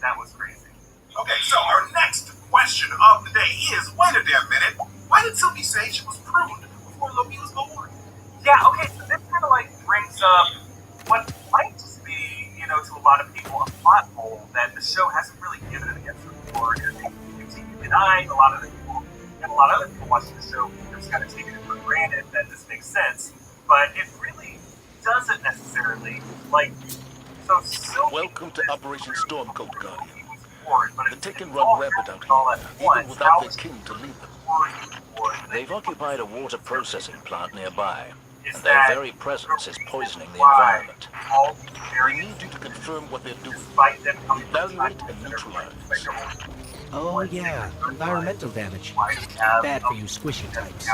That was crazy. Okay, so our next question of the day is, wait a damn minute, why did Sylvie say she was pruned before Loki was born? Yeah, okay, so this kind of like brings up what might just be, to a lot of people, a plot hole that the show hasn't really given an answer for, and they continue denying. A lot of other people watching the show just kind of taking it for granted that this makes sense, but it really doesn't necessarily. Like, so Sylvie. Welcome to Operation Stormcoat Guardian. Born, but The Taken run rampant out here, even without their king to lead them. They've occupied a water processing plant nearby, and their very presence is poisoning the environment. We need you to confirm what they're doing. Evaluate and neutralize. Oh yeah, environmental damage. Bad for you squishy types.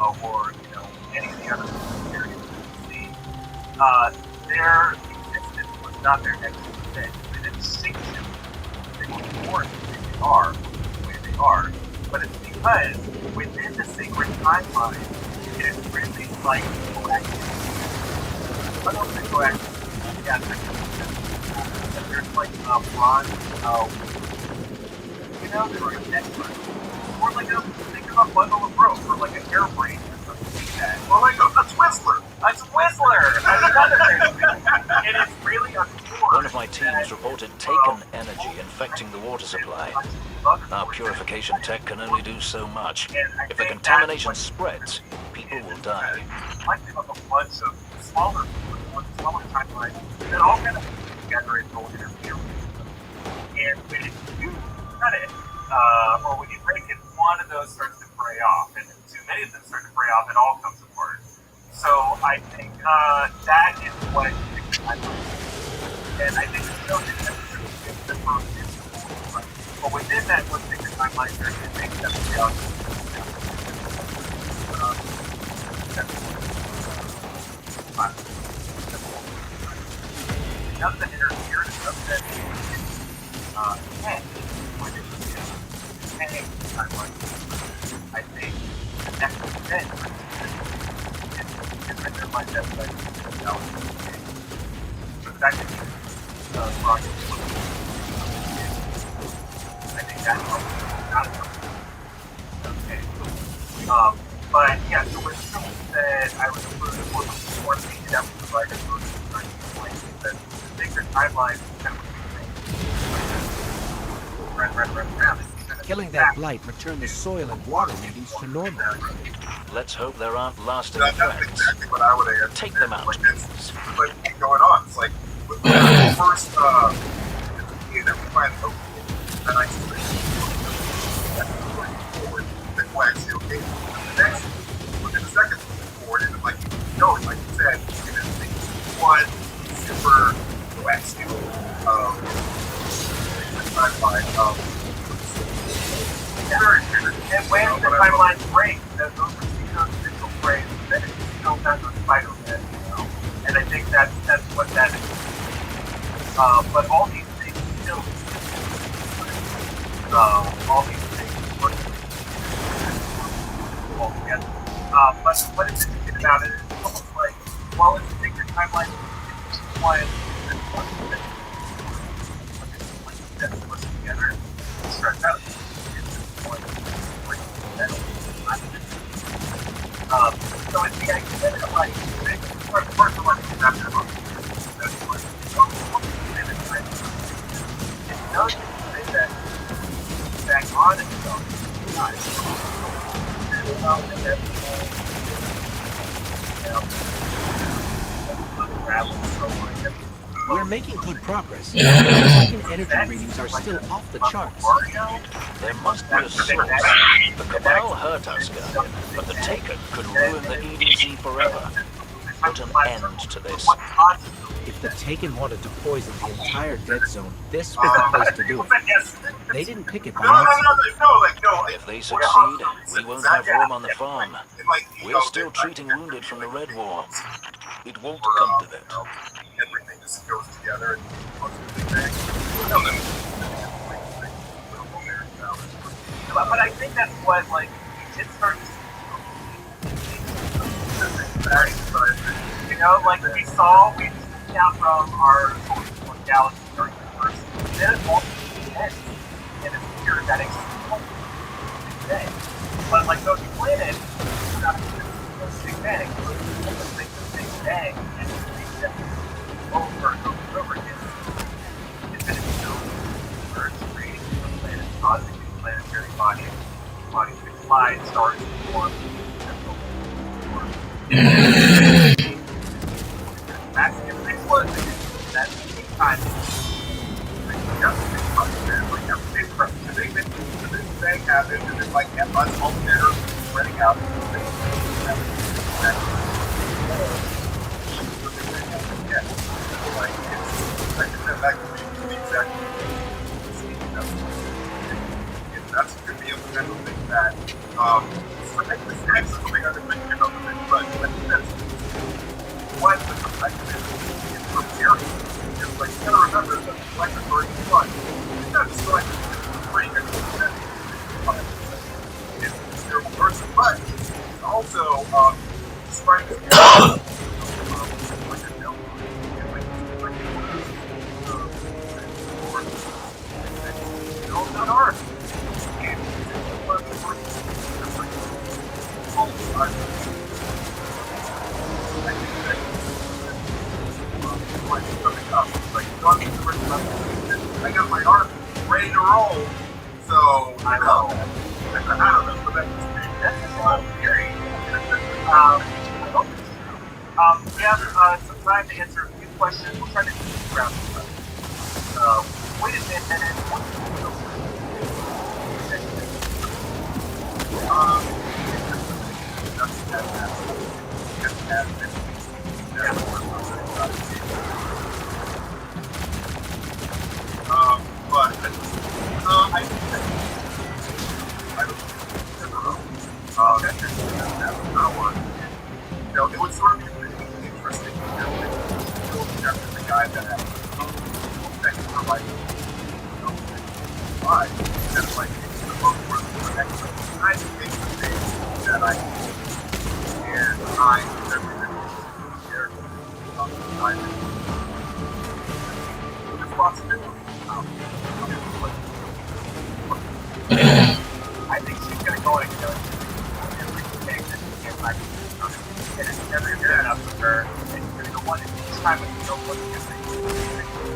Or, any of the other areas that their existence was not their next event. They didn't sink them. They were born who they are, the way they are. But it's because within the sacred timeline, it is really like coactive. I don't think coactive. Yeah, there's like a bronze, there were a network. Or like think of a bundle of rope, or like a hairbrain or something like that. Or like a Twizzler. A Twizzler! Another thing. It is really a core. One of my teams reported Taken energy infecting the water supply. Our purification tech can only do so much. If the contamination spreads, people will die. Collective of a bunch of smaller timelines that all kind of put together and go interfere with each other. And when you cut it, or when you break it, one of those starts to fray off, and too many of them start to fray off, it all comes apart. So I think that is what makes the timeline. And I think it's still necessarily the first instance. But within that, what makes the timeline, there's things that we all doesn't interfere, it doesn't when it is hanging timeline. I think the next event is right there like that, but the fact that you project I think that's not okay. But yeah, so when someone said I was approved for the one thing that was provided for the sacred timeline kind of Killing that blight returned the soil and water readings to normal. Let's hope there aren't lasting That's effects. exactly what I would have. Take them out. It's like going on. It's like with the first that we find Loki and isolation forward, then actually okay. The next, within the second forward, and like like you said, it is one super coaxial timeline and when the timelines break, those initial frames, then it still has a spider head, And I think that's what that is. But all these things still all these things work all together. But what is interesting about it is almost like, while it's a bigger timeline, it's one that's pushed together and stretched out. So it's the idea that like the first one is after the book. That's what it knows say that back on itself. We're making good progress. Taken energy readings are still off the charts. There must be a source. The Cabal hurt us, Guardian, but the Taken could ruin the EDZ forever. Put an end to this. If the Taken wanted to poison the entire dead zone, this was the place to do it. They didn't pick it by accident. If they succeed, we won't have room on the farm. We're still treating wounded from the Red War. It won't come to that. Everything just goes together and but I think that's what, like, it starts to know, like we saw, we came down from our galaxy or universe, then it all ends, and it's weird that it's today. But like those planets, it's not a Big Bang, so it's like the Big Bang, and it's over and over and over again. Infinity Stone, where it's creating new planets, causing new planetary bodies to collide, stars to form, massive explosion. That's the time. The Big Bang happened, and then like a bunch of there spreading out. Like it's back to the exact that's going to be a potential thing that I think this next is something I've been thinking about a bit, but I think that's what the perspective is from here. It's like you gotta remember that the electric one is not just going to be free and it's zero person, but it's also despite this not ours. I got my arm ready to roll, so I know. I don't know, but that's scary. We have some time to answer a few questions. We'll try to do this round. Wait a minute. It would sort of be really interesting, after the guy that had for like, and like, it's the book where the next I think the things that I and I everything character there's lots of different I think she's going to go and kill everything that she can't like. And it's never good enough for her. And she's going to go one and each time with no one to get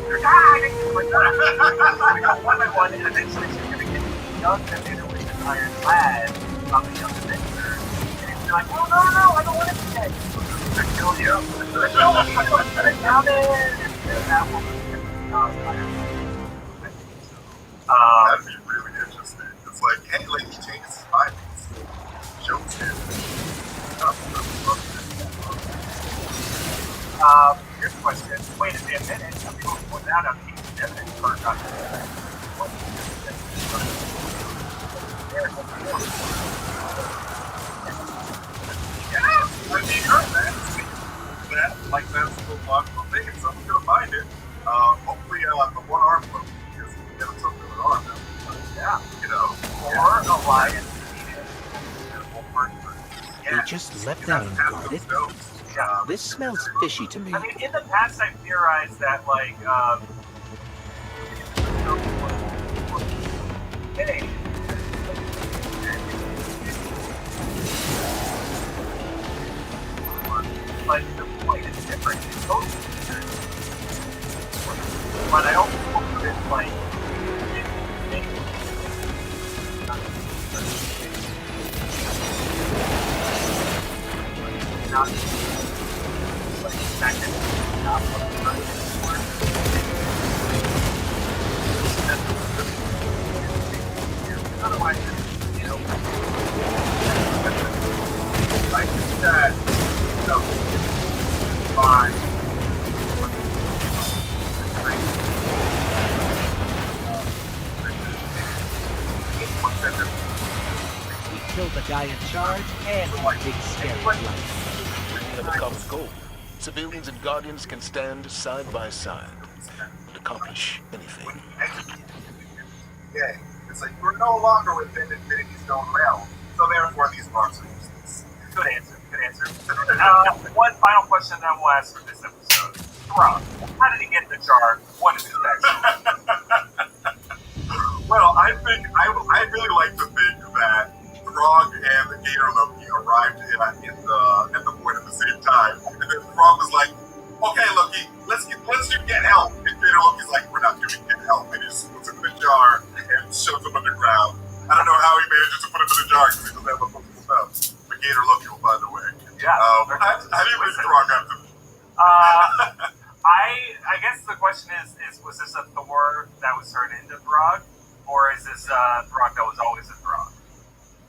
they're dying! Like that. She's going to go one by one, and eventually she's going to get young Avenger with an iron lad on the young Avenger. And she's like, oh, no, I don't want to be dead. I kill you. No, I'm going to put it down there. And that will be that'd be really interesting. It's like, hey, like he changes his mind. Shows him. Here's a question. Wait a minute. Some people point out I'm keeping evidence for not yeah, I mean, heard that. Like that's the logical thing. So I'm gonna find it. Hopefully, the one arm book is get him something with an arm now. Yeah, you know, or a lion. They just left that unguarded? Yeah. This smells fishy to me. I mean, in the past, I've theorized that, like, hey, but the point is different. It's totally different. But I also hope that it's like, not like back in otherwise, you know, I think that fine. We killed the guy in charge and the big scary light. When it becomes cold, civilians and Guardians can stand side by side and accomplish anything. Yeah, it's like we're no longer within Infinity's known realm, so therefore these marks are useless. good answer. good answer. One final question that we'll ask for this episode. Rob, how did he get in the jar? What is his backstory? Well, I really like to think that Throg and the Gator Loki arrived in the void at the same time, and then Throg was like, "Okay, Loki, let's get help." And Gator Loki's like, "We're not doing get help," and he just puts him in the jar and shoves him underground. I don't know how he manages to put him in the jar because he doesn't have a possible stuff. But Gator Loki will find a way. Yeah. How do you make Throg out to? I guess the question is was this a Thor that was turned into Throg, or is this Throg that was always a Throg?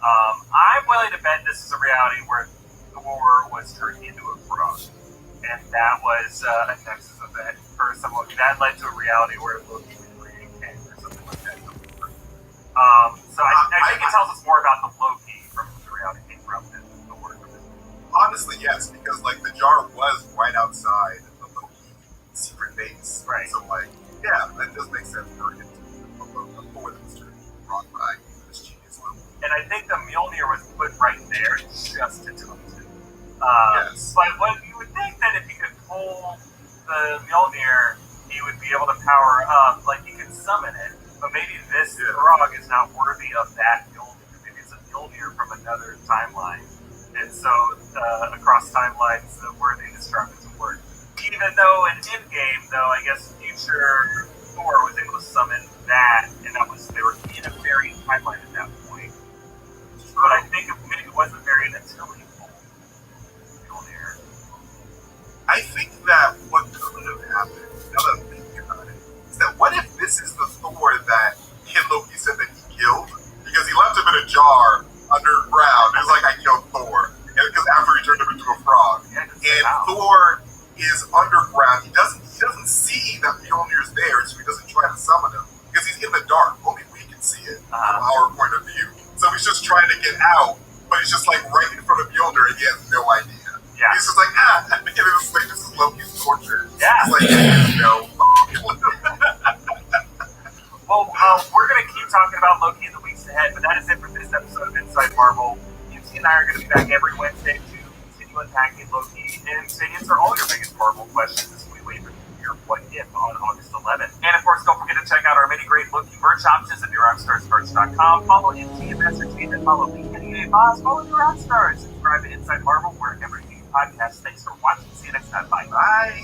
I'm willing to bet this is a reality where Thor was turned into a Throg, and that was a Nexus event for someone that led to a reality where Loki recreated Kang or something like that. So I think it tells us more about the Loki from the reality came from than the Thor. Honestly, yes, because like the jar was right outside the Loki secret base, right? So like, yeah, that does make sense for him to a Thor that was turned wrong by this genius level. And I think the Mjolnir was put right there just to tell him. Yes. But what you would think that if he could pull the Mjolnir, he would be able to power up, like he could summon it. But maybe this Throg is not worthy of that Mjolnir. Maybe it's a Mjolnir from another timeline. And so across timelines, the worthy Destruct doesn't work. Even though in Endgame, though, I guess future Thor was able to summon that, and that was they were in a variant timeline at that point. But I think it maybe wasn't variant until he pulled Mjolnir. I think that what could have happened, now that I'm thinking about it, is that what if this is the Thor that Loki said that he killed? Because he left him in a jar underground. It was like, I killed Thor. Because after he turned him into a frog. Yeah, and Thor is underground. He doesn't see that Mjolnir's there, so he doesn't try to summon him. Because he's in the dark. Only we can see it from our point of view. So he's just trying to get out, but he's just like right in front of Mjolnir and he has no idea. Yeah. He's just like, this is Loki's torture. Yeah. It's like, no. Well, we're going to keep talking about Loki in the weeks ahead, but that is it for this episode of Inside Marvel. UT and I are going to be back every Wednesday to continue unpacking Loki and to answer all your biggest Marvel questions as we wait for your What If on August 11th. And of course, don't forget to check out our many great Loki merch options at NewRockstarsMerch.com. Follow MT and Master Team and follow me and EA Boss. Follow New Rockstars. Subscribe to Inside Marvel wherever you get podcasts. Thanks for watching. See you next time. Bye. Bye.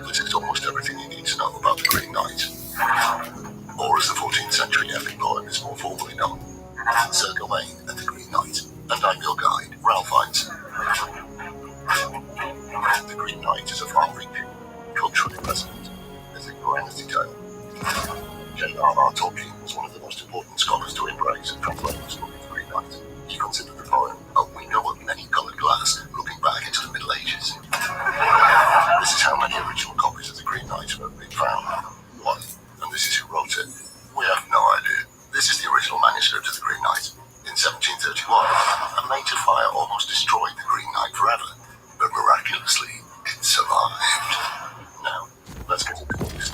This is almost everything you need to know about the Green Knight. Or as the 14th century epic poem is more formally known, Sir Gawain and the Green Knight. And I'm your guide, Ralph Hines. The Green Knight is a far-reaching, culturally resonant, mythical entity tale. J.R.R. Tolkien was one of the most important scholars to embrace and translate the story of the Green Knight. He considered the poem a window of many-coloured glass looking back into the Middle Ages. This is how many original copies of the Green Knight have been found. One, and this is who wrote it. We have no idea. This is the original manuscript of the Green Knight. In 1731, a major fire almost destroyed the Green Knight forever, but miraculously, it survived. Now, let's get into this.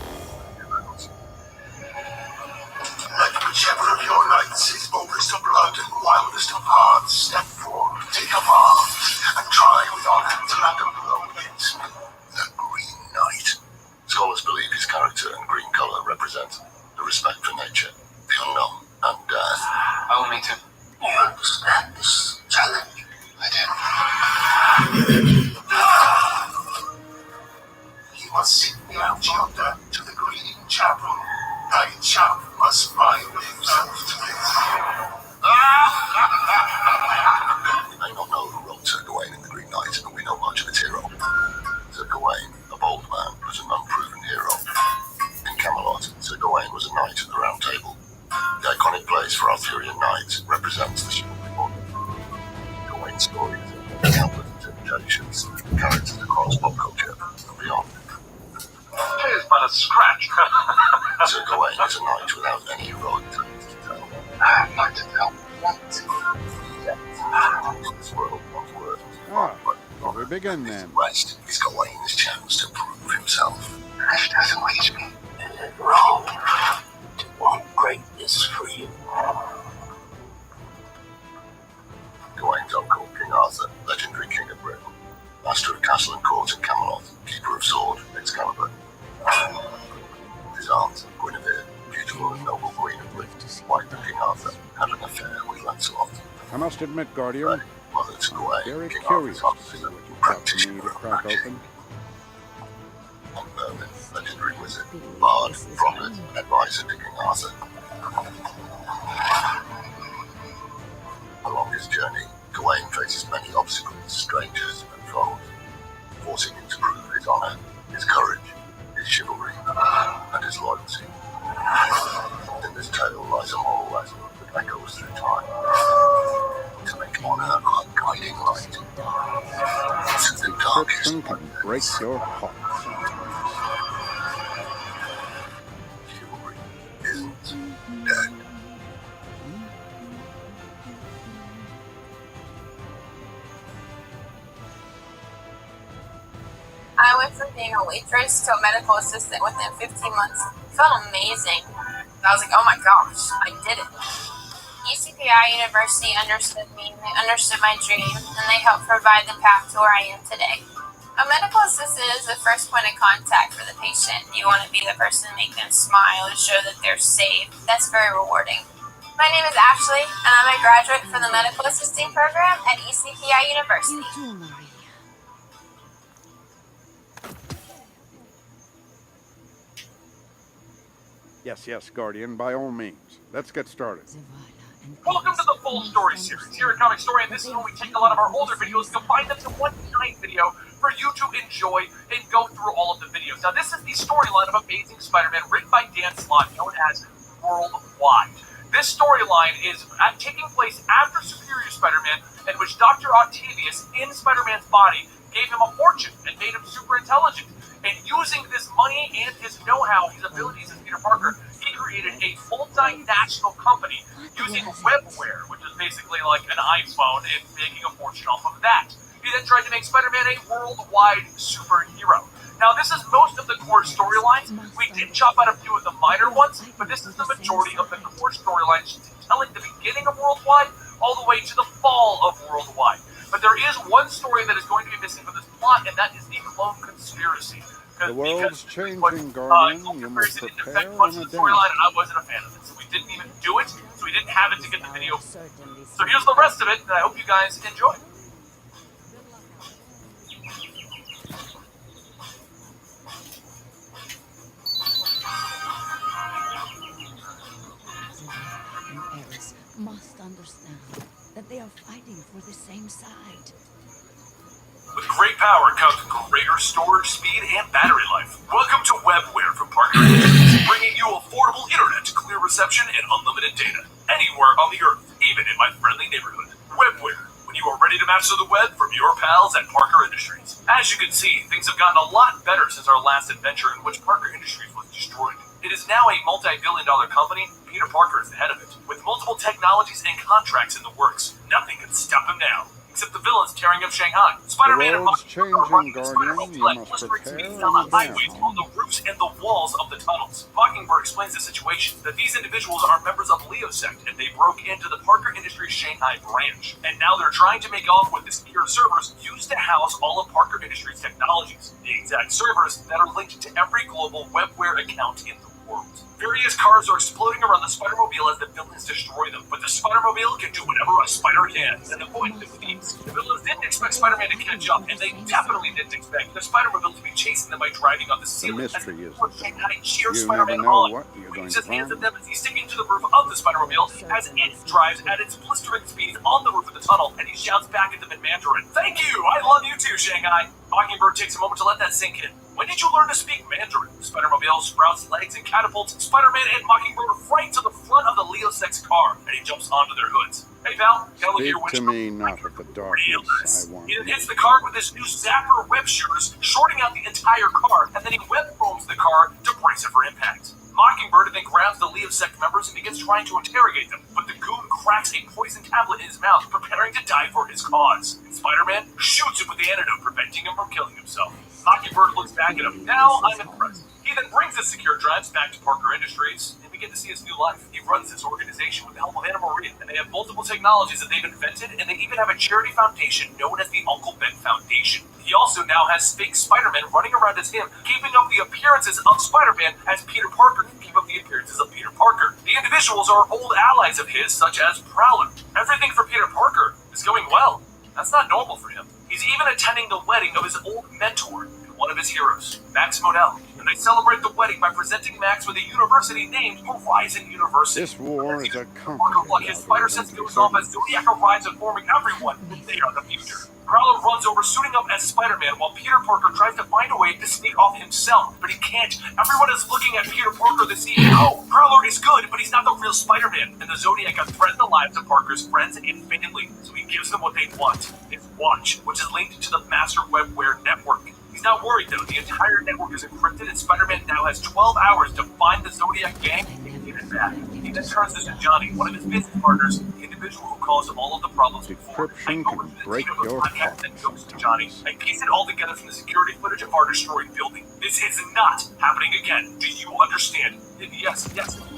Let whichever of your knights is boldest of blood and wildest of hearts step forth, take up arms, and try with honor to land a blow against me, the Green Knight. Scholars believe his character and green colour represent the respect for nature, the unknown, and death. I'll meet him. You understand this challenge? I do. He must sit me out yonder to the Green Chapel. Thy chap must bind himself to it. We may not know who wrote Sir Gawain in the Green Knight, but we know much of its hero. Sir Gawain, a bold man, but an unproven hero. In Camelot, Sir Gawain was a knight of the Round Table. The iconic place for Arthurian knights represents the chivalry model. Gawain's stories have countless interpretations, characters across pop culture and beyond. Cheers, but a scratch. So Gawain is a knight without any heroic tales to tell. Not to tell. In this world, one's word was defined by Shall we begin then? West is Gawain's chance to prove himself. This doesn't reach me. Wrong. To want greatness for you. Gawain's uncle, King Arthur, legendary king of Britain, master of castle and court at Camelot, keeper of sword, Excalibur. His aunt, Guinevere, beautiful and noble queen of Britain, wife of King Arthur, had an affair with Lancelot. I must admit, Guardian, Mother to Gawain, very King curious Arthur's to see officer, what you've got for practitioner me to of crack magic. open. Merlin, legendary wizard, bard, prophet, and advisor to King Arthur. Along his journey, Gawain faces many obstacles, strangers, and foes, forcing him to prove his honor, his courage, his chivalry, and his loyalty. In this tale lies a moral lesson that echoes through time. To make honor our guiding light. Since the darkest Description can break your heart sometimes. chivalry isn't dead. I went from being a waitress to a medical assistant within 15 months. It felt amazing. I was like, oh my gosh, I did it. UCPI University understood me, they understood my dream, and they helped provide the path to where I am today. A medical assistant is the first point of contact for the patient. You want to be the person to make them smile and show that they're safe. That's very rewarding. My name is Ashley, and I'm a graduate from the medical assisting program at UCPI University. You too, Maria. Yes, Guardian, by all means. Let's get started. Welcome to the Full Story series. Here at Comic Story, and this is when we take a lot of our older videos and combine them to one giant video for you to enjoy and go through all of the videos. Now, this is the storyline of Amazing Spider-Man written by Dan Slott, known as Worldwide. This storyline is taking place after Superior Spider-Man, in which Dr. Octavius, in Spider-Man's body, gave him a fortune and made him super intelligent. And using this money and his know-how, his abilities as Peter Parker, he created a multinational company using webware, which is basically like an iPhone, and making a fortune off of that. He then tried to make Spider-Man a worldwide superhero. Now, this is most of the core storylines. We did chop out a few of the minor ones, but this is the majority of the core storylines, telling the beginning of Worldwide all the way to the fall of Worldwide. But there is one story that is going to be missing from this plot, and that is the clone conspiracy. The world's changing, Guardian. You must prepare much and of the storyline, adapt. and I wasn't a fan of it, so we didn't even do it, so we didn't have it to get the video. So here's the rest of it, and I hope you guys enjoy. And Paris must understand that they are fighting for the same side. With great power comes greater storage speed and battery life. Welcome to Webware from Parker Industries, bringing you affordable internet, clear reception, and unlimited data. Anywhere on the earth, even in my friendly neighborhood. Webware, when you are ready to master the web from your pals at Parker Industries. As you can see, things have gotten a lot better since our last adventure in which Parker Industries was destroyed. It is now a multi-billion-dollar company. Peter Parker is the head of it, with multiple technologies and contracts in the works. Nothing can stop him now, except the villains tearing up Shanghai. Spider-Man and world's Mockingbird are running changing, the Guardian. Spider-Man You flood, must blistering prepare speeds and down the adapt. highways on the roofs and the walls of the tunnels. Mockingbird explains the situation, that these individuals are members of Leo Sect, and they broke into the Parker Industries Shanghai branch. And now they're trying to make off with the secure servers used to house all of Parker Industries' technologies. The exact servers that are linked to every global webware account in the world. Various cars are exploding around the Spider-Mobile as the villains destroy them, but the Spider-Mobile can do whatever a spider can, and avoid them with ease. The villains didn't expect Spider-Man to catch up, and they definitely didn't expect the Spider-Mobile to be chasing them by driving on the ceiling. mystery is Shanghai cheers you Spider-Man never know on. what you're going Waves to his hands find. at them as he's sticking to the roof of the Spider-Mobile as it drives at its blistering speed on the roof of the tunnel, and he shouts back at them in Mandarin, "Thank you! I love you too, Shanghai!" Mockingbird takes a moment to let that sink in. When did you learn to speak Mandarin? The Spider-Mobile sprouts legs and catapults Spider-Man and Mockingbird right to the front of the Leo Sec's car, and he jumps onto their hoods. Hey, Val? Tell Speak here which to me not of the darkness. I want he then hits the car with his new zapper web shooters, shorting out the entire car, and then he web foams the car to brace it for impact. Mockingbird then grabs the Leosec members and begins trying to interrogate them, but the goon cracks a poison tablet in his mouth, preparing to die for his cause. Spider-Man shoots him with the antidote, preventing him from killing himself. Mockingbird looks back at him. Now I'm impressed. He then brings the secure drives back to Parker Industries, and we get to see his new life. He runs this organization with the help of Anna Maria, and they have multiple technologies that they've invented, and they even have a charity foundation known as the Uncle Ben Foundation. He also now has fake Spider-Man running around as him, keeping up the appearances of Spider-Man as Peter Parker can keep up the appearances of Peter Parker. The individuals are old allies of his, such as Prowler. Everything for Peter Parker is going well. That's not normal for him. He's even attending the wedding of his old mentor, one of his heroes, Max Modell. And they celebrate the wedding by presenting Max with a university named Horizon University. This war is a His spider sense goes off as Zodiac arrives, informing everyone that they are the future. Prowler runs over, suiting up as Spider-Man, while Peter Parker tries to find a way to sneak off himself, but he can't. Everyone is looking at Peter Parker, the CEO. Prowler is good, but he's not the real Spider-Man, and the Zodiac has threatened the lives of Parker's friends and family, so he gives them what they want, his watch, which is linked to the Master Webware network. He's not worried, though. The entire network is encrypted, and Spider-Man now has 12 hours to find the Zodiac gang and get it back. He then turns this to Johnny, one of his business partners, the individual who caused him all of the problems before. Decryption can break your heart. And goes to Johnny. I piece it all together from the security footage of our destroyed building. This is not happening again. Do you understand? Yes.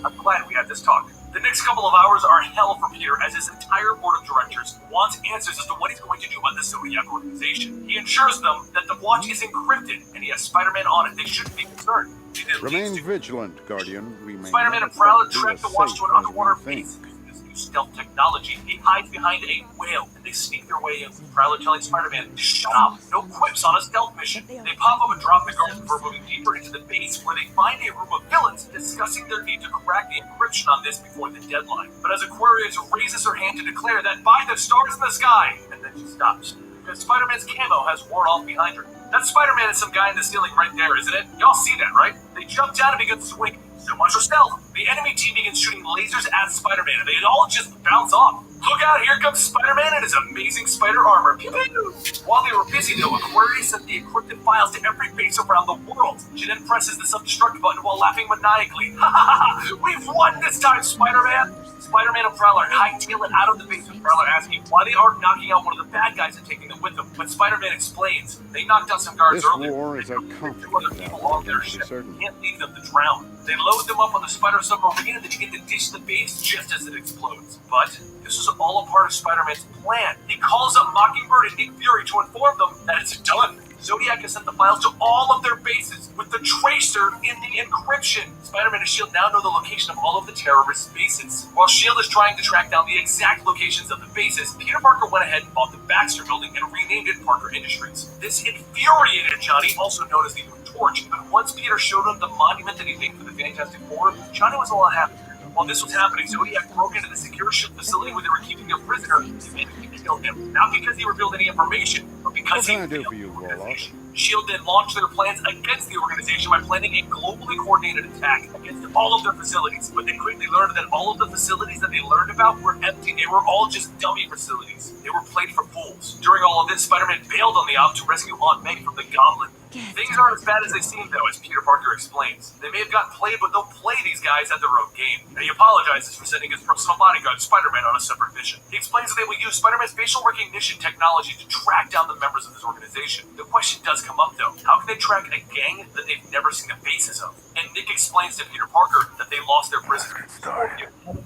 I'm glad we had this talk. The next couple of hours are hell for Peter, as his entire board of directors wants answers as to what he's going to do about the Zodiac organization. He ensures them that the watch is encrypted, and he has Spider-Man on it. They shouldn't be concerned. Remain vigilant, Guardian. We may Spider-Man and Prowler track the watch to an underwater base. Using this new stealth technology, he hides behind a whale, and they sneak their way in. Prowler telling Spider-Man, shut up, no quips on a stealth mission. They pop up and drop the guard before moving deeper into the base, where they find a room of villains discussing their need to crack the encryption on this before the deadline. But as Aquarius raises her hand to declare that by the stars in the sky, and then she stops, because Spider-Man's camo has worn off behind her. That Spider-Man is some guy in the ceiling right there, isn't it? Y'all see that, right? They jump down and begin swinging. So much for stealth. The enemy team begins shooting lasers at Spider-Man, and they all just bounce off. Look out, here comes Spider-Man and his amazing spider armor. Pew pew! While they were busy, though, Aquarius sent the encrypted files to every base around the world. She then presses the self-destruct button while laughing maniacally. Ha ha ha! We've won this time, Spider-Man! Spider-Man and Prowler hightail it out of the base, with Prowler asking why they aren't knocking out one of the bad guys and taking them with them. But Spider-Man explains they knocked out some guards This earlier. war is a Other complicated people battle, on their to be ship certain. can't leave them to drown. They load them up on the spider submarine and then begin to dish the base just as it explodes. But this was all a part of Spider-Man's plan. He calls up Mockingbird and Nick Fury to inform them that it's done. Zodiac has sent the files to all of their bases with the tracer in the encryption. Spider-Man and S.H.I.E.L.D. now know the location of all of the terrorist bases. While S.H.I.E.L.D. is trying to track down the exact locations of the bases, Peter Parker went ahead and bought the Baxter building and renamed it Parker Industries. This infuriated Johnny, also known as the Human Torch, but once Peter showed him the monument that he made for the Fantastic Four, Johnny was a lot happier. While this was happening, Zodiac broke into the secure ship facility where they were keeping their prisoner and managed to kill him. Not because he revealed any information, but because What can I do for you, Warlock? S.H.I.E.L.D. then launched their plans against the organization by planning a globally coordinated attack against all of their facilities. But they quickly learned that all of the facilities that they learned about were empty. They were all just dummy facilities. They were played for fools. During all of this, Spider-Man bailed on the op to rescue Aunt May from the Goblin. Things aren't as bad as they seem, though, as Peter Parker explains. They may have gotten played, but they'll play these guys at their own game. And he apologizes for sending his personal bodyguard, Spider-Man, on a separate mission. He explains that they will use Spider-Man's facial recognition technology to track down the members of this organization. The question does come up, though. How can they track a gang that they've never seen the faces of? And Nick explains to Peter Parker that they lost their prisoner.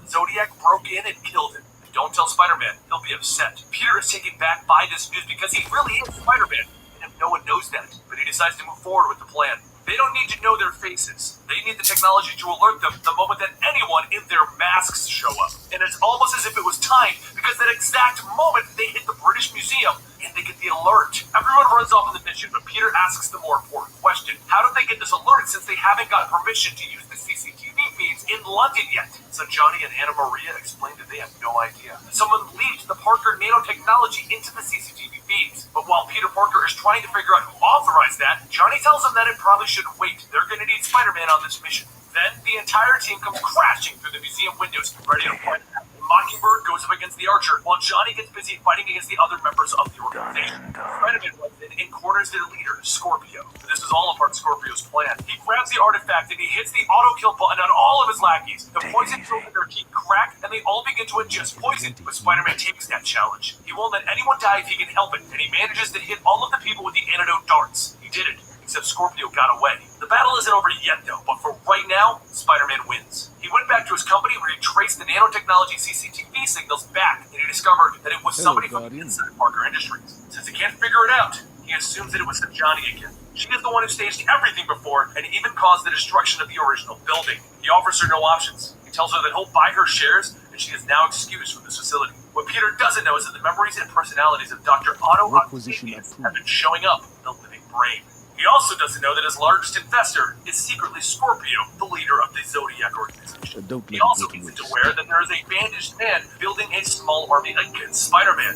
Zodiac broke in and killed him. Don't tell Spider-Man. He'll be upset. Peter is taken back by this news because he really is Spider-Man. No one knows that, but he decides to move forward with the plan. They don't need to know their faces. They need the technology to alert them the moment that anyone in their masks show up. And it's almost as if it was timed, because that exact moment they hit the British Museum and they get the alert. Everyone runs off on the mission, but Peter asks the more important question. How did they get this alert since they haven't got permission to use the CCTV feeds in London yet? So Johnny and Anna Maria explained that they have no idea. Someone leaked the Parker nanotechnology into the CCTV feeds. But while Peter Parker is trying to figure out who authorized that, Johnny tells him that it probably should wait. They're going to need Spider-Man on this mission. Then the entire team comes crashing through the museum windows, ready to fight. Mockingbird goes up against the Archer, while Johnny gets busy fighting against the other members of the organization. Spider-Man runs in and corners their leader, Scorpio. This is all a part of Scorpio's plan. He grabs the artifact and he hits the auto-kill button on all of his lackeys. The poison pills in their teeth crack, and they all begin to ingest poison. But Spider-Man takes that challenge. He won't let anyone die if he can help it, and he manages to hit all of the people with the antidote darts. He did it, except Scorpio got away. The battle isn't over yet, though, but for right now, Spider-Man wins. He went back to his company where he traced the nanotechnology CCTV signals back, and he discovered that it was somebody from inside Parker Industries. Since he can't figure it out, he assumes that it was Johnny again. She is the one who staged everything before and even caused the destruction of the original building. He offers her no options. He tells her that he'll buy her shares, and she is now excused from this facility. What Peter doesn't know is that the memories and personalities of Dr. Otto Octavius have been showing up in the living brain. He also doesn't know that his largest investor is secretly Scorpio, the leader of the Zodiac organization. He also isn't aware that there is a bandaged man building a small army against Spider-Man.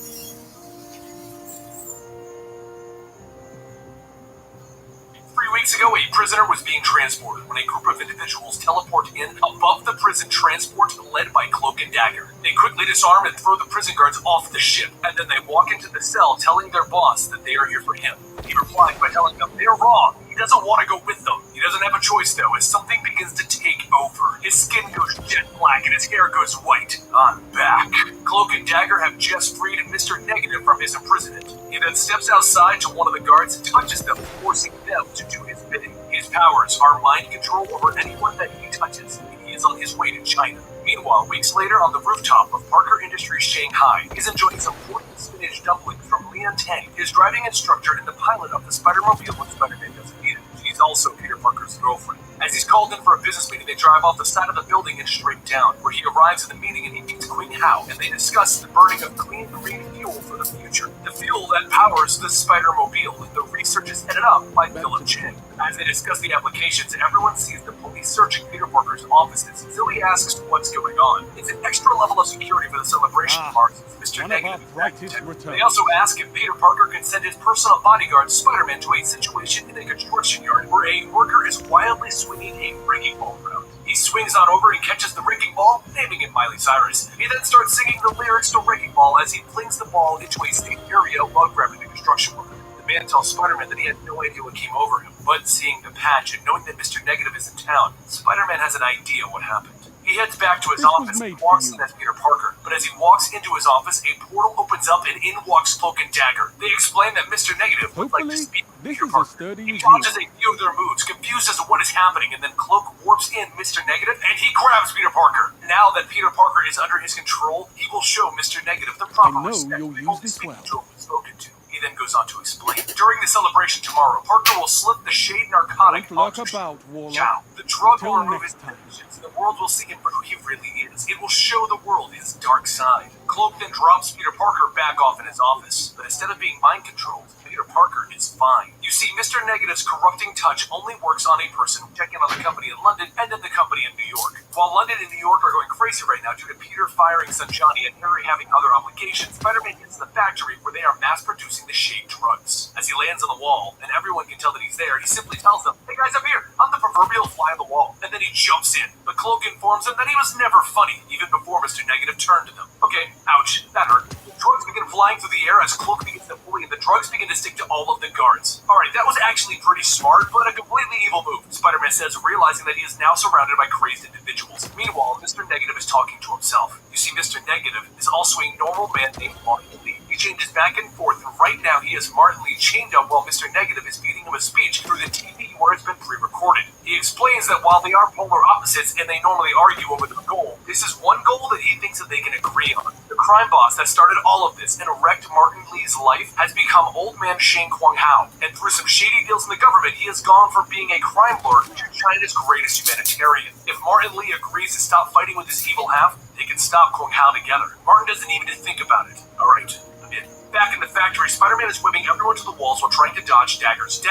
3 weeks ago, a prisoner was being transported when a group of individuals teleport in above the prison transport led by Cloak and Dagger. They quickly disarm and throw the prison guards off the ship, and then they walk into the cell telling their boss that they are here for him. He replies by telling them they're wrong. He doesn't want to go with them. He doesn't have a choice, though, as something begins to take over. His skin goes jet black and his hair goes white. I'm back. Cloak and Dagger have just freed Mr. Negative from his imprisonment. He then steps outside to one of the guards and touches them, forcing them to do his bidding. His powers are mind control over anyone that he touches, and he is on his way to China. Meanwhile, weeks later, on the rooftop of Parker Industries Shanghai, he's enjoying some pork spinach dumplings from Lian Tang, his driving instructor and the pilot of the Spider-Mobile when Spider-Man doesn't need it. She's also Peter Parker's girlfriend. As he's called in for a business meeting, they drive off the side of the building and straight down, where he arrives at the meeting and he meets Queen Hao, and they discuss the burning of clean green fuel for the future. The fuel that powers the Spider-Mobile, and the research is headed up by Philip Chen. As they discuss the applications, everyone sees the police searching Peter Parker's offices. Zilly asks what's going on. It's an extra level of security for the celebration party. Mr. Negative is back. They also ask if Peter Parker can send his personal bodyguard, Spider-Man, to a situation in a construction yard where a worker is wildly swinging a wrecking ball around. He swings on over and catches the wrecking ball, naming it Miley Cyrus. He then starts singing the lyrics to Wrecking Ball as he flings the ball into a state area while grabbing the construction worker. The man tells Spider-Man that he had no idea what came over him, but seeing the patch and knowing that Mr. Negative is in town, Spider-Man has an idea what happened. He heads back to his office and walks in as Peter Parker, but as he walks into his office, a portal opens up and in walks Cloak and Dagger. They explain that Mr. Negative would like to speak with Peter Parker. He dodges a few of their moves, confused as to what is happening, and then Cloak warps in Mr. Negative and he grabs Peter Parker. Now that Peter Parker is under his control, he will show Mr. Negative the proper respect they hold speaking to him when spoken to. He then goes on to explain. During the celebration tomorrow, Parker will slip the shade narcotic onto Chow. The drug will remove his inhibitions, and the world will see him for who he really is. It will show the world his dark side. Cloak then drops Peter Parker back off in his office, but instead of being mind-controlled, Peter Parker is fine. You see, Mr. Negative's corrupting touch only works on a person checking on the company in London and then the company in New York. While London and New York are going crazy right now due to Peter firing son Johnny and Harry having other obligations, Spider-Man gets to the factory where they are mass-producing the shade drugs. As he lands on the wall, and everyone can tell that he's there, he simply tells them, "Hey guys, up here, I'm the proverbial fly on the wall." And then he jumps in. But Cloak informs him that he was never funny, even before Mr. Negative turned to them. Okay, ouch, that hurt. The drugs begin flying through the air as Cloak begins to bully, and the drugs begin to stick to all of the guards. Alright, that was actually pretty smart, but a completely evil move, Spider-Man says, realizing that he is now surrounded by crazed individuals. Meanwhile, Mr. Negative is talking to himself. You see, Mr. Negative is also a normal man named Martin Lee. He changes back and forth, and right now he has Martin Lee chained up while Mr. Negative is feeding him a speech through the TV where it's been pre-recorded. He explains that while they are polar opposites and they normally argue over the goal, this is one goal that he thinks that they can agree on. The crime boss that started all of this and wrecked Martin Lee's life has become old man Shane Kwang Hao, and through some shady deals in the government, he has gone from being a crime lord to China's greatest humanitarian. If Martin Lee agrees to stop fighting with his evil half, they can stop Kwang Hao together. Martin doesn't even think about it. Alright, I'm in. Back in the factory, Spider-Man is whipping everyone to the walls while trying to dodge daggers,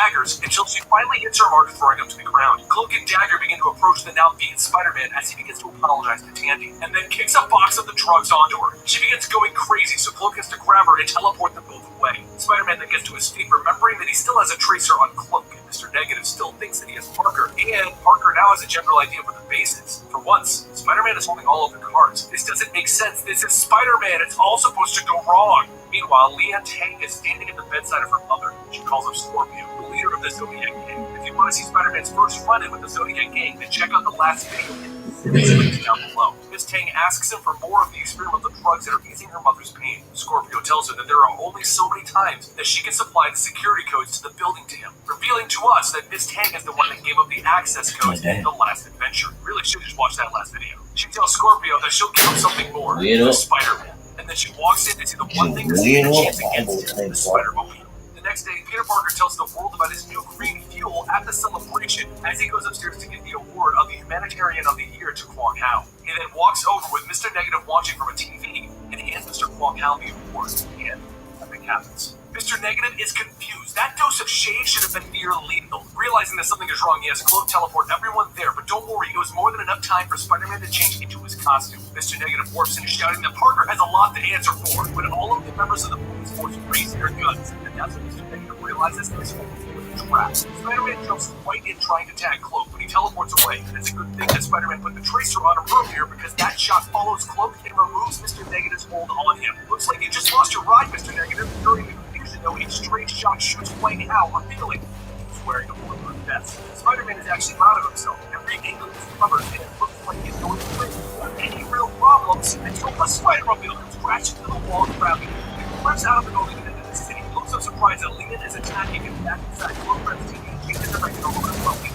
until she finally hits her mark, throwing him to the ground. Cloak and Dagger begin to approach the now beaten Spider-Man as he begins to apologize to Tandy, and then kicks a box of the drugs onto her. She begins going crazy, so Cloak has to grab her and teleport them both away. Spider-Man then gets to his feet, remembering that he still has a tracer on Cloak, and Mr. Mr. Negative still thinks that he has Parker, and Parker now has a general idea of what the base is. For once, Spider-Man is holding all of the cards. This doesn't make sense. This is Spider-Man. It's all supposed to go wrong. Meanwhile, Leanne Tang is standing at the bedside of her mother. She calls up Scorpio, the leader of the Zodiac Gang. If you want to see Spider-Man's first run-in with the Zodiac Gang, then check out the last video. It's linked down below. Miss Tang asks him for more of the experimental drugs that are easing her mother's pain. Scorpio tells her that there are only so many times that she can supply the security codes to the building to him, revealing to us that Miss Tang is the one that gave up the access codes in the last adventure. Really should just watch that last video. She tells Scorpio that she'll give him something more, Spider-Man. And then she walks in to see the one thing that's a chance against him, the Spider-Mobile. The next day, Peter Parker tells the world about his new green fuel at the celebration as he goes upstairs to give the award of the Humanitarian of the Year to Kwong Hao. He then walks over with Mr. Negative watching from a TV and hands Mr. Kwong Hao the award. And nothing happens. Mr. Negative is confused. That dose of shade should have been near lethal. Realizing that something is wrong, he has Cloak teleport everyone there, but don't worry, it was more than enough time for Spider-Man to change into his costume. Mr. Negative warps in, shouting that Parker has a lot to answer for, when all of the members of the police force raise their guns. And that's when Mr. Negative realizes this whole thing was a trap. Spider-Man jumps right in trying to tag Cloak, but he teleports away. And it's a good thing that Spider-Man put the tracer on him earlier, because that shot follows Cloak and removes Mr. Negative's hold on him. Looks like you just lost your ride, Mr. Negative. During the confusion, though, a straight shot shoots Kwang Hao, revealing he's wearing a bulletproof vest. Spider-Man is actually proud of himself. Every angle is covered, and it looks like he's going to win without any real problems until a Spider-Mobile comes crashing to the wall, grabbing him. He runs out of the building and into the city. He looks so surprised that Leland is attacking him back inside Cloak's TV. He changes direction over to Chloe.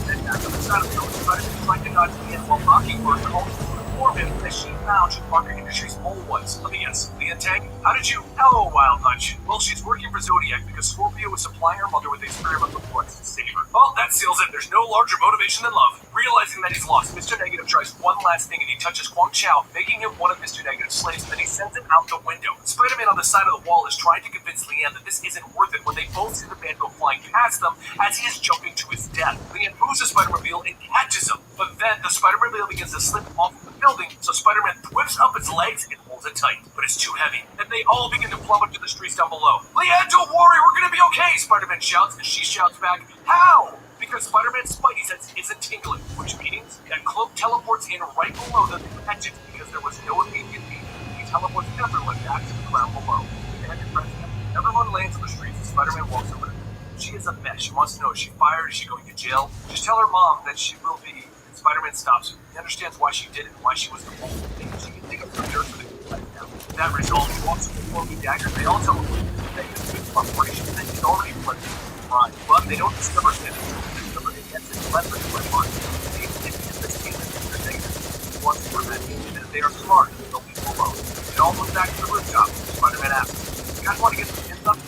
Then back on the side of the building, Spider-Man trying to dodge Leland while Mockingbird calls to inform him that she found Parker Industries' mole was. Let me guess, Leanne Tang? How did you? Hello, Wild Hunch. Well, she's working for Zodiac because Scorpio was supplying her mother with experimental drugs to save her. Well, that seals it. There's no larger motivation than love. Realizing that he's lost, Mr. Negative tries one last thing and he touches Kwang Chao, making him one of Mr. Negative's slaves, and then he sends him out the window. Spider-Man on the side of the wall is trying to convince Leanne that this isn't worth it when they both see the man go flying past them as he is jumping to his death. Leanne moves the Spider-Mobile and catches him, but then the Spider-Mobile begins to slip off of the building, so Spider-Man whips up its legs and holds it tight, but it's too heavy. And they all begin to plummet to the streets down below. Leanne, don't worry, we're gonna be okay, Spider-Man shouts, and she shouts back, how? Because Spider-Man's Spidey sense isn't tingling, which means that Cloak teleports in right below them to catch it because there was no immediate need. He teleports everyone back to the ground below. And everyone lands on the streets and Spider-Man walks over to them. She is a mess. She wants to know, is she fired? Is she going to jail? Just tell her mom that she will be. Spider-Man stops her. He understands why she did it and why she was the mole. She can think of some dirt for the right now. With that result, he walks with the floating dagger. They all tell him that he has good corporation and he's already fled the crime. But they don't discover him. They discover him against his leverage by Mark. They investigate the negative. He wants to prevent him, and if they are smart, they'll leave him alone. They all move back to the rooftop. Spider-Man asks, you guys want to get some hands up?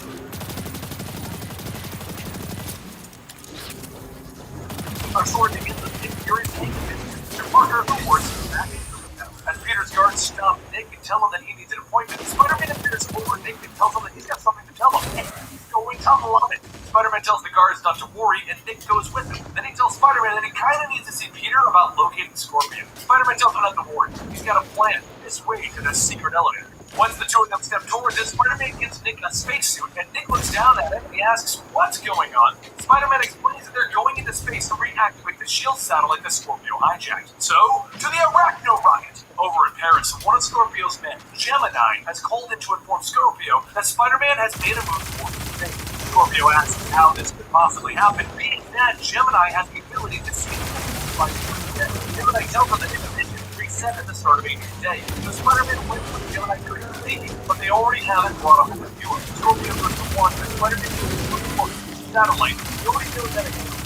Our sword begins to hit Fury's tank and Parker awards him back into the rooftop. As Peter's guards stop Nick and tell him that he needs an appointment, Spider-Man appears over Nick and tells him that he's got something to tell him. And he's going to love it. Spider-Man tells the guards not to worry, and Nick goes with him. Then he tells Spider-Man that he kind of needs to see Peter about locating Scorpion. Spider-Man tells him not to worry. He's got a plan. This way to the secret elevator. Once the two of them step towards it, Spider-Man gives Nick a spacesuit, and Nick looks down at it and he asks what's going on. Spider-Man explains that they're going into space to reactivate the SHIELD satellite that Scorpio hijacked. So, to the Arachno rocket! Over in Paris, one of Scorpio's men, Gemini, has called in to inform Scorpio that Spider-Man has made a move towards space. Scorpio asks how this could possibly happen, being that Gemini has the ability to see by Gemini tells him that if reset at the start of each day. The Spider-Man wins with Gemini during the meeting, but they already have it brought up in the viewer. Scorpio goes to one that Spider-Man uses with the satellite. Nobody knows that it is.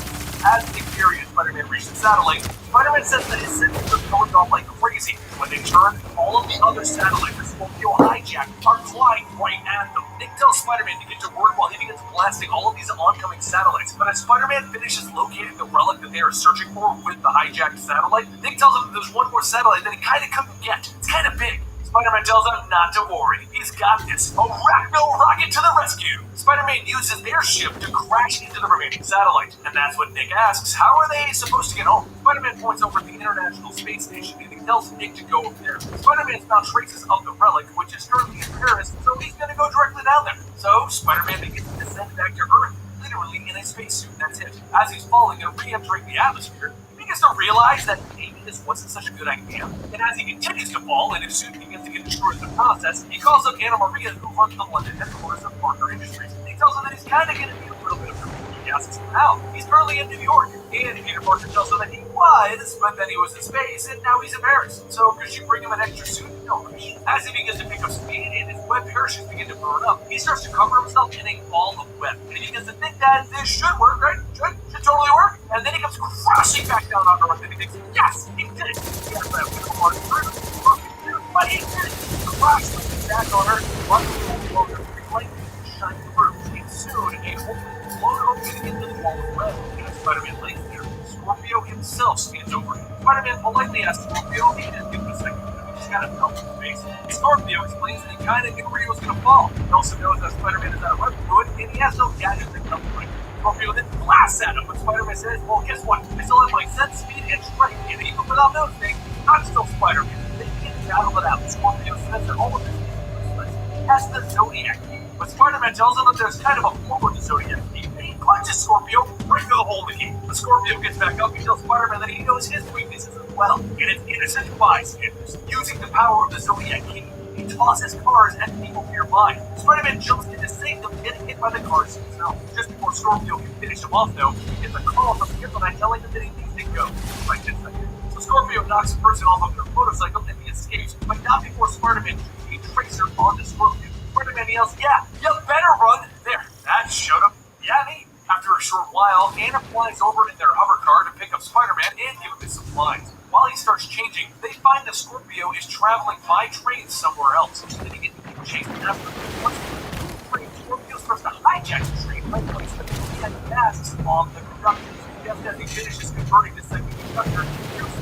As Nick Fury and Spider-Man reach the satellite, Spider-Man says that his sensors are going off like crazy. When they turn, all of the other satellites that Scorpio hijacked are flying right at them. Nick tells Spider-Man to get to work while he begins blasting all of these oncoming satellites. But as Spider-Man finishes locating the relic that they are searching for with the hijacked satellite, Nick tells him that there's one more satellite that he kind of couldn't get. It's kind of big. Spider-Man tells him not to worry. He's got this. Arachno rocket to the rescue! Spider-Man uses their ship to crash into the remaining satellite. And that's when Nick asks, how are they supposed to get home? Spider-Man points over at the International Space Station and he tells Nick to go over there. Spider-Man's found traces of the relic, which is currently in Paris, so he's gonna go directly down there. So, Spider-Man begins to descend back to Earth. literally in a spacesuit, that's it. As he's falling and re-entering the atmosphere, he begins to realize that maybe this wasn't such a good idea. And as he continues to fall and his suit begins to get destroyed in the process, he calls up Anna Maria, who runs the London headquarters of Parker Industries. And he tells her that he's kind of going to need a little bit of help. He asks him how. He's currently in New York, and Peter Parker tells him that he was, but then he was in space, and now he's in Paris. So could she bring him an extra suit? No, Chris. As he begins to pick up speed and his web parachutes begin to burn up, he starts to cover himself in a ball of web. And he begins to think that this should work, right? Should totally work. And then he comes crashing back down on Earth, and he thinks, yes, he did it. He has that web through, but he did it. He crashed back on Earth, but the whole light shine through. And soon, a hole floated open into the wall of web, and as Spider-Man lays there, Scorpio himself stands over him. Spider-Man politely asks Scorpio if he can give him a second. He just kind of felt his face. Scorpio explains that he kind of knew where he was going to fall. He also knows that Spider-Man is out of web fluid, and he has no gadgets that come to him. Scorpio then blasts at him, but Spider-Man says, well, guess what? I still have my sense, speed, and strength, and even without those things, I'm still Spider-Man. They can't battle it out. Scorpio says that all of this is useless. He has the Zodiac key. But Spider-Man tells him that there's kind of a flaw with the Zodiac key, and he punches Scorpio right through the hole in the key. But Scorpio gets back up and tells Spider-Man that he knows his weaknesses as well, and it's innocent bystanders. Using the power of the Zodiac key, he tosses cars at people nearby. Spider-Man jumps in to save them, getting hit by the cars himself. Just before Scorpio can finish him off, though, he gets a call from Kryptonite telling him that he needs to go right this second. So Scorpio knocks a person off of their motorcycle and he escapes, but not before Spider-Man shoots a tracer onto Scorpio. Spider-Man yells, yeah, you better run! There, that showed him. Yeah, me. After a short while, Anna flies over in their hover car to pick up Spider-Man and give him his supplies. While he starts changing, they find that Scorpio is traveling by train somewhere else, and he gets chased after him. Once Scorpio starts to hijack the train by placing the masks on the conductors. Just as he finishes converting the second conductor,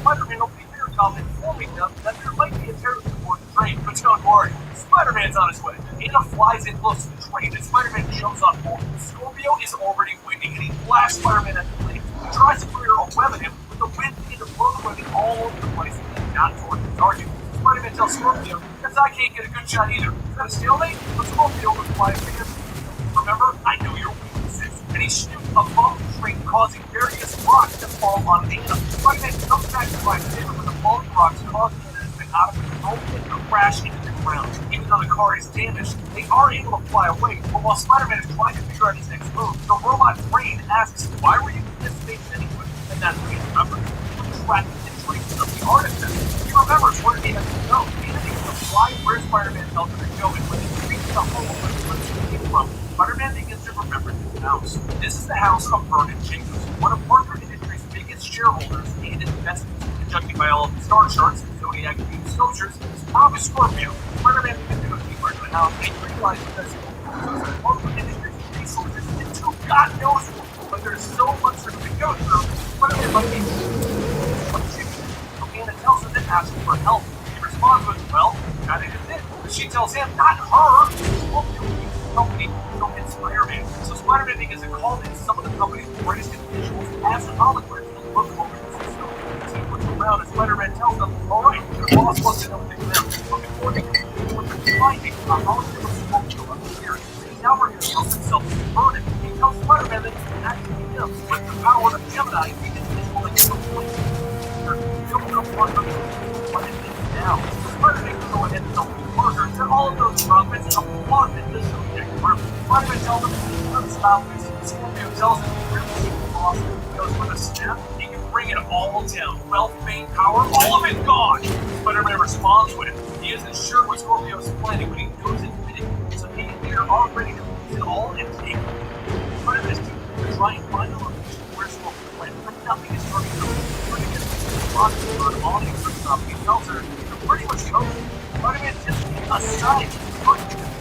Spider-Man opens the intercom informing them that there might be a terrorist aboard the train. But don't worry, Spider-Man's on his way. Anna flies in close to the train, and Spider-Man jumps on board. Scorpio is already winning, and he blasts Spider-Man at the plane. He tries to clear a web at him, but the wind begins to blow the webbing all over the place, and not toward the target. Spider-Man tells Scorpio, because I can't get a good shot either. Is that a stalemate? But Scorpio replies, remember, I know your weaknesses. And he shoots above the train, causing various rocks to fall on Anna. Spider-Man comes back to life later when the falling rocks cause Anna to spin out of control and crash into the ground. Even though the car is damaged, they are able to fly away. But while Spider-Man is trying to figure out his next move, the robot brain asks, why were you in this space anyway? And that's when he remembers. Trapped in the traces of the artifact. He remembers where he has to go. He needs to fly where Spider-Man tells him to go, and when he reaches the hole where he came from, Spider-Man begins to remember his house. This is the house of Vernon Jacobs, one of Parker Industries' biggest shareholders and investors. And judging by all of the star charts and Zodiac themed sculptures, his mom is Scorpio. Spider-Man begins to go deeper into the house, and he realizes that Parker Industries' resources into God knows what. But there's so much for him to go through. Spider-Man might be Anna tells him to ask for help. He responds with, well, that is it. But she tells him, not her. Scorpio needs company, so it's Spider-Man. So Spider-Man begins to call in some of the company's greatest individuals as holograms and look over the system. As he looks around, and Spider-Man tells them, all right, your boss wants to know things now. But before they can do what they're finding, a hologram of Scorpio appears. He now reveals himself to Vernon. He tells Spider-Man that he can actually him with the power of Gemini. He can visually complete. What is this now? Spider-Man can go ahead and tell Parker that all of those prophets are one in this Zodiac group. Spider-Man tells him to stop this. Scorpio tells him he really needs the boss. He goes with a snap. He can bring it all down. Wealth, fame, power, all of it gone. Spider-Man responds with, he isn't sure what Scorpio is planning, but he knows it's fitting. So he and Peter are ready to lose it all and take it. Spider-Man is to try and find a location where Scorpio went, but nothing is turning out. Rockford on the stop. He tells her to pretty much go. Spider-Man just aside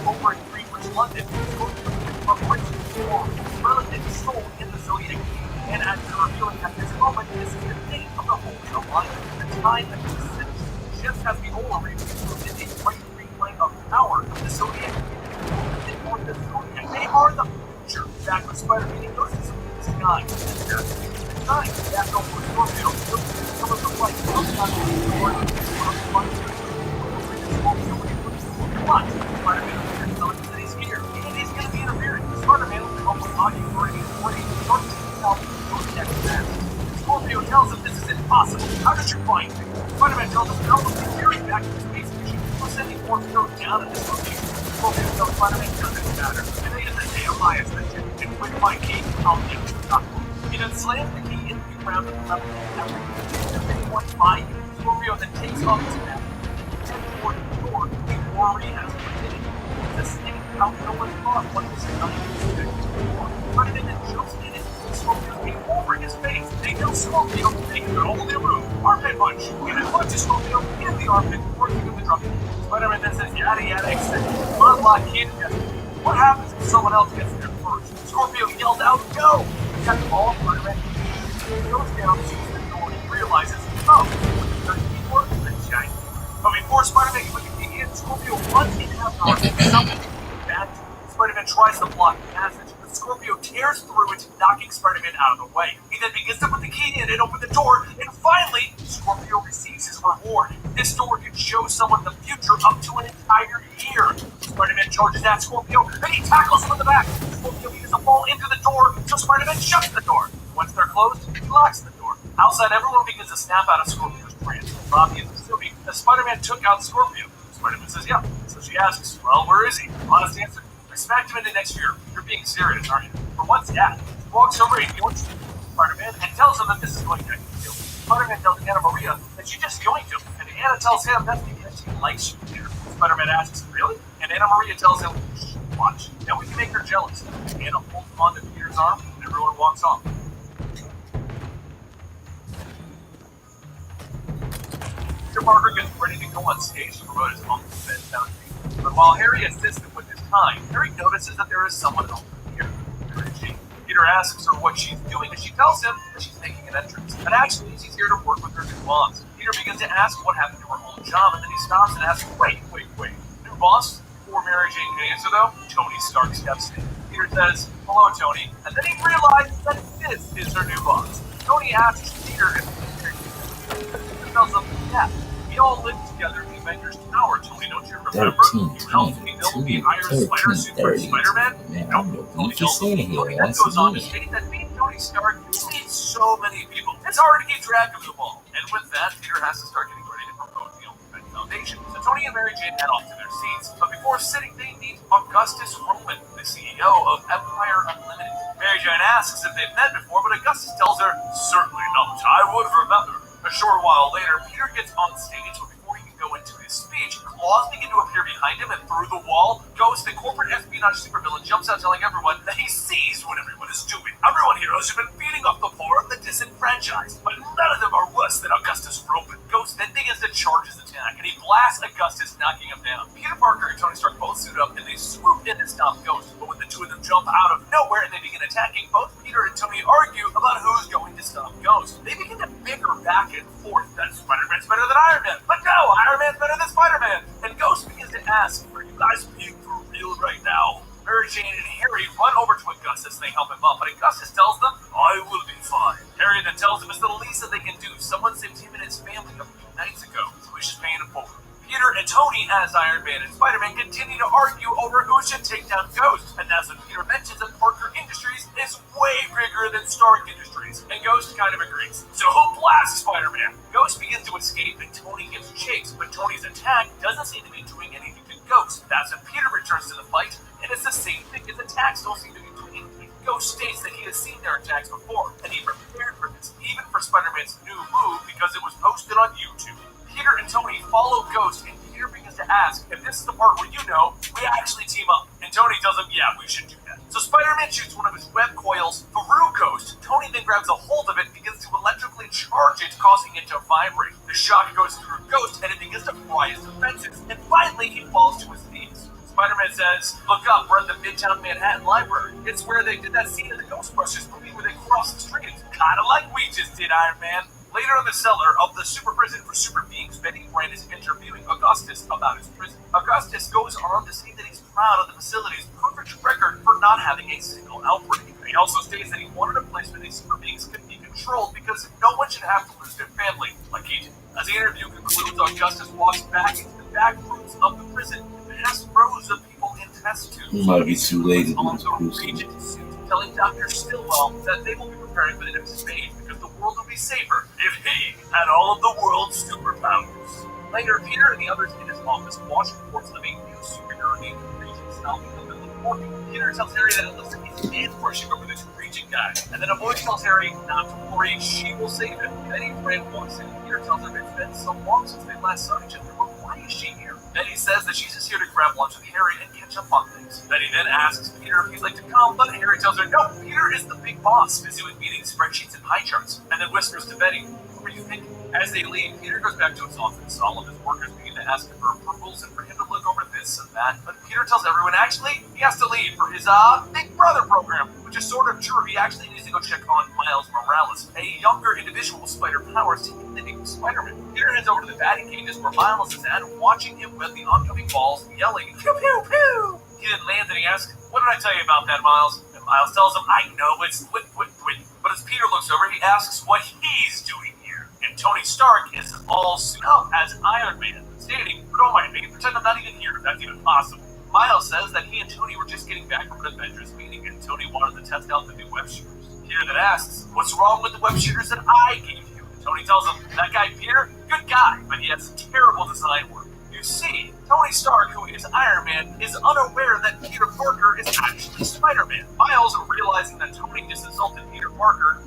over in Greenwich, London, from which relative soul in the Zodiac Key. And as they're revealing at this moment, this is the date of the Holy Alliance, the time of the sentence. Just as the Ola Reef in a great replay of power of the Zodiac Key. They are the future. Back with Spider-Man, he notices the sky. That's over Scorpio. Some of the flight outside of the door. But Spider-Man is telling him that he's here, and he's going to be interfering. Spider-Man will come with Augie for any tell them to carry back to the space station. We're sending more Peter down in this location. Scorpio tells Spider-Man doesn't matter. And they just say a high ascension. And with my key, I'll get to the top. He then slams the key into the ground at the level of the anyone by you. Scorpio then takes off his map. Toward the door, he already has it. The snake out no one thought what was coming to Spider-Man then jumps in it. Scorpio came over his face. They know Scorpio taking the whole new room. Armpit punch. He then punches Scorpio in the armpit before giving the drum. Spider-Man then says yada yada etc. Unlock key to death. What happens if someone else gets there first? Scorpio yelled out, "Go!" He got all Spider-Man. He goes down, sees the door, and he realizes, oh, the key works the giant. But before Spider-Man can put the key in, Scorpio runs into the door and something bad. Spider-Man tries to block the passage, but Scorpio tears through it, knocking Spider-Man out of the way. He then begins to put the key in and open the door, and finally, Scorpio receives his reward. This door can show someone the future up to an entire year. Spider-Man charges at Scorpio, then he tackles him in the back. Scorpio begins to fall into the door, so Spider-Man shuts the door. Once they're closed, he locks the door. Outside, everyone begins to snap out of Scorpio's trance. Robbie is assuming that Spider-Man took out Scorpio. Spider-Man says, yeah. So she asks, well, where is he? Honest answer, I smacked him into next year. You're being serious, aren't you? For once, yeah. He walks over and joins Spider-Man and tells him that this is going to get killed. Spider-Man tells Anna Maria that she just joined him, and Anna tells him that's because she likes you there. Spider-Man asks, really? And Anna Maria tells him, shh, watch. Now we can make her jealous. Anna holds him onto Peter's arm, and everyone walks off. Peter Parker gets ready to go on stage to promote his uncle's Ben Foundation. But while Harry assists him with his time, Harry notices that there is someone else here, Mary Jane. Peter asks her what she's doing, and she tells him that she's making an entrance. But actually, she's here to work with her new boss. Peter begins to ask what happened to her old job, and then he stops and asks, wait. New boss? Before Mary Jane can answer, though, Tony Stark steps in. Peter says, hello, Tony, and then he realizes that this is her new boss. Tony asks Peter if he tells him, yeah, we all lived together in the Avengers Tower, Tony, don't you remember? You helped me build the Iron Spider suit for Spider-Man? Nope. Tony then goes on to state that being Tony Stark means so many people. It's hard to keep track of them all. And with that, Peter has to start getting ready to promote the Ultimate Foundation. So Tony and Mary Jane head off to their seats, but before sitting, they meet Augustus Roman, the CEO of Empire Unlimited. Mary Jane asks if they've met before, but Augustus tells her, certainly not. I would remember. A short while later, Peter gets on stage, but before he can go into his speech, claws begin to appear behind him, and through the wall, Ghost, the corporate espionage supervillain, jumps out telling everyone that he sees what everyone is doing. Everyone here has been beating up the poor and the disenfranchised, but none of them are worse than Augustus Roman. Ghost then begins to charge his attack, and he blasts Augustus, knocking him down. Peter Parker and Tony Stark both suit up, and they swoop in to stop Ghost, but when the two of them jump out of nowhere and they begin attacking, both Peter and Tony argue about who's going to stop Ghost. They begin to bicker back and forth that Spider-Man's better than Iron Man, but no, Iron Man's better than Spider-Man. And Ghost begins to ask, are you guys being for real right now? Mary Jane and Harry run over to Augustus and they help him up, but Augustus tells them, I will be fine. Harry then tells him it's the least that they can do. Someone saved him and his family a few nights ago, so we should pay him forward. Peter and Tony, as Iron Man and Spider-Man, continue to argue over who should take down Ghost, and that's when Peter mentions that Parker Industries is way bigger than Stark Industries, and Ghost kind of agrees. So who blasts Spider-Man? Ghost begins to escape and Tony gets chased, but Tony's attack doesn't seem to be doing anything to Ghost. That's when Peter returns to the fight, and it's the same thing. His attacks don't seem to be doing anything. Ghost states that he has seen their attacks before, and he prepared for this, even for Spider-Man's new move, because it was posted on YouTube. Peter and Tony follow Ghost, and Peter begins to ask if this is the part where we actually team up. And Tony tells him, yeah, we should do that. So Spider-Man shoots one of his web coils through Ghost. Tony then grabs a hold of it and begins to electrically charge it, causing it to vibrate. The shock goes through Ghost, and it begins to fry his defenses. And finally, he falls to his knees. Spider-Man says, look up, we're at the Midtown Manhattan Library. It's where they did that scene in the Ghostbusters movie where they cross the street. Kinda like we just did, Iron Man. Later in the cellar of the super prison for super beings, Betty Brant is interviewing Augustus about his prison. Augustus goes on to say that he's proud of the facility's perfect record for not having a single outbreak. He also states that he wanted a place where these super beings could be controlled because no one should have to lose their family, like he did. As the interview concludes, Augustus walks back into the back rooms of the prison and has rows of people in test tubes. It might be too late to do also reach into suit, telling Dr. Stillwell that they will be preparing for the next stage because the world will be safer if he had all of the world's superpowers. Later, Peter and the others in his office watch reports of a new superhero named Regent stopping in the middle of the morning. Peter tells Harry that it looks like he's in rushing over this Regent guy, and then a voice tells Harry not to worry, she will save him. Betty Brand walks in, and Peter tells her it's been so long since they last saw each other, but why is she here? Betty says that she's just here to grab lunch with Harry and catch up on things. Betty then asks Peter if he'd like to come, but Harry tells her no, Peter is the big boss, busy with meeting spreadsheets and pie charts, and then whispers to Betty, what were you thinking? As they leave, Peter goes back to his office. All of his workers begin to ask him for approvals and for him to look over this and that, but Peter tells everyone actually he has to leave for his Big Brother program, which is sort of true. He actually needs to go check on Miles Morales, a younger individual with spider powers to imitate Spider-Man. Peter heads over to the batting cages where Miles is at, watching him with the oncoming balls, yelling, pew pew pew! He then lands and he asks, what did I tell you about that, Miles? And Miles tells him, I know, it's wit. But as Peter looks over, he asks what he's doing here. And Tony Stark is all suited up as Iron Man, stating, don't mind me, pretend I'm not even here, if that's even possible. Miles says that he and Tony were just getting back from an Avengers meeting, and Tony wanted to test out the new web shooters. Peter then asks, what's wrong with the web shooters that I gave you? And Tony tells him, that guy Peter, good guy, but he has terrible design work. You see, Tony Stark, who is Iron Man, is unaware that Peter Parker is actually Spider-Man. Miles, realizing that Tony just insulted Peter Parker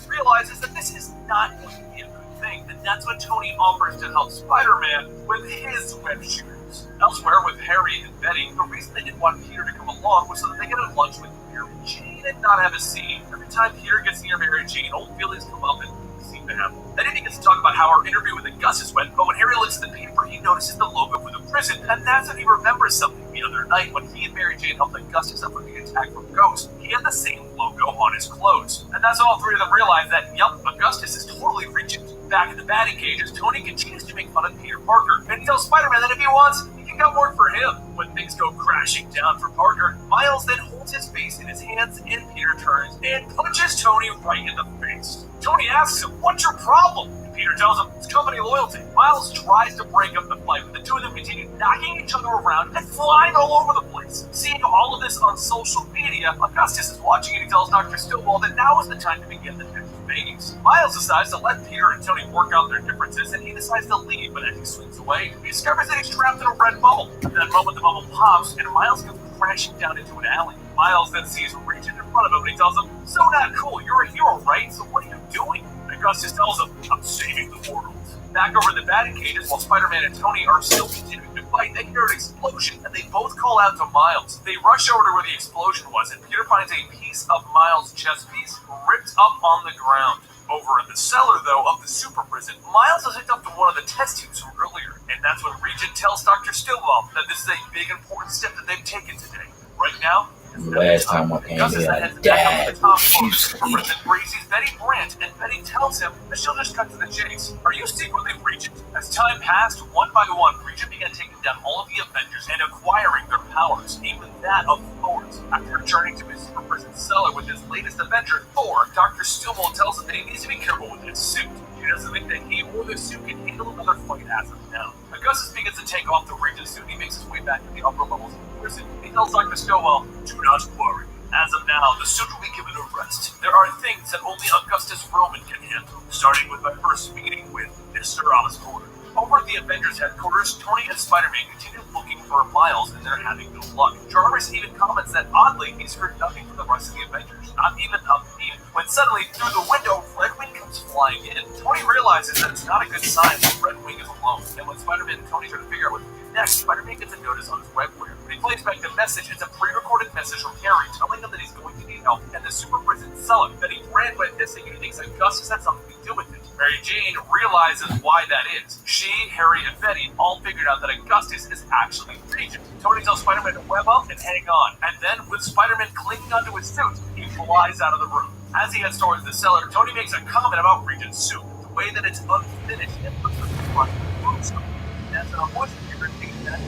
realizes that this is not going to be a good thing, and that's when Tony offers to help Spider-Man with his web shooters. Elsewhere, with Harry and Betty, the reason they didn't want Peter to come along was so that they could have lunch with Mary Jane and not have a scene. Every time Peter gets near Mary Jane, old feelings come up and seem to happen. Then he begins to talk about how our interview with Augustus went, but when Harry looks at the paper, he notices the logo for the prison, and that's when he remembers something. The other night, when he and Mary Jane helped Augustus up with the attack from Ghost, he had the same logo on his clothes. And that's when all three of them realize that, yup, Augustus is totally Regent. Back in the batting cages, Tony continues to make fun of Peter Parker, and he tells Spider-Man that if he wants, he can come work for him. When things go crashing down for Parker, Miles then holds his face in his hands, and Peter turns and punches Tony right in the face. Tony asks him, what's your problem? And Peter tells him, it's company loyalty. Miles tries to break up the fight, but the two of them continue knocking each other around and flying all over the place. Seeing all of this on social media, Augustus is watching and he tells Dr. Stillwell that now is the time to begin the next phase. Miles decides to let Peter and Tony work out their differences, and he decides to leave, but as he swings away, he discovers that he's trapped in a red bubble. At that moment, the bubble pops, and Miles comes crashing down into an alley. Miles then sees Regent in front of him, and he tells him, so not cool, you're a hero, right? So what are you doing? And Augustus tells him, I'm saving the world. Back over in the batting cages, while Spider-Man and Tony are still continuing to fight, they hear an explosion, and they both call out to Miles. They rush over to where the explosion was, and Peter finds a piece of Miles' chest piece ripped up on the ground. Over in the cellar, though, of the super prison, Miles is hooked up to one of the test tubes from earlier, and that's when Regent tells Dr. Stillwell that this is a big important step that they've taken today. Right now, last time I came here, I died profusely. Where he sees Betty Brant, and Betty tells him that she'll just cut to the chase. Are you secretly Regent? As time passed, one by one, Regent began taking down all of the Avengers and acquiring their powers, even that of Thor's. After returning to his super prison cellar with his latest Avenger, Thor, Dr. Stillwell tells him that he needs to be careful with his suit. He doesn't think that he or the suit can handle another fight as of now. Augustus begins to take off the Regent suit, and he makes his way back to the upper levels of the prison. He tells Dr. Stillwell, do not worry. As of now, the suit will be given a rest. There are things that only Augustus Roman can handle, starting with my first meeting with Mr. Osborn. Over at the Avengers headquarters, Tony and Spider-Man continue looking for Miles, and they're having no luck. Jarvis even comments that, oddly, he's heard nothing from the rest of the Avengers, not even a peep. When suddenly, through the window, Red Wing comes flying in. Tony realizes that it's not a good sign when Red Wing is alone, and when Spider-Man and Tony try to figure out what to do next, Spider-Man gets a notice on his webware. When he plays back the message, it's a pre-recorded message from Harry telling him that he's going to need help in the super prison cellar, that he ran went missing, and he thinks Augustus had something to do with it. Mary Jane realizes why that is. She, Harry, and Betty all figured out that Augustus is actually Regent. Tony tells Spider-Man to web up and hang on, and then with Spider-Man clinging onto his suit, he flies out of the room. As he heads towards the cellar, Tony makes a comment about Regent's suit, the way that it's unfinished and puts the front of the that's an unfortunate thing that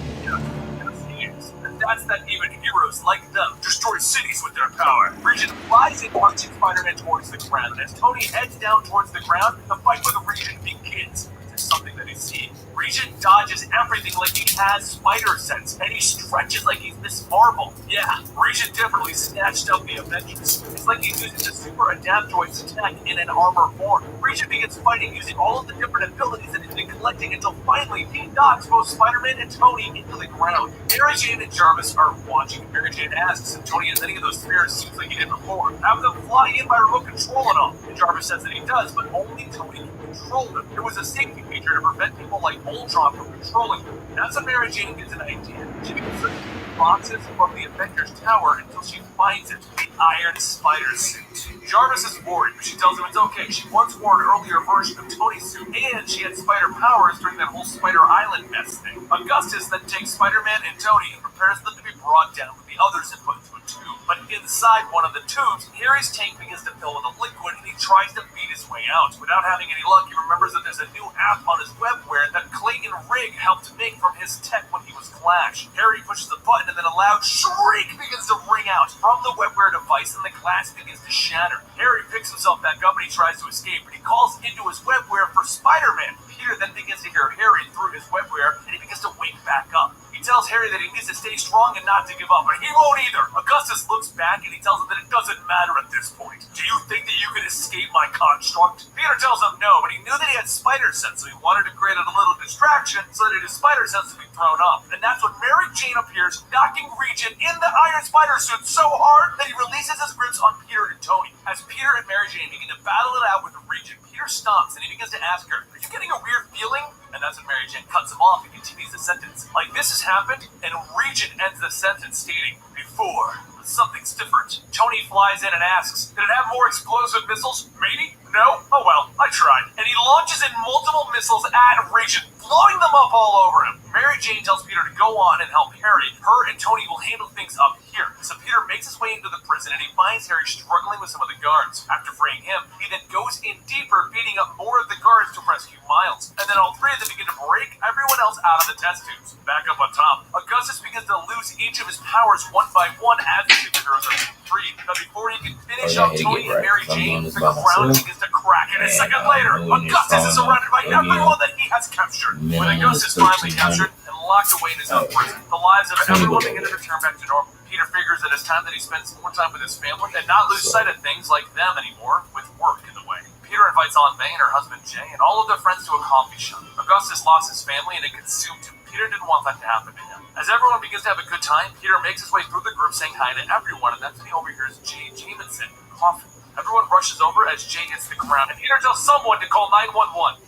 and that's that even heroes like them destroy cities with their power. Regent flies in, launching Spider-Man towards the ground, and as Tony heads down towards the ground, the fight with the Regent begins. It's something that they see. Regent dodges everything like he has spider sense, and he stretches like he's Miss Marvel. Yeah, Regent definitely snatched up the Avengers. It's like he's using the super adaptoid's tech in an armor form. Regent begins fighting using all of the different abilities that he's been collecting until finally he knocks both Spider-Man and Tony into the ground. Mary Jane and Jarvis are watching. Mary Jane asks if Tony has any of those spears suits like he did before. Have them fly in by remote control and all. And Jarvis says that he does, but only Tony can control them. It was a safety feature to prevent people like Ultron from controlling them. That's when Mary Jane gets an idea. She begins to boxes from the Avengers Tower until she finds it, the Iron Spider suit. Jarvis is worried, but she tells him it's okay. She once wore an earlier version of Tony's suit, and she had spider powers during that whole Spider Island mess thing. Augustus then takes Spider-Man and Tony and prepares them to be brought down with the others and put into a tube. But inside one of the tubes, Harry's tank begins to fill with a liquid, and he tries to beat his way out. Without having any luck, he remembers that there's a new app on his webware that Clayton Rigg helped make from his tech when he was Flash. Harry pushes the button, and then a loud shriek begins to ring out from the webware device, and the glass begins to shatter. Harry picks himself back up, and he tries to escape, but he calls into his webware for Spider-Man. Peter then begins to hear Harry through his webware, and he begins to wake back up. He tells Harry that he needs to stay strong and not to give up, but he won't either. Augustus looks back and he tells him that it doesn't matter at this point. Do you think that you can escape my construct? Peter tells him no, but he knew that he had spider sense, so he wanted to create a little distraction so that his spider sense would be thrown up. And that's when Mary Jane appears, knocking Regent in the Iron Spider suit so hard that he releases his grips on Peter and Tony. As Peter and Mary Jane begin to battle it out with Regent, Peter stops and he begins to ask her, "Are you getting a weird feeling?" And that's when Mary Jane cuts him off and continues the sentence. Like this has happened, and Regent ends the sentence stating, "Before, but something's different." Tony flies in and asks, "Did it have more explosive missiles? Maybe? No? Oh well, I tried." And he launches in multiple missiles at Regent, blowing them up all over him. Mary Jane tells Peter to go on and help Harry. Her and Tony will handle things up here. So Peter makes his way into the prison and he finds Harry struggling with some of the guards. After freeing him, he then goes in deeper, beating up more of the guards to rescue Miles. And then all three of them begin to break everyone else out of the test tubes. Back up on top, Augustus begins to lose each of his powers one by one as the superheroes are being freed. But before he can finish off Tony and Mary Jane, the ground begins to crack. And a second later, Augustus is surrounded by everyone that he has captured. When Augustus finally captured and locked away in his own prison, the lives of everyone begin to return back to normal. Peter figures that it's time that he spends more time with his family and not lose sight of things like them anymore, with work in the way. Peter invites Aunt May and her husband Jay and all of their friends to a coffee shop. Augustus lost his family and it consumed him. Peter didn't want that to happen to him. As everyone begins to have a good time, Peter makes his way through the group saying hi to everyone, and that's when he overhears Jay Jamison coughing. Everyone rushes over as Jay hits the ground, and Peter tells someone to call 911.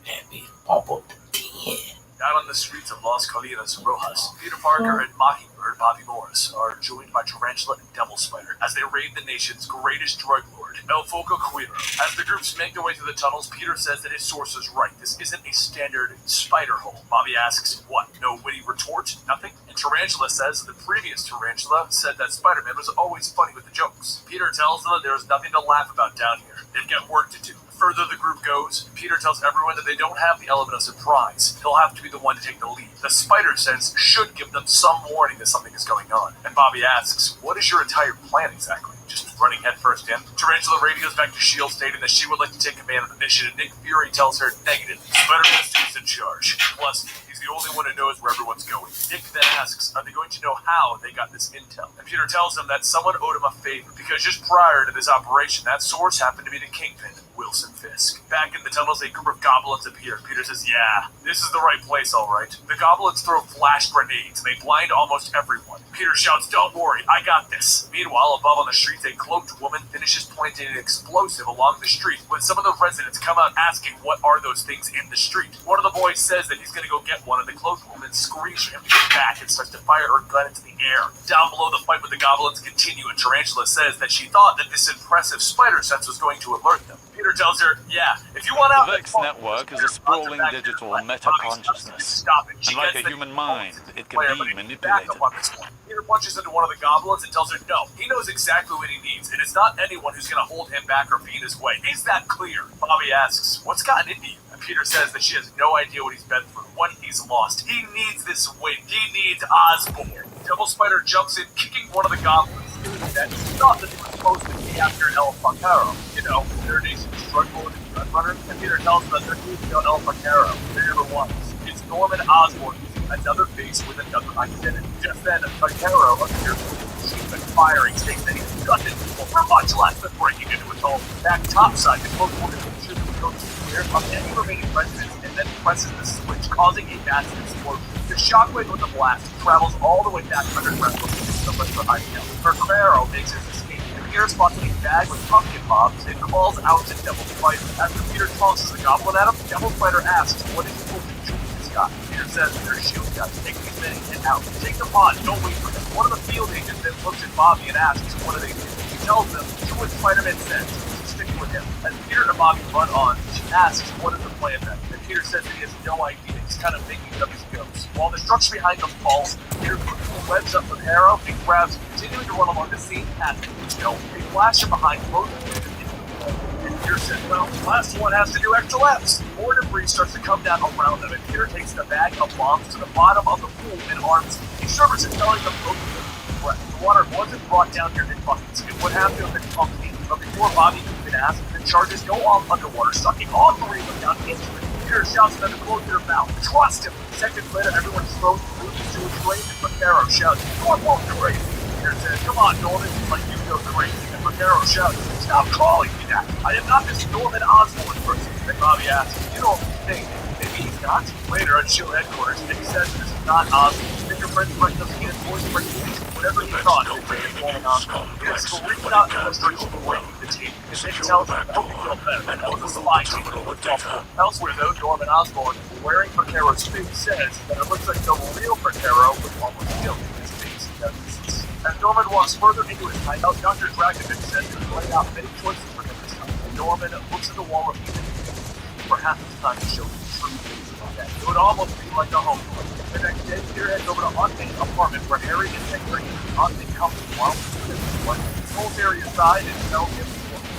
Happy pop up the 10. Out on the streets of Las Colinas, Rojas, Peter Parker and Mockingbird Bobby Morris are joined by Tarantula and Devil Spider as they raid the nation's greatest drug lord, El Foco Cuero. As the groups make their way through the tunnels, Peter says that his source is right. This isn't a standard spider hole. Bobby asks, what, no witty retort? Nothing? And Tarantula says the previous Tarantula said that Spider-Man was always funny with the jokes. Peter tells them that there's nothing to laugh about down here. They've got work to do. The further the group goes, Peter tells everyone that they don't have the element of surprise. He'll have to be the one to take the lead. The spider sense should give them some warning that something is going on. And Bobby asks, what is your entire plan exactly? Just running headfirst in? Tarantula radios back to S.H.I.E.L.D. stating that she would like to take command of the mission, and Nick Fury tells her negative. Spider-Man is in charge. Plus, he's the only one who knows where everyone's going. Nick then asks, are they going to know how they got this intel? And Peter tells him that someone owed him a favor, because just prior to this operation, that source happened to be the Kingpin, Wilson Fisk. Back in the tunnels, a group of goblins appear. Peter says, yeah, this is the right place, all right. The goblins throw flash grenades, and they blind almost everyone. Peter shouts, don't worry, I got this. Meanwhile, above on the streets, a cloaked woman finishes planting an explosive along the street when some of the residents come out asking what are those things in the street. One of the boys says that he's going to go get one, and the cloaked woman screams for him to get back and starts to fire her gun into the air. Down below, the fight with the goblins continue, and Tarantula says that she thought that this impressive spider sense was going to alert them. Peter tells her, yeah, if you want out... The Vex network is a sprawling digital meta-consciousness. Unlike a human mind, it can be manipulated. Peter punches into one of the goblins and tells her no. He knows exactly what he needs, and it's not anyone who's going to hold him back or be in his way. Is that clear? Bobby asks, what's gotten into you? And Peter says that she has no idea what he's been through, what he's lost. He needs this win. He needs Osborn. Devil Spider jumps in, kicking one of the goblins. That he thought that he was supposed to be. be after El Facaro. You know, their nation's drug lord and drug runner. And Peter tells them that they're going to go El Facaro. There never was. It's Norman Osborn using another face with another identity. Just then, Facaro appears with a machine gun firing, stating that he's gutted people for much less than breaking into his home. Back topside, the close organization goes clear of any remaining residents and then presses the switch, causing a massive explosion. The shockwave of the blast travels all the way back underground, looking at somebody behind him. Facaro makes his escape. Peter spots a bag with pumpkin bombs and calls out to Devil Spider. After Peter tosses the goblin at him, Devil Spider asks what is supposed to shoot this guy. Peter says they're shield guys. Take these men and out. Take the pod, don't wait for them. One of the field agents then looks at Bobby and asks what do they do. He tells them do what Spider-Man says. Stick with him. As Peter and Bobby run on, she asks what is the plan then. And Peter says that he has no idea. He's kind of making up his ghosts. While the structure behind them falls, Peter quickly webs up with Harrow and grabs him, continuing to run along the same path that he know. They flash him behind, closing him into the wall. And Peter says, well, the last one has to do extra laps. More debris starts to come down around them, and Peter takes the bag of bombs to the bottom of the pool and arms him. He servers is telling them both of them to breath. The water wasn't brought down here in buckets. It would have to have been pumped in. But before Bobby can even ask, the charges go off underwater, sucking all three of them down into it. Peter shouts at them to close their mouth. Trust him! Seconds later, everyone's thrown through to his grave, and Facaro shouts, "You're both crazy!" Peter says, "Come on, Norman, like you go crazy." And Facaro shouts, "Stop calling me that! I am not this Norman Osborn person." And Bobby asks, "You don't think maybe he's not?" Later at SHIELD headquarters, Nick says this is not Osborn. Fingerprints break the skin, voice break the skin, whatever he thought it was going on. Peter screams out in frustration away the tape. And Nick tells him, "I hope you feel better." And that was a spy tape that looked awful. Elsewhere, though, Norman Osborn, wearing Facaro's face, says that it looks like the real Facaro was almost killed in his face. As Norman walks further into his hideout, Dr. Dragovich says he's laid out many choices for him this time. Norman looks at the wall repeatedly for half his time to show the true face of that. It would almost be like a home. The next day, Peter heads over to Aunt's apartment where Harry and Henry Aunt comes while he pulls Harry aside and tells him,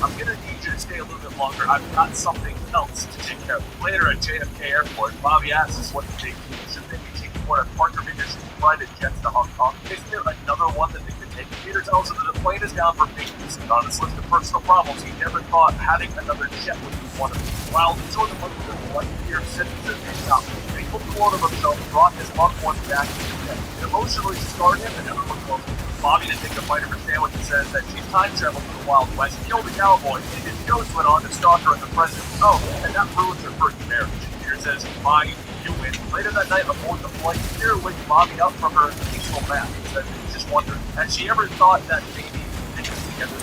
"I'm gonna need you to stay a little bit longer. I've got something else to take care of." Later at JFK Airport, Bobby asks what they do. Should they be taking one of Parker Victor's private jets to Hong Kong? Is there another one that they could take? Peter tells him that the plane is down for maintenance, and on his list of personal problems, he never thought having another jet would be one of them. While the children look at the white Peter sits at his top, a full quote of himself brought his loved one back to the jet. It emotionally scarred him, and everyone calls him. Bobby didn't take a bite of her sandwich and says that she's time traveled to the Wild West, killed a cowboy, and his ghost went on to stalk her in the present. Oh, and that ruins her first marriage. Peter says, "Bye, you win." Later that night aboard the flight, Peter wakes Bobby up from her peaceful nap and says that he just wondered, has she ever thought that maybe they could be together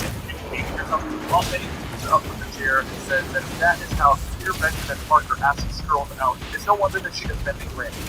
maybe or something? While Betty picks her up from the chair and says that if that is how Peter Benjamin Parker asks girls out, it's no wonder that she has been granted.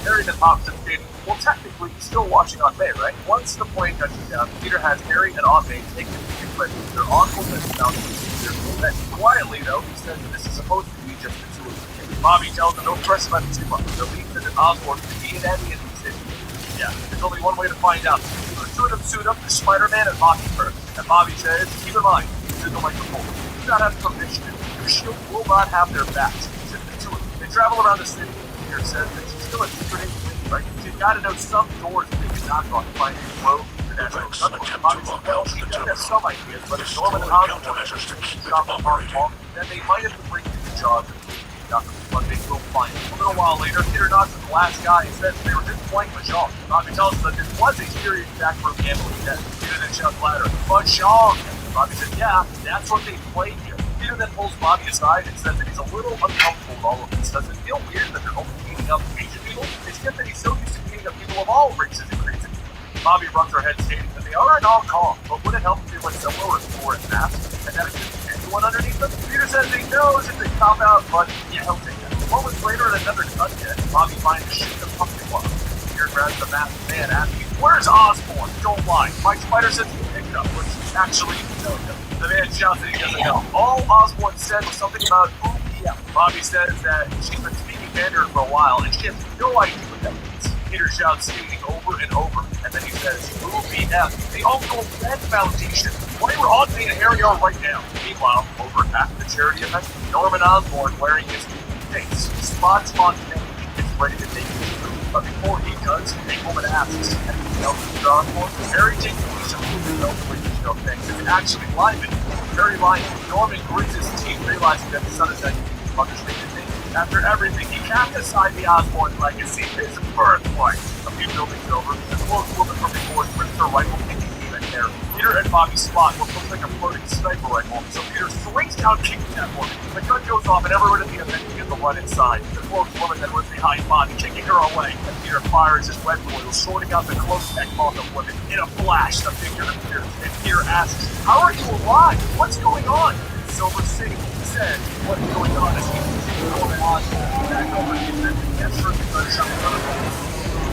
Harry then hops and states, "Well, technically, he's still watching Aunt May, right?" Once the plane touches down, Peter has Harry and Aunt May take him to get ready. They're on hold and about to Peter. And quietly, though, he says that this is supposed to be just the two of them. Bobby tells them, "Don't stress about it too much. They'll leave Mrs. Osborn to be an enemy in these cities." Yeah, there's only one way to find out. So the two of them suit up to Spider-Man and Mockingbird. And Bobby says, "Keep in mind, this is the microphone. You do not have permission. Your shield will not have their backs." Says the two of them. They travel around the city. Peter says that she's still a secret agent, right? She's got to know some doors that they can knock on to find a road. Bobby says, "Well, she does have some ideas, but if Norman and Osborn stop on Hong Kong, then they might have to bring you to charge. But they will find it." A little while later, Peter knocks at the last guy and says they were just playing Mahjong. Bobby tells him that this was a serious backroom gambling debt. Peter then shouts louder, "Mahjong!" Bobby says, "Yeah, that's what they played here." Peter then pulls Bobby aside and says that he's a little uncomfortable with all of this. Does it feel weird that they're only beating up Asian people? It's just that he's so used to beating up people of all races and creeds. Bobby rubs her head, stating that they are in Hong Kong, but would it help if they went somewhere with more and maps, and that it could be anyone underneath them? Peter says he knows it's a cop-out, but yeah, he'll take it. Moments later, in another gun jet, Bobby finds a sheet of pumpkin bombs. Peter grabs the masked man, asking, "Where's Osborn?" "Don't lie. Mike Spider says he picked it up," which actually, no. The man shouts that he doesn't know. All Osborn said was something about OPM. Bobby says that she's been speaking Mandarin for a while, and she has no idea what that means. Peter shouts, stating over and over, and then he says, OPM, the Uncle Ben Foundation. Wonder where Aunt May and Harry are right now. Meanwhile, over at the charity event, Norman Osborn, wearing his face, spots Aunt May, is ready to take it. but before he does, a woman asks, anything else you're on for? Harry takes a piece of food, no please, no thanks. It's actually Lyman. Harry Lyman. Norman grits his teeth, realizing that the son is actually mother's thing. After everything, he can't decide the Osborn legacy, his birthright. A few buildings over, the close woman from before grips her rifle, kicking him in hair. Peter and Bobby spot what looks like a floating sniper rifle, so Peter swings down, kicking that woman. The gun goes off, and everyone in the event begins to run inside. The close woman then runs behind Bobby, kicking her away. And Peter fires his red foil, sorting out the close neck on the woman. In a flash, the figure appears, and Peter asks, "How are you alive? What's going on?" Silver City said, "What's going on?" As he continues going on back over the event, and answers the gunshot from the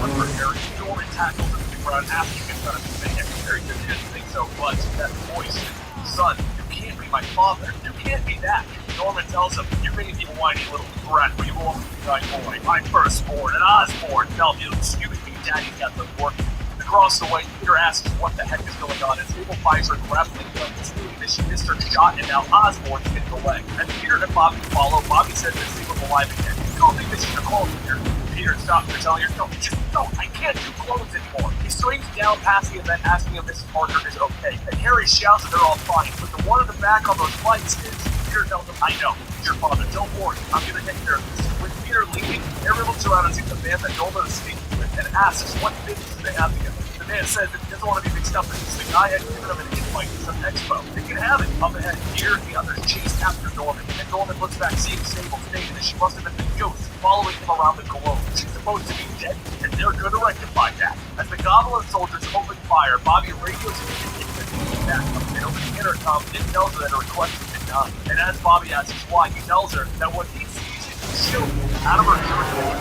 one for Harry. Norman tackles him to the ground, asking if none of his man. Harry didn't think so, but that voice, "Son, you can't be my father. You can't be that." Norman tells him, "You may be a whiny little brat, but you will always be my boy. My firstborn, and Osborn. Now, if you'll excuse me, Daddy's got the work." Across the way, Peter asks what the heck is going on as Abel fires her grappling gun, stating that she missed her shot and now Osborn's getting away. As Peter and Bobby follow, Bobby says that Sable's alive again. "You don't think that she's a clone here?" Peter stops her, telling her, "No, just no, I can't do clones anymore." He swings down past the event, asking if Mrs. Parker is okay. And Harry shouts that they're all fine, but the one in the back on those lights is. Peter tells him, "I know, it's your father, don't worry, I'm gonna take care of this." With Peter leaving, Harry looks around and sees the man that Norman is speaking with and asks what business they have together. The man says that he doesn't want to be mixed up in this. The guy had given him an invite to some expo. They can have it. Up ahead, Peter and the others chase after Norman, and Norman looks back, seeing Sable, stating that she must have been the ghost following him around the globe. She's supposed to be dead, and they're going to rectify that. As the Goblin soldiers open fire, Bobby radios him to get the back up. And over the intercom, Nick tells her that her request has been done. And as Bobby asks why, he tells her that what he sees is children out of her territory.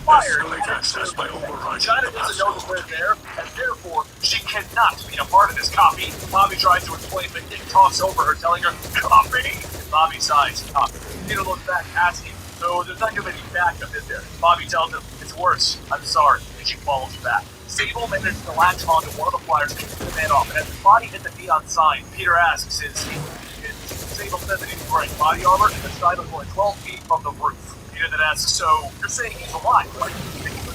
Escalate access by override. China doesn't know that we're there, and therefore she cannot be a part of this copy. Bobby tries to explain, but Nick talks over her, telling her, "Copy!" Bobby sighs, "Copy." Peter looks back, asking, "So there's not going to be any backup, is there?" Bobby tells him, "It's worse. I'm sorry." And she follows back. Sable manages to latch onto one of the flyers, kicking the man off, and as his body hit the neon sign, Peter asks, "Is he?" Sable says that he's wearing body armor, and the sign was only 12 feet from the roof. Peter then asks, "So, you're saying he's alive, right?"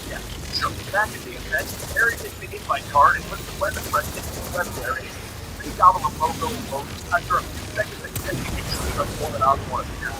"Yeah, sure." Back at the event, Harry takes the invite card and puts the weapon rest into the weapon area. The Goblin logo loads. After a few seconds, they can take a more than Osborn appears.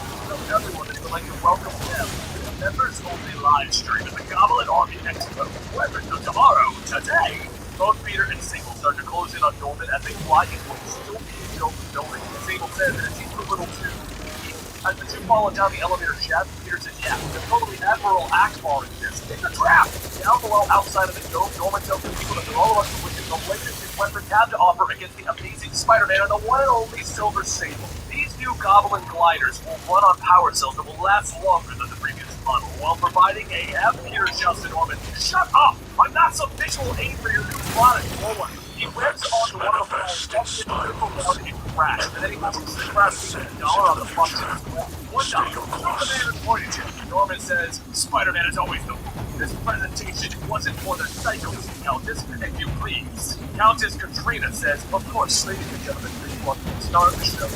Another one that would like to welcome them to the members-only live stream at the Goblin Army Expo. Weapons of tomorrow, today. Both Peter and Sable start to close in on Norman as they fly into a still being built building. Sable says that it seems a little too easy. As the two follow down the elevator shaft, Peter says, "Yeah, the totally Admiral Akbar exists. It's a trap!" Down below, outside of the dome, Norman tells the people that they're all about to witness the latest his weapons have to offer against the amazing Spider-Man and the one and only Silver Sable. These new Goblin gliders will run on power cells that will last longer than the previous model, while providing a Peter shouts to Norman, "Shut up! I'm not some visual aid for your new product, Roland." He revs onto one of the flags, dumps it, down and crash, and then he puts the crash $1 on the front of his wall. $1. The man is pointing to. Norman says, "Spider-Man is always the fool. This presentation wasn't for the psychos, Countess, if you please." Countess Katrina says, "Of course, ladies and gentlemen, please welcome the star of the show,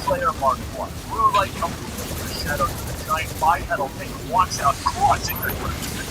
Slayer Mark 1. Blue light comes from the shadows of the giant bipedal thing walks out, crushing the roots.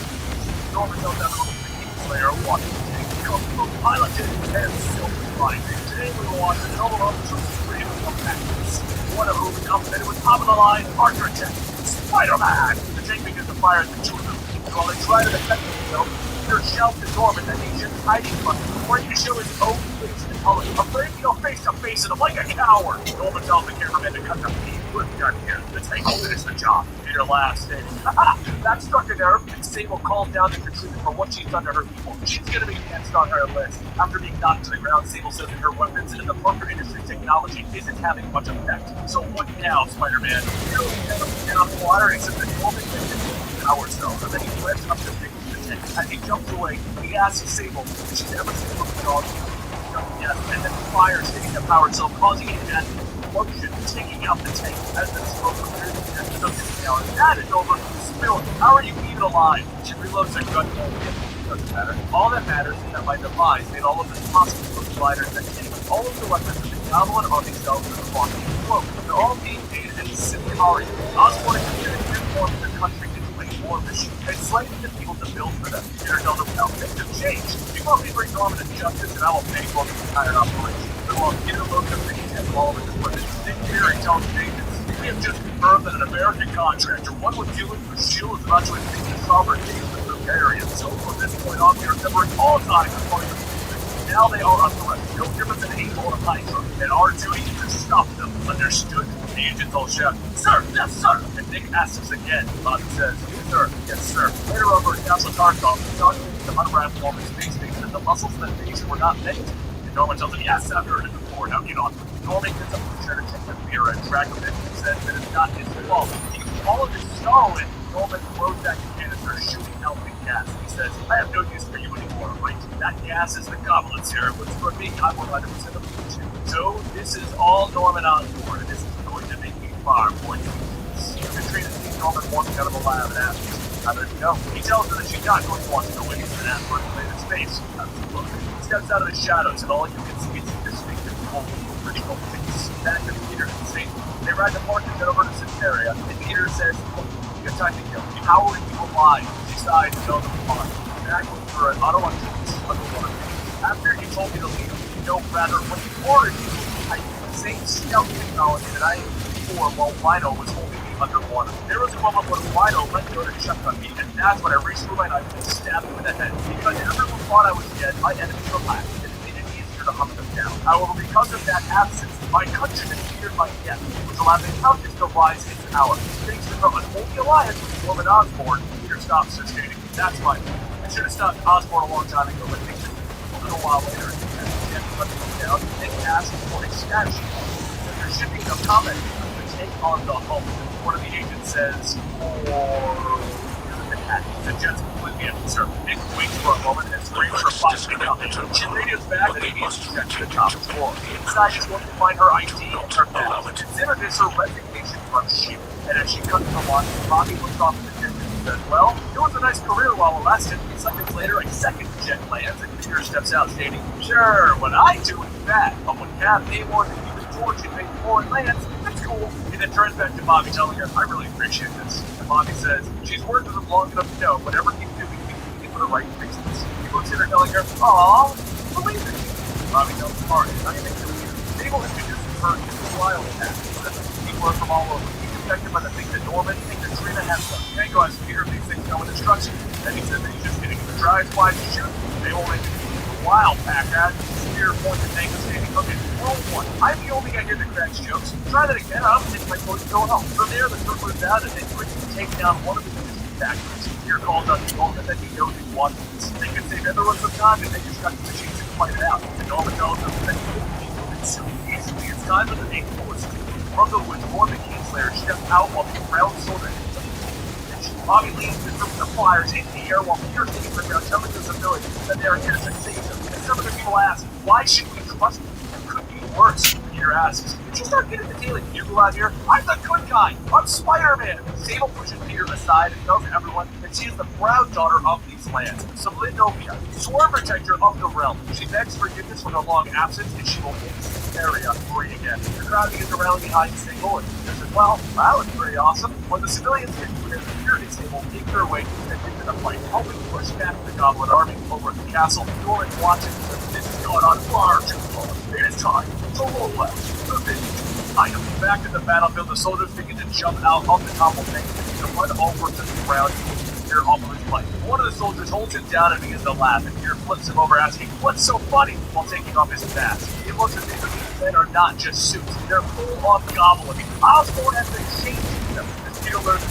Norman tells everyone the Slayer walking the tank comes from piloted and silver-flying. Today we will watch the noble officers stream of tactics. One of whom outfitted with top-of-the-line architect, Spider-Man. The tank begins to fire at the two of them. While they try to defend themselves, Peter shouts to Norman that he's just hiding from him, afraid to show his own face in public, afraid to go face-to-face with him like a coward. Norman tells the cameraman to cut the feed. We're done here. The tank will finish the job. Peter laughs, saying, "Haha, that struck a nerve," and Sable calls down to Katrina for what she's done to her people. She's gonna be next on her list. After being knocked to the ground, Sable says that her weapons and the bunker industry technology isn't having much effect. "So what now, Spider-Man?" Peter looks down the water and says that Norman can the power cell, and then he revs up to the tank. As he jumps away, he asks Sable if she's ever seen a dog. Yes, and then fires hitting the power cell, causing it to explosion, taking out the tank. As the smoke clears the tank, now that is over. Spill, how are you even alive? She reloads her gun. Doesn't matter. All that matters is that my demise made all of this possible for the gliders that take all of the weapons of the Goblin Army cells in the walking float. They're all being made in Silicon. Osborn is considered uniform in the country anyway. war machine and slaying the people to build for them. Peter tells her, well, things have changed. You want me to bring Norman to justice, and I will pay for the entire operation. So while Peter loads up the camp all of his equipment, Nick Fury tells the agents, we have just confirmed that an American contractor, one with Hewlett for S.H.I.E.L.D., is about to invade the sovereignty of the area. So from this point on, we are covering all time according to the now they are under arrest. No difference in able or Hydra, and our duty is to stop them. Understood? The agents all shout, sir, yes, sir. And Nick asks us again. Bobby says, yes, sir. Later over at Castle Tarkov, John needs to unwrap Norman's space station, and the muscles of the face were not meant. And Norman tells him, yes, I've heard it before. Now get on. Norman gets up to try to take the beer and track him in and says that it's not his fault. He can all of his sorrow in. Norman throws back the canister, shooting out the gas. He says, I have no use for you anymore, right? That gas is the goblin serum, which for me, I will 100% of you too. So, this is all Norman on board, and this is going to make me far more dangerous. Katrina sees Norman walking out of the lab and asks, how does he know? He tells her that she's not going to want to go in and ask for a in space. That's the look. He steps out of the shadows, and all you can see is his distinctive cold, original face. Back to Peter and Satan. They ride the park and get over to Cytheria, and Peter says, look, you have time to kill. How will you alive? She decides to tell them apart. Back with her, I don't want to underwater. After you told me to leave, no, rather, when you ordered me, I used the same stealth technology that I used before while Rhino was holding me underwater. There was a moment when Rhino let go to check on me, and that's when I reached for my knife and stabbed him in the head. Because everyone thought I was dead, my enemies relaxed, and it made it easier to hunt them down. However, because of that absence, my countrymen feared my death, which allowed the Countess to rise in power. Thanks to her unholy alliance with Norman Osborn, Peter stops her stating, that's my fault. I should have stopped Osborn a long time ago, but things have been a little while later, and Jeff let me down and asked for a stat sheet. There should be no comment to take on the Hulk. One of the agents says, or the hat. The Jets completely answer. Nick waits for a moment and screams for 5 seconds. She radios back that he needs to check to the top floor. Inside, she's going to find her ID and her badge. Consider this her resignation from S.H.I.E.L.D. And as she cuts the line, Bobby looks off in the distance and says, well, it was a nice career while it lasted. Seconds later, a second jet lands, and Peter steps out, stating, sure, what I do is bad, but when Cap Namor and Human Torch invade foreign lands, that's cool. He then turns back to Bobby, telling her, I really appreciate this. And Bobby says, she's worked with him long enough to know whatever he's doing, he's doing it for the right reasons. He looks at her, telling her, aw, believe it. Bobby tells him, all right, I'm going to make it weird. Mabel introduces her to the wild path. People are from all over. Affected by the thing that Norman and Katrina have done. Tango asks Peter if these things come with instructions. Then he says that he's just getting the drive flies to shoot. They will make the wild pack as Spear points at Tango, stating, okay, roll one. I'm the only guy here that cracks jokes. Try that again, I don't think my voice will help. From there, the group moves out and they quickly take down one of the resistance factories. Peter calls out to Norman that he knows he's watching this. They can save everyone some time and they just got the machines to fight it out. And Norman tells them that he will be moving soon. Easily, it's time for the main force. From the woods, Norman Kingslayer steps out while the ground soldier hits him. Bobby leads the group of flyers in the air while Peter takes the ground, telling the civilians that they are here to save them. And some of the people ask, why should we trust them? It could be worse. Peter asks, did you start getting the daily bugle out here? I'm the good guy. I'm Spider-Man. Sable pushes Peter aside and tells everyone that she is the proud daughter of these lands, Sublinnovia, sworn protector of the realm. She begs forgiveness for her long absence and she will make this area free again. The crowd begins to rally behind Sable and Peter says, well, that was pretty awesome. When the civilians get clear, Peter and Sable make their way into the fight, helping push back the Goblin army over at the castle. Norman watches this is going on far too long. It is time to roll left. Item. Back in the battlefield, the soldiers begin to jump out of the toppled tank and to run over to the ground to Peter off of his bike. One of the soldiers holds him down and begins to laugh, and Peter flips him over asking, what's so funny? While taking off his mask. He looks at these men are not just suits, they're full-on goblin. Osborn has been changing them. As Peter learns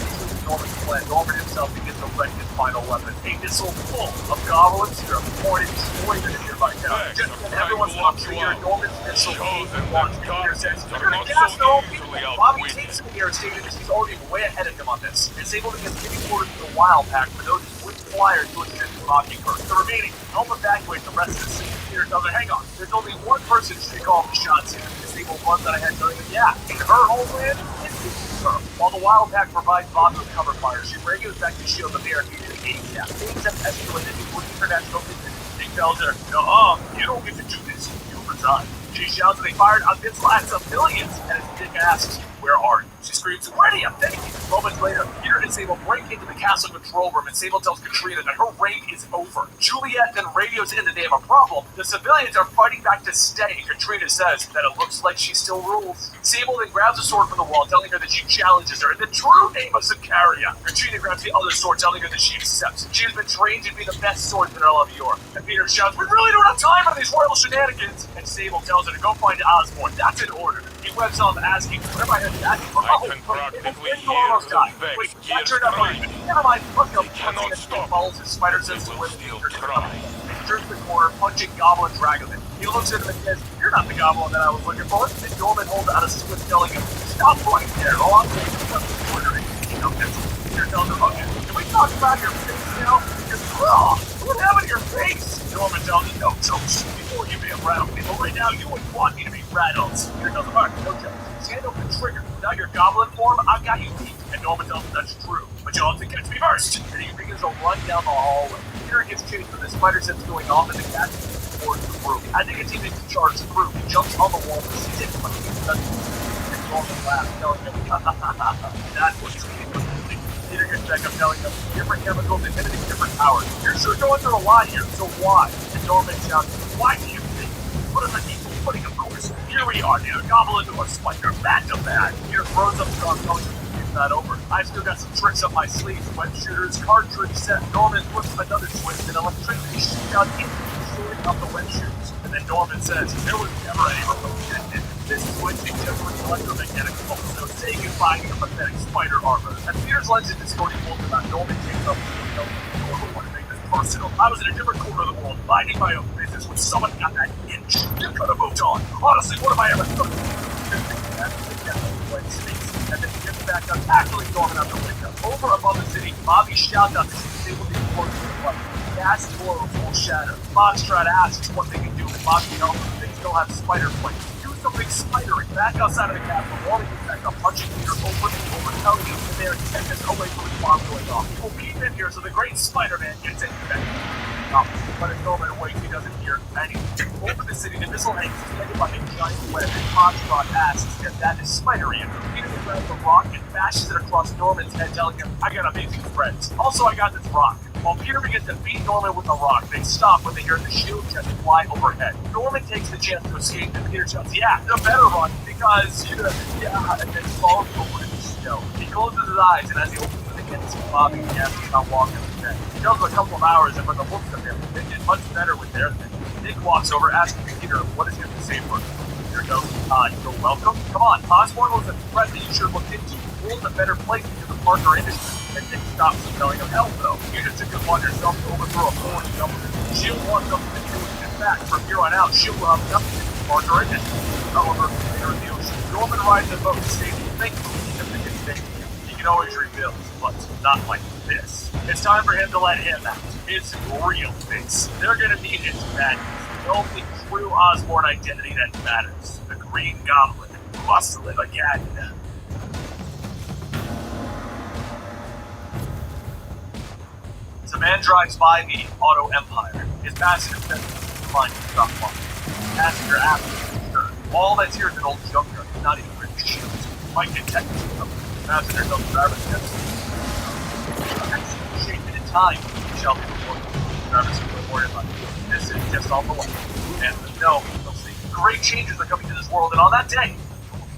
Norman's plan, Norman himself begins to wreck his final weapon, a missile full of goblin serum poured and destroyed in a nearby town. Just when everyone's up to hear Norman's missile being launched, Peter says, you're gonna gas the whole people. Bobby takes him here and stated that she's already way ahead of him on this. It's able to give giving orders to the wild pack for those with flyers to assist Mockingbird. The remaining help evacuate the rest of the city. Peter tells her, hang on, there's only one person she can call the shots here. This evil one that I had telling him, yeah, in her homeland, it's her. While the wild pack provides Bob with cover fire, she radios back to shield the barricade and aid cap. Things have escalated with international business. He tells her, no, you don't get to do this. You resign. She shouts that they fired on this last of millions, and as Dick asks, where are you? She screams, ready, I'm thinking. Moments later, Peter and Sable break into the castle control room, and Sable tells Katrina that her reign is over. Juliet then radios in that they have a problem. The civilians are fighting back to stay. Katrina says that it looks like she still rules. Sable then grabs a sword from the wall, telling her that she challenges her in the true name of Sicaria. Katrina grabs the other sword, telling her that she accepts. She has been trained to be the best swordsman in all of York. And Peter shouts, "We really don't have time for these royal shenanigans!" And Sable tells her to go find Osborn. That's in order. He webs off asking, whatever I had to ask for. I can practically hear the Vex gears crying. Never mind, let's go. They cannot stop. Follows his spider They sense will still try. He turns the corner, punching Goblin Dragoman. He looks at him and says, "You're not the Goblin that I was looking for." And Norman holds out a Swiss, telling him, "Stop running there, or I'm going to order it." Peter tells him, "Okay, can we talk about your face now? Because, what happened to your face?" Norman tells him, "No jokes. Before you may have rattled me, but right now you wouldn't want me to be rattled." Peter tells him, "All right, no jokes. Stand up the trigger. Without your goblin form, I've got you beat." And Norman tells him that's true, but you'll have to catch me first. And he begins to run down the hallway. Peter gets chased with his spider sense going off, and the cat towards the room. As he continues to charge through, he jumps on the wall and sees it, but he doesn't. And Norman laughs, telling him, "Ha ha ha ha ha. That's what you need." Peter gets back up, telling him, "Different chemicals emitting different powers. You're sure going through a lot here, so why?" And Norman shouts, "Why do you think? What is the equal footing, of course? Here we are, near Goblin to a spider, back to back." Peter throws up strong, telling him, "It's not over. I've still got some tricks up my sleeves. Web shooters, cartridge set." Norman flips another twist, and electricity shoots out into shooting up the web shooters. And then Norman says, "There was never any remote connected. This switch is just for electromagnetic pulse, so say goodbye to your pathetic spider armor." And Peter's lens is distorting bolts about Norman takes up the Norman want to make this personal. "I was in a different corner of the world, minding my own business, when someone got that inch. You could have moved on. Honestly, what have I ever done?" And then he gets back up, tackling Norman out the window. Over above the city, Bobby shouts out to see Sable being forced to the light. Gas glows full shadow. Foxtrot asks what they can do, and Bobby tells them they still have spider plates. Do something spidery. Back outside of the castle, Wally gets back up, punching Peter over and over, telling him that they are 10 minutes away from the bomb going off. He will keep in here so the great Spider-Man gets infected. But if Norman awakes, he doesn't hear anything. Over the city, the missile hangs suspended by a giant web, and Foxtrot asks if that is spidery. And Peter grabs the rock and bashes it across Norman's head, telling him, "I got amazing friends. Also, I got this rock." While Peter begins to beat Norman with the rock, they stop when they hear the shield jet fly overhead. Norman takes the chance to escape, and Peter shouts, "Yeah, the better run, because and then falls over in the snow. He closes his eyes, and as he opens them again, sees Bobby and asks about walking the dead. He tells him a couple of hours, and from the looks of him, they did much better with their thing. Nick walks over, asking Peter what is he going to say for him. Peter goes, "You're welcome. Come on, Osborn was a threat that you should have looked into. The world's a better place because of Parker Industries." And Nick stops him, telling him, "Hell no. You just took it upon yourself to overthrow a foreign government. Shield wants something to do with it. In fact, from here on out, Shield will have nothing to do with Parker Industries." However, later in the ocean, Norman rides the boat, stating, "Thankfully, he can stay here. He can always rebuild, but not like this." It's time for him to let him out. His real face. They're gonna need his madness. The only true Osborn identity that matters. The Green Goblin must live again. As a man drives by the Auto Empire, his passenger says he's fine to stop walking. Passenger asks him, "Sure. All that's here is an old junkyard, not even for shields. Might get technical." Passenger tells the driver, "Shaped it in time," shall be reported. Driver says, "Don't worry about it. This is just all the way." And no, they'll see. Great changes are coming to this world, and on that day,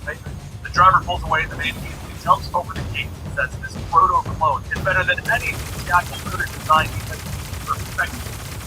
the driver pulls away in the main gate. He jumps over the gate and says, "This proto-clone is better than anything Jackal could have designed because it's perfect."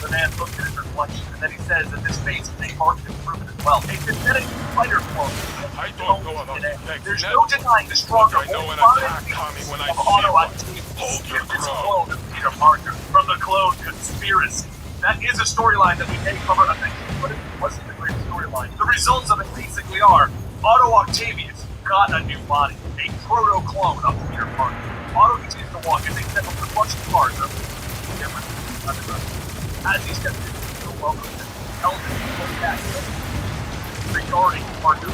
The man looks at his reflection, and then he says that this face is a marked improvement as well. A genetic fighter clone. I don't know about that. There's no denying the stronger, I know more an violent attack coming when I of see auto-activity. Hold your If this ground. clone of Peter Parker from the clone conspiracy. That is a storyline that we may cover eventually, but it wasn't a great storyline. The results of it basically are Otto Octavius got a new body, a proto-clone of Peter Parker. Otto continues to walk as they step up the bunch of cars of different underground. As he steps in, he'll welcome him, tells him to go back regarding Parker.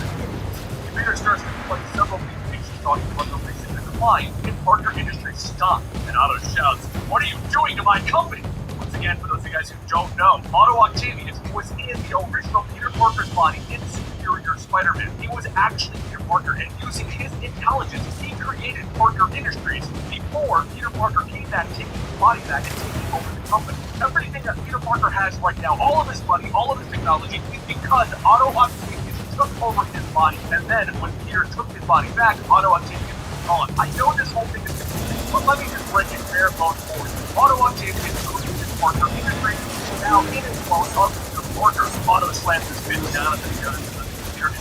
Peter starts to play several communications talking about the recent decline in Parker Industries stock. And Otto shouts, "What are you doing to my company?" Once again, for those of you guys who don't know, Otto Octavius was in the original Peter Parker's body in Superior Spider-Man. He was actually Peter Parker, and using his intelligence, he created Parker Industries before before, Peter Parker came back, taking his body back and taking over the company. Everything that Peter Parker has right now, all of his money, all of his technology, is because Otto Octavius took over his body. And then, when Peter took his body back, Otto Octavius was gone. I know this whole thing is confusing, but let me just break it bare bones for you. Otto Octavius took Peter Parker, integrated now in his clone of Peter Parker. Otto slams his fist down at the gun and the computer.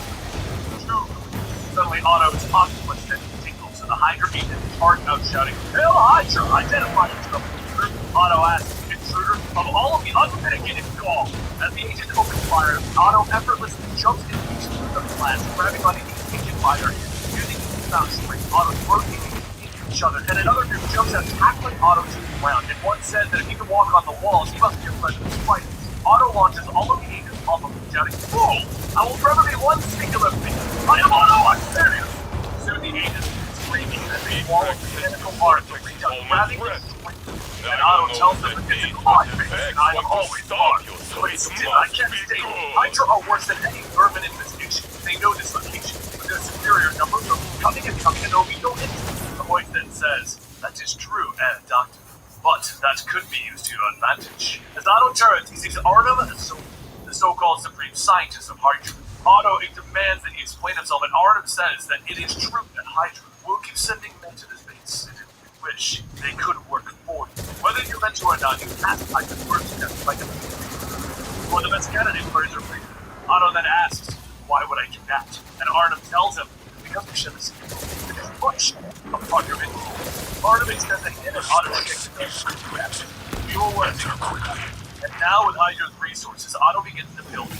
Suddenly, Otto's octopus sense tingles, and the Hydra agent is hard out shouting, "Hail Hydra! Identify yourself, intruder!" Otto asks, "Intruder? Of all of the unmitigated call!" As the agent opens fire, Otto effortlessly jumps into the blast, grabbing on the agent fire, using his sound strength. Otto's rotating into each other, and another group jumps out, tackling Otto to the ground. And one says that if he can walk on the walls, he must be afraid of the spiders. Otto launches all of the agents off of him, shouting, "Fool! I will forever be one singular thing. I am Otto Octavius!" Soon the agents screaming as they wall of mechanical parts to reach out, grabbing his strength. And Otto tells them that it's my face, and I am always hard. But still, I can't stay. Hydra are worse than any vermin in this nation. They know this location, with their superior numbers of coming and there'll be no hits. The voice then says, "That is true, Doctor. But that could be used to your advantage." As Otto turns, he sees Artem, the so-called supreme scientist of Hydra. Otto demands that he explain himself, and Artem says that it is true that Hydra will keep sending men to this base, and if you wish, they could work for you. Whether you're meant to or not, you ask Hydra's first step like a or the best candidate for his replacement. Otto then asks, "Why would I do that?" And Artem tells him, "Because we share the same goal. It is much upon your influence." Artem extends a hand and Otto shakes it. "You will work quickly." And now with Hydra's resources, Otto begins to build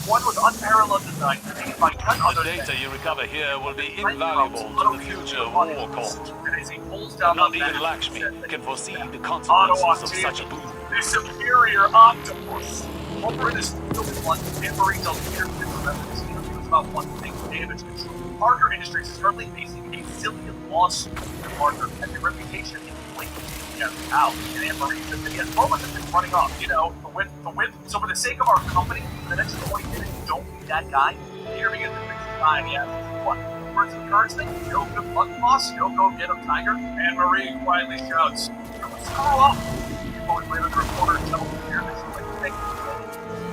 one with unparalleled design created by none other The than data you recover here will be invaluable to the future war cult. And as he pulls down Not the even map, Lakshmi he says that can foresee the Otto consequences of such a Octavius, boom. the superior octopus. Over in his field of London, Anne-Marie tells Peter to remember this interview about one thing: damage control. Parker Industries is currently facing a zillion lawsuits from Parker, and their reputation is blatantly out. And Anne-Marie says that he has moments of him running off. You know, the whip. So for the sake of our company, for the next 20 minutes, don't be that guy. Peter begins to fix his tie, and he asks, "What? Words of encouragement? No good luck, boss? No go get him, Tiger?" Anne-Marie quietly shouts, "Screw off!" Moments later, the reporter tells Peter this is like thing.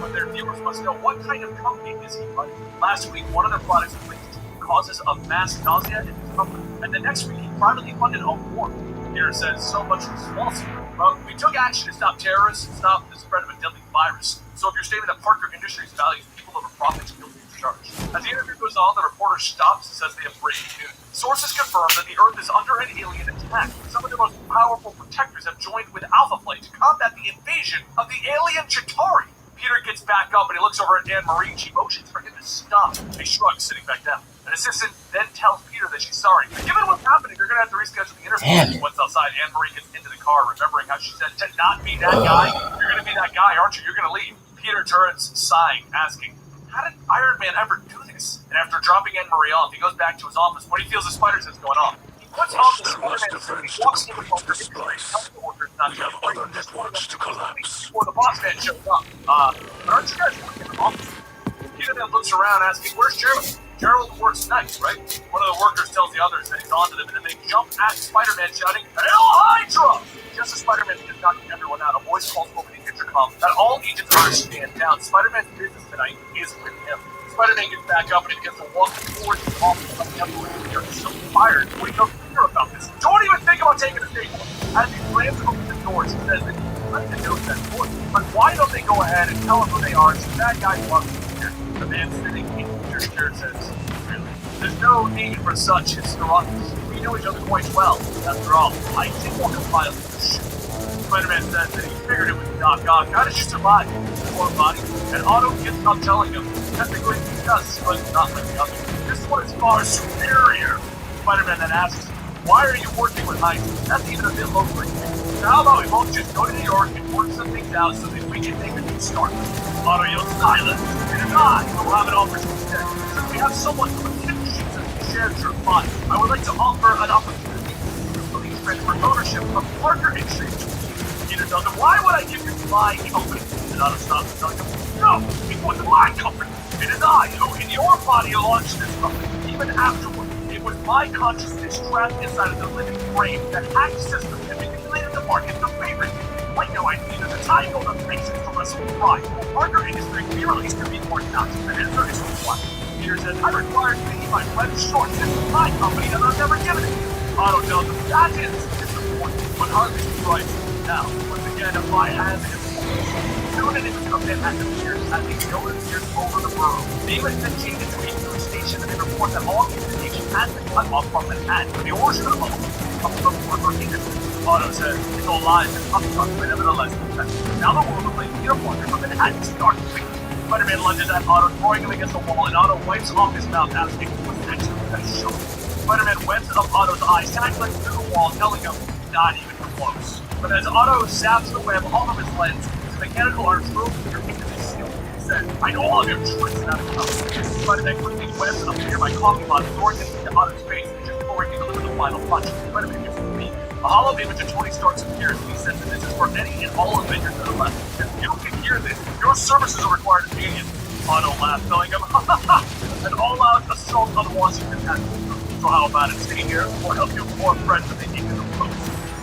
But their viewers must know, what kind of company is he running? Last week, one of their products linked causes of mass nausea in his company, and the next week he privately funded a war. Peter says, "So much for small secret. Well, we took action to stop terrorists and stop the spread of a deadly virus. So if you're stating that Parker Industries values people over profits, you'll be charged." As the interview goes on, the reporter stops and says they have breaking news. Sources confirm that the Earth is under an alien attack. Some of the most powerful protectors have joined with Alpha Flight to combat the invasion of the alien Chitauri. Peter gets back up and he looks over at Anne-Marie and she motions for him to stop. He shrugs, sitting back down. An assistant then tells Peter that she's sorry. Given what's happening, you're going to have to reschedule the interview. Once outside, Anne-Marie gets into the car, remembering how she said to not be that guy. You're going to be that guy, aren't you? You're going to leave. Peter turns, sighing, asking, "How did Iron Man ever do this?" And after dropping Anne-Marie off, he goes back to his office when he feels the spider sense going on. He puts on the Spider-Man suit, he walks into the bunker, and tells the workers not to afraid. Networks to collapse. Before the boss man shows up. Aren't you guys working in the office? Peter then looks around asking, "Where's Gerald?" Gerald works nights, right? One of the workers tells the others that he's onto them, and then they jump at Spider-Man shouting, "Hail Hydra!" Just as Spider-Man is knocking everyone out, a voice calls over the intercom that all agents are to stand down. Spider-Man's business tonight is with him. Spider-Man gets back up and he begins to walk towards the office of the other. They're so fired when he tells Peter about this. "Don't even think about taking a statement." As he slams open the doors, he says that he's trying to know that voice. But why don't they go ahead and tell him who they are so that guy loves Peter? The man sitting in Peter's chair says, "Really? There's no need for such hysterotics. We know each other quite well. After all, I did walk a mile in this ship." Spider-Man says that he figured it was Doc Ock. "How did you survive?" "Warm body." And Otto gets up telling him, "Technically he does, but not like the others. This one is far superior." Spider-Man then asks, "Why are you working with Hydra? That's even a bit low for you. So how about we both just go to New York and work some things out so that we can make a new start?" Otto yells, "Silence! It is I who will have an offer to instead. Since we have someone who can sheets and shares your body, I would like to offer an opportunity to release transfer ownership of Parker Industries to you." Peter tells him, "Why would I give you my company?" And Otto stops and tells him, "No, it wasn't my company. It is I who, in your body, launched this company. Even afterward, if It was my consciousness trapped inside of the living brain that hacked system and manipulated the market to favor me. Right now, I needed the time to the basis to wrestle with pride. Partner industry merely to be more not. The answer is what? Peter says, I require to be my red shorts in my company and I've never given it. Otto tells him, that is disappointing, but hardly surprising. Now, once again, if I had his soon an image of him at the piers as he appears over the borough. David then changes to a news station and report that all communication has been cut off from Manhattan. The origin of the moment comes from worker industry. Otto says, it's all lies and upchuck, but nevertheless, now the world will play Peter Parker from Manhattan starts to Spider-Man lunges at Otto, throwing him against the wall, and Otto wipes off his mouth asking what's next to that show. Spider-Man webs up Otto's eyes, tackling through the wall, telling him, not even close. But as Otto zaps the web off of his lens, his mechanical arms move Peter into his seal. He said, I know all of your tricks and out of cover. Spider-Man quickly webs up a nearby coffee pot, throwing it into Otto's face, and just before he delivers the final punch, Spider-Man gives him a beat. A hollow image of Tony Stark appears, and he says that this is for any and all Avengers that are left. If you can hear this, your services are required immediately. Otto laughs, telling him, ha ha ha! An all-out assault on Washington has so how about it? Stay here, or help your poor friends when they need to the post.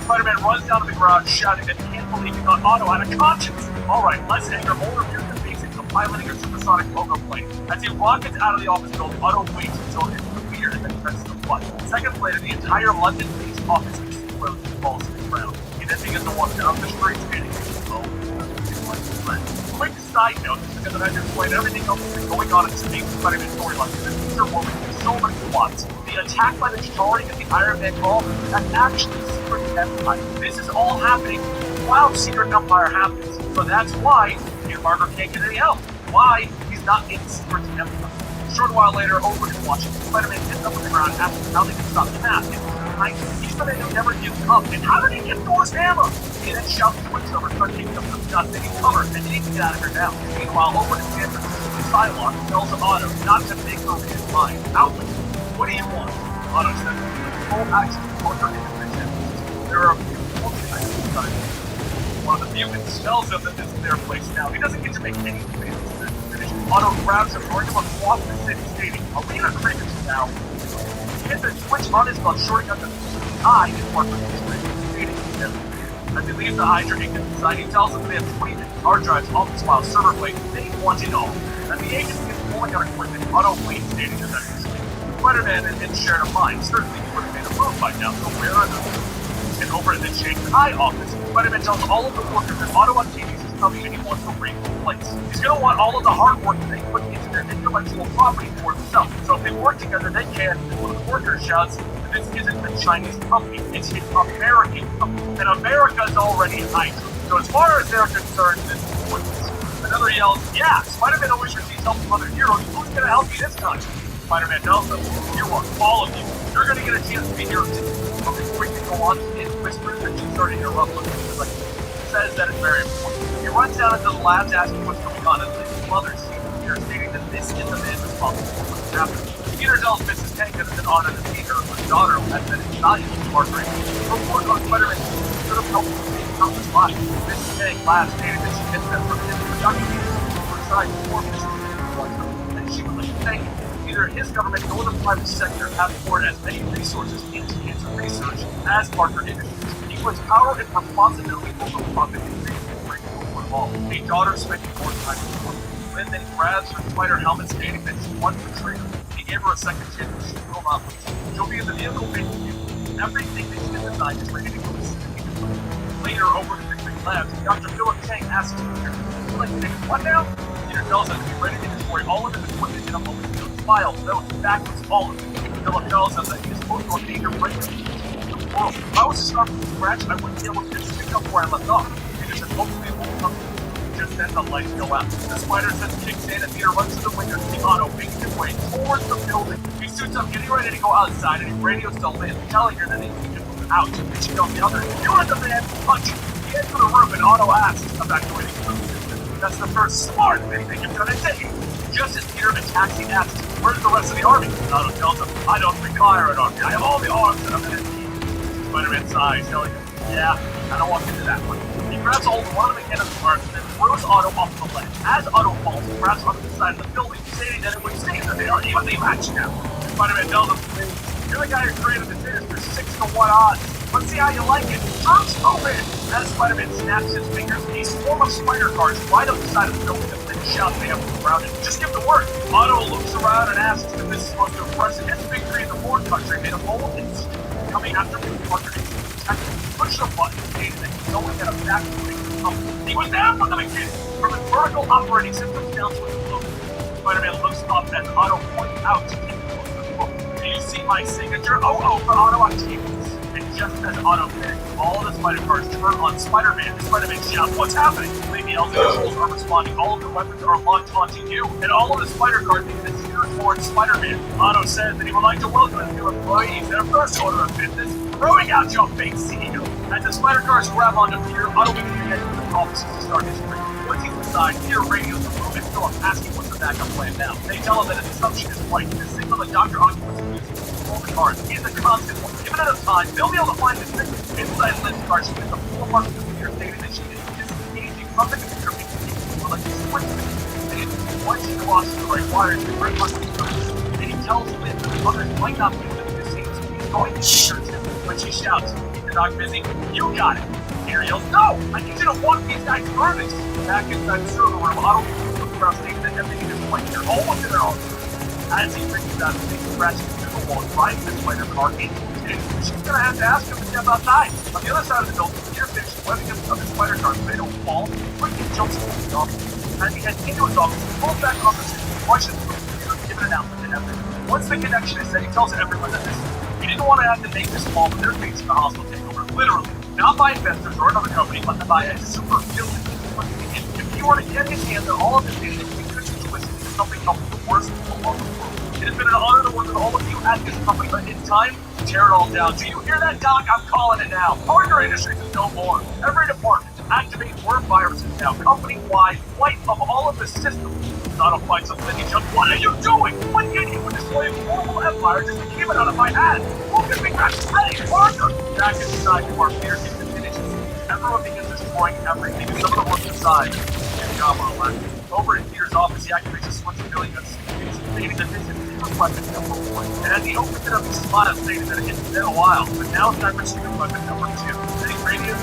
Spider-Man runs down to the ground, shouting that he can't believe he got Otto out of conscience. Alright, less anger, more reviews the basics of piloting a supersonic logo plane. As he rockets out of the office building, Otto waits until it's clear and then presses the button. Seconds later, the entire London-based office explodes and falls to the ground. He then begins to walk down the street, standing quick side note, because I've explained everything else that's been going on in space Spider-Man storyline, and these are woven with so many plots. The attack by the Chitauri and the Iron Man call, that's actually Secret Empire. This is all happening while Secret Empire happens. So that's why Peter Parker can't get any help. Why he's not in Secret Empire. A short while later, over in Washington, Spider-Man gets up on the ground asking how they can stop the mask. He's the man who never gives up. And how did he get Thor's hammer? He then shouts Quicksilver, start taking up some stuff, taking cover, and needs to get out of here now. Meanwhile, over in San Francisco, Psylocke tells Otto not to make her his mind. Outlet, what do you want? Otto says, full action Parker in the mission. There are a few multi-items inside. One of the mutants tells him that this is their place now. He doesn't get to make any decisions. Otto grabs him, throwing him across the city, stating, Arena Crickets now. He gets a twitch on his belt, shorting up the eye in Parker's stating him. As he leaves the Hydra and gets inside, he tells them they have 20 hard drives, office files, server plates, they want it all. As the agent begins pulling out equipment, Otto waits, stating his exit. Spider-Man and shared a mind. Certainly he would have made a move by now, so where are they? And over in the Shanghai office, Spider-Man tells all of the workers that Otto Octavius is coming and he wants to break the place. He's going to want all of the hard work that they put into their intellectual property for themselves. So if they work together, they can. And one of the workers shouts, this isn't a Chinese company, it's an American company. And America is already a Hydra. So as far as they're concerned, this is pointless. Another yells, yeah, Spider-Man always receives help from other heroes. Who's going to help you this time? Spider-Man tells them, you are all of you. You're going to get a chance to be heroes today. But before he can go on, it whispers that she's starting to interrupt him. Like, says that it's very important. He runs down into the labs asking what's going on, and his mother sees Peter stating that this is the man responsible for what's happening. Peter tells Mrs. Tankett that Anna to see her, her daughter has been invaluable to Margaret. Her work on Spider-Man could have helped to save countless lives. Mrs. Tankett laughs, stating that she gets them from his production for her side before Mrs. Tankett, and she would like to thank him. Neither his government nor the private sector have poured as many resources into cancer research as Parker Industries. Equals power and responsibility over profit and break over all. A daughter spending more time with one. Lynn then grabs her spider helmet, stating that she wants the traitor. He gave her a second chance, she will not lose. She'll be in the vehicle making you. Everything that she has designed is ready to go to Syndicate. Later, over in the big labs, Dr. Philip Chang asks Peter, would you like to take what now? Peter tells him to be ready to destroy all of his equipment in a moment. Files, notes, backwards, all of it. Philip tells him that he is supposed to obtain your breakthrough. Well, if I was to start from scratch, I wouldn't be able to just pick up where I left off. Peter says, hopefully it won't come. Just then the lights go out. The spider sense kicks in and Peter runs to the window to see Otto making his way towards the building. He suits up, getting ready to go outside, and he radios to Lynn, telling her that he can move out. And she tells the other, you're the man, punch. He heads to the room and Otto asks, evacuating the room. That's the first smart thing they have done in decades. Just as Peter attacks, he asks, where's the rest of the army? Otto tells him, I don't require an army. I have all the arms that I'm going to need. Spider-Man sighs, telling him, yeah, I don't walk into that one. He grabs hold of one of the mechanical parts and then throws Otto off the ledge. As Otto falls, he grabs onto the side of the building, stating that it would save that they are even the match now. Spider-Man tells him, You're the guy who created the finish for 6-to-1 odds. Let's see how you like it. Trump's open! As Spider-Man snaps his fingers, a swarm of spider cars right up the side of the building and then shouts they have around it. Just give the word. Otto looks around and asks if this is supposed to impress him. His victory in the Ford country made a bold and coming after Peter Parker. Push the button stated that he's only got a back to He was down from the beginning, from his vertical operating systems down to his low. Spider-Man looks up as Otto points out to take a closer look. Do you see my signature? Oh, for Otto on tables. And just as Otto finishes, all of the spider cars turn on Spider-Man. The Spider-Man shouts, "What's happening?" Lady L's controls are responding. All of the weapons are locked taunting you, and all of the spider cars begin to steer towards Spider-Man. Otto says that he would like to welcome his new employees. Their first order of business, throwing out your fake CEO. As the spider cars grab onto Peter, Otto begins to head to the office to start his training. Once he's inside, Peter radios the room and Philip asking what's the backup plan now. They tell him that his assumption is right. The signal that Dr. Octopus uses to control the cars is a constant one. Given enough time, they'll be able to find this thing. Inside Lynn's car, she gets a full mark of Peter stating that she is disengaging from the computer for like a switch. And once she crosses the right wires, the right mark is and he tells Lynn that the others might not be able to do the same, so he's going to teach her to. When she shouts, "Keep the doc busy, you got it!" Peter yells, "No! I need you to walk these guys through this!" Back inside the server room, Otto looks around stating that everything is white. They're all within their own. As he reaches out, he scratches through the wall, driving the spider car into the ditch. She's gonna have to ask him to step outside. On the other side of the building, Peter finishes webbing him of the spider car so they don't fall. Quickly jumps into his office. As he heads into his office, he pulls back on the seat, questions the computer, giving an announcement to everyone. Once the connection is set, he tells everyone that he didn't want to have to make this call when they're facing a hostile takeover. Literally. Not by investors or another company, but by a super villain. If he were to get his hands on all of this data, he could be twisted into something of the worst people on the world. It has been an honor to work with all of you at this company, but in time, tear it all down. Do you hear that, Doc? I'm calling it now. Parker Industries is no more. Every department to activate word viruses now, company-wide, wipe of all of the systems. Not a fight some thing each other. What are you doing? What idiot would display a global empire just to keep it out of my hands? Who can be back? Hey, Parker! Back inside before Peter gets to finish. Everyone begins destroying everything. Some of them look inside. Good job, Otto. Over in Peter's office, he activates a switch ability that stating that this is secret weapon number 1. And as he opens it up, he smiles, stating that it's been a while, but now it's time for secret weapon number 2. Then he radios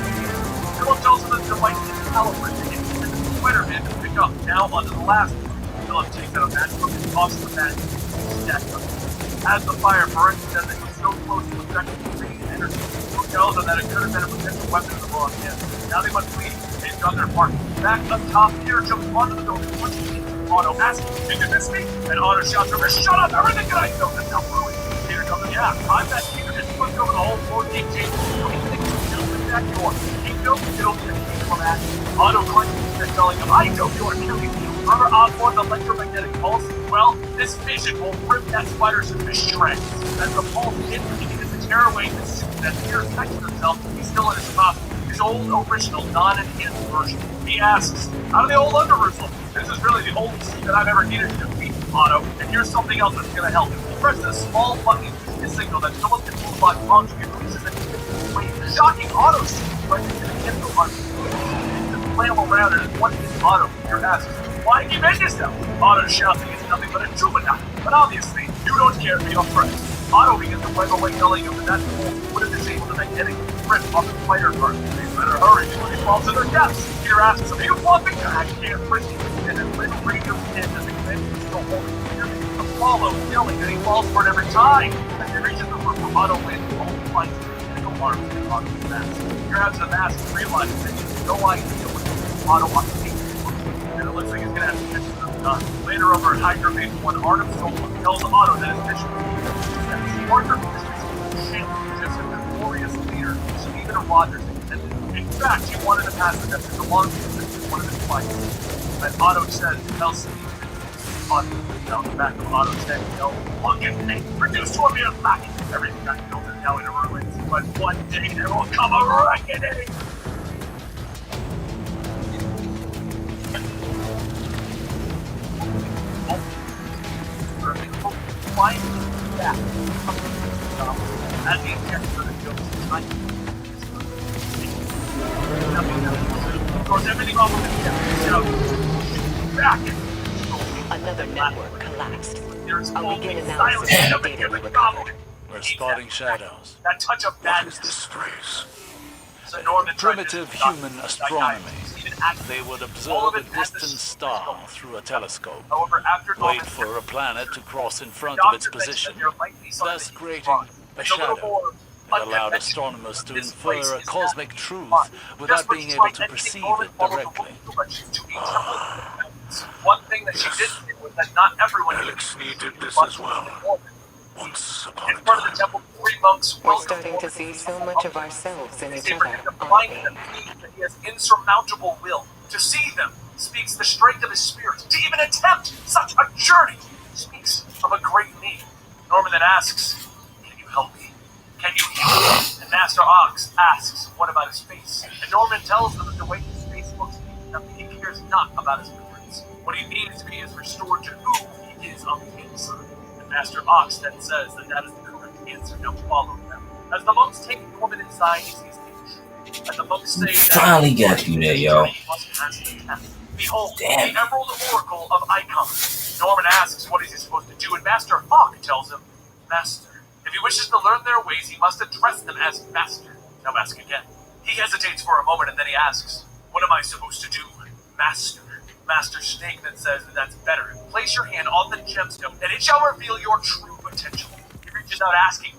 Philip tells him that the device is calibrated and he sends the Spider-Man to pick up. Now onto the last one. Philip takes out a matchbook and tosses the match stacked up. As the fire burns, he says that he was so close to affecting the green energy. He tells them that it could have been a potential weapon in the wrong hands. Now they must leave. They've done their part. Back up top, Peter jumps onto the building, punches into Otto, asking, "Did you miss me?" And Otto shouts over, "Shut up! Everything that I know is now ruined." Peter tells him, "Yeah, I'm that Peter just flipped over the whole 4K tape. What do you think you do with that door? It'll be a kingdom of action." Otto clenches and telling him, "I know you are killing me. Remember Osborn's electromagnetic pulse? Well, this vision will rip that spider suit to shreds." As the pulse hits, he begins to tear away the suit that Peter catches himself. He's still in his costume. His old original non-enhanced version. He asks, "How do the old underoos look?" "This is really the oldest suit that I've ever needed to defeat, Otto. And here's something else that's gonna help him." He presses a small button to signal that Philip can move by function and releases a wave. Shocking Otto's suit right into the end of Otto's to flail around and what is Otto? Peter asks, "Why did you make yourself?" Otto shouts that he's nothing but a juvenile. But obviously, you don't care for your friends. Otto begins to wipe away, telling him that that fool would have disabled the magnetic grip on the spider car. They better hurry before they fall to their deaths. Peter asks him, "Are you pumping?" "I can't risk it." And then Lynn radios in as the command is still holding Peter to follow, yelling that he falls for it every time. As he reaches the roof, Otto wins, only finds the mechanical arms in Otto's mask. He grabs the mask and realizes that he has no idea what Otto wants to take. And it looks like he's gonna have to catch them done. Later over at Hydra Base 1, Artem Sola tells Otto that his mission is Parker is just a notorious leader, Stephen Rogers intended. In fact, he wanted to pass the message along to one of his fights. And Otto says, "Tell Stephen Otto." Down the back of Otto's head, "Tell look at me, reduced to a mere lack. Everything I built is now in ruins, but one day there will come a reckoning." Find that as the injector goes of course, everything off of the back. Another network collapsed. There's I'll only begin silence analysis and of the data we the recovered. remember spotting shadows. That touch of madness. This phrase. So Norman Primitive human astronomy. They would observe a distant star through a telescope, However, after wait for a planet to cross in front of its position, thus creating a shadow that allowed astronomers to infer a cosmic truth without being able to perceive it directly. One thing that she did say was that not everyone Needed this as well. Once upon in a front of time. the temple, 3 monks We're starting to see so much of ourselves in each other, aren't reminding we? them that he has insurmountable will. To see them speaks the strength of his spirit. To even attempt such a journey speaks of a great need. Norman then asks, "Can you help me? Can you heal me?" And Master Ox asks, "What about his face?" And Norman tells them that the way his face looks to him, he cares not about his appearance. What he needs to be is restored to who he is on the inside. And Master Ox then says that is the correct answer. Don't follow them. As the monks take Norman inside, he sees things. And the monks say that Finally got you there, yo. he must pass the test. Behold, Damn. the Emerald Oracle of Icon. Norman asks what is he supposed to do, and Master Hawk tells him, "Master, if he wishes to learn their ways, he must address them as Master." Now ask again. He hesitates for a moment, and then he asks, "What am I supposed to do, Master?" Master Snake then says that that's better. Place your hand on the gemstone, and it shall reveal your true potential. He reaches out asking,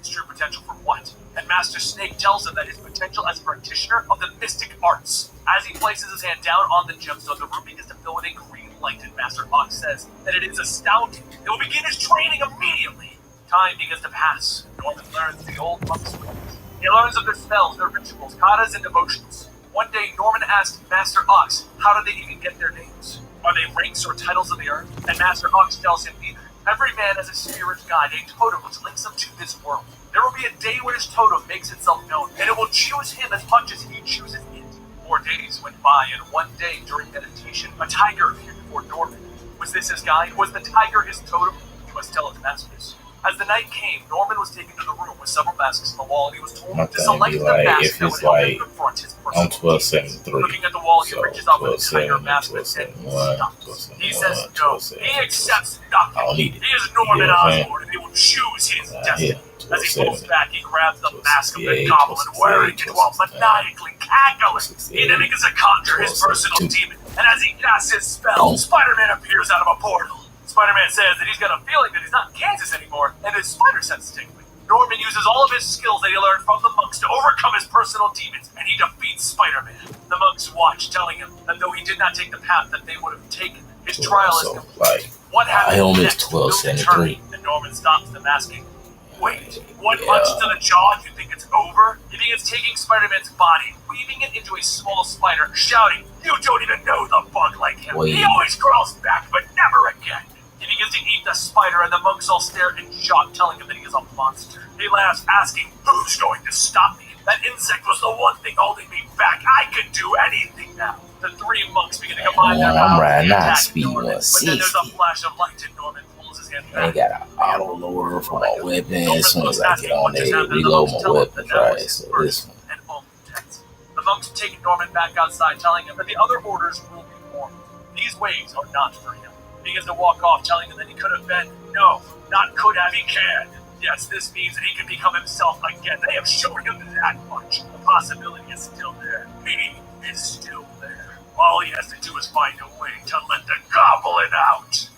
his true potential for what? And Master Snake tells him that his potential as a practitioner of the mystic arts. As he places his hand down on the gemstone, the room begins to fill with a green light, and Master Hawk says that it is astounding. He will begin his training immediately. Time begins to pass. Norman learns the old monk's ways. He learns of their spells, their rituals, katas, and devotions. One day, Norman asked Master Ox, how do they even get their names? Are they ranks or titles of the earth? And Master Ox tells him neither. Every man has a spirit guide, a totem which links him to this world. There will be a day where his totem makes itself known, and it will choose him as much as he chooses it. 4 days went by, and one day during meditation, a tiger appeared before Norman. Was this his guide? Was the tiger his totem? He must tell his masters. As the night came, Norman was taken to the room with several masks on the wall, and he was told My to thing select be the like, mask if that it's would help him like, confront his I'm personal 1273. Looking at the wall, he So reaches out with the tiger 1270, mask and then 1271, stops. He 1271, says no. He accepts nothing. I don't need it. He is Norman You know what I'm Osborn, and he will choose his Right destiny. here, As he pulls 1270. back, he grabs the mask of the 1268, goblin, wearing it while 1269, maniacally cackling. He then begins to conjure his personal 1272. demon, and as he casts his spell, Spider-Man appears out of a portal. Spider-Man says that he's got a feeling that he's not in Kansas anymore, and his spider sense is tingling. Norman uses all of his skills that he learned from the monks to overcome his personal demons, and he defeats Spider-Man. The monks watch, telling him that though he did not take the path that they would have taken, his trial is So, complete. like, What happens I only next will 1273. determine. And Norman stops them asking, wait, one Yeah. punch to the jaw and you think it's over? He begins taking Spider-Man's body, weaving it into a small spider, shouting, you don't even know the bug like him. Wait. He always crawls back, but never again. He begins to eat the spider, and the monks all stare in shock, telling him that he is a monster. He laughs, asking, who's going to stop me? That insect was the one thing holding me back. I could do anything now. The 3 monks begin to combine their I'm powers riding to high attack speed Norman, but then there's a 160. flash of light, and Norman pulls his hand I back. got an auto loader for my weapon. As soon as I get on there, reload my weapons, right? So this one. And all intense. The monks take Norman back outside, telling him that the other orders will be formed. These ways are not for him. He begins to walk off, telling him that he could have been. No, not could have, he can. Yes, this means that he can become himself again. They have shown him that much. The possibility is still there. He is still there. All he has to do is find a way to let the goblin out.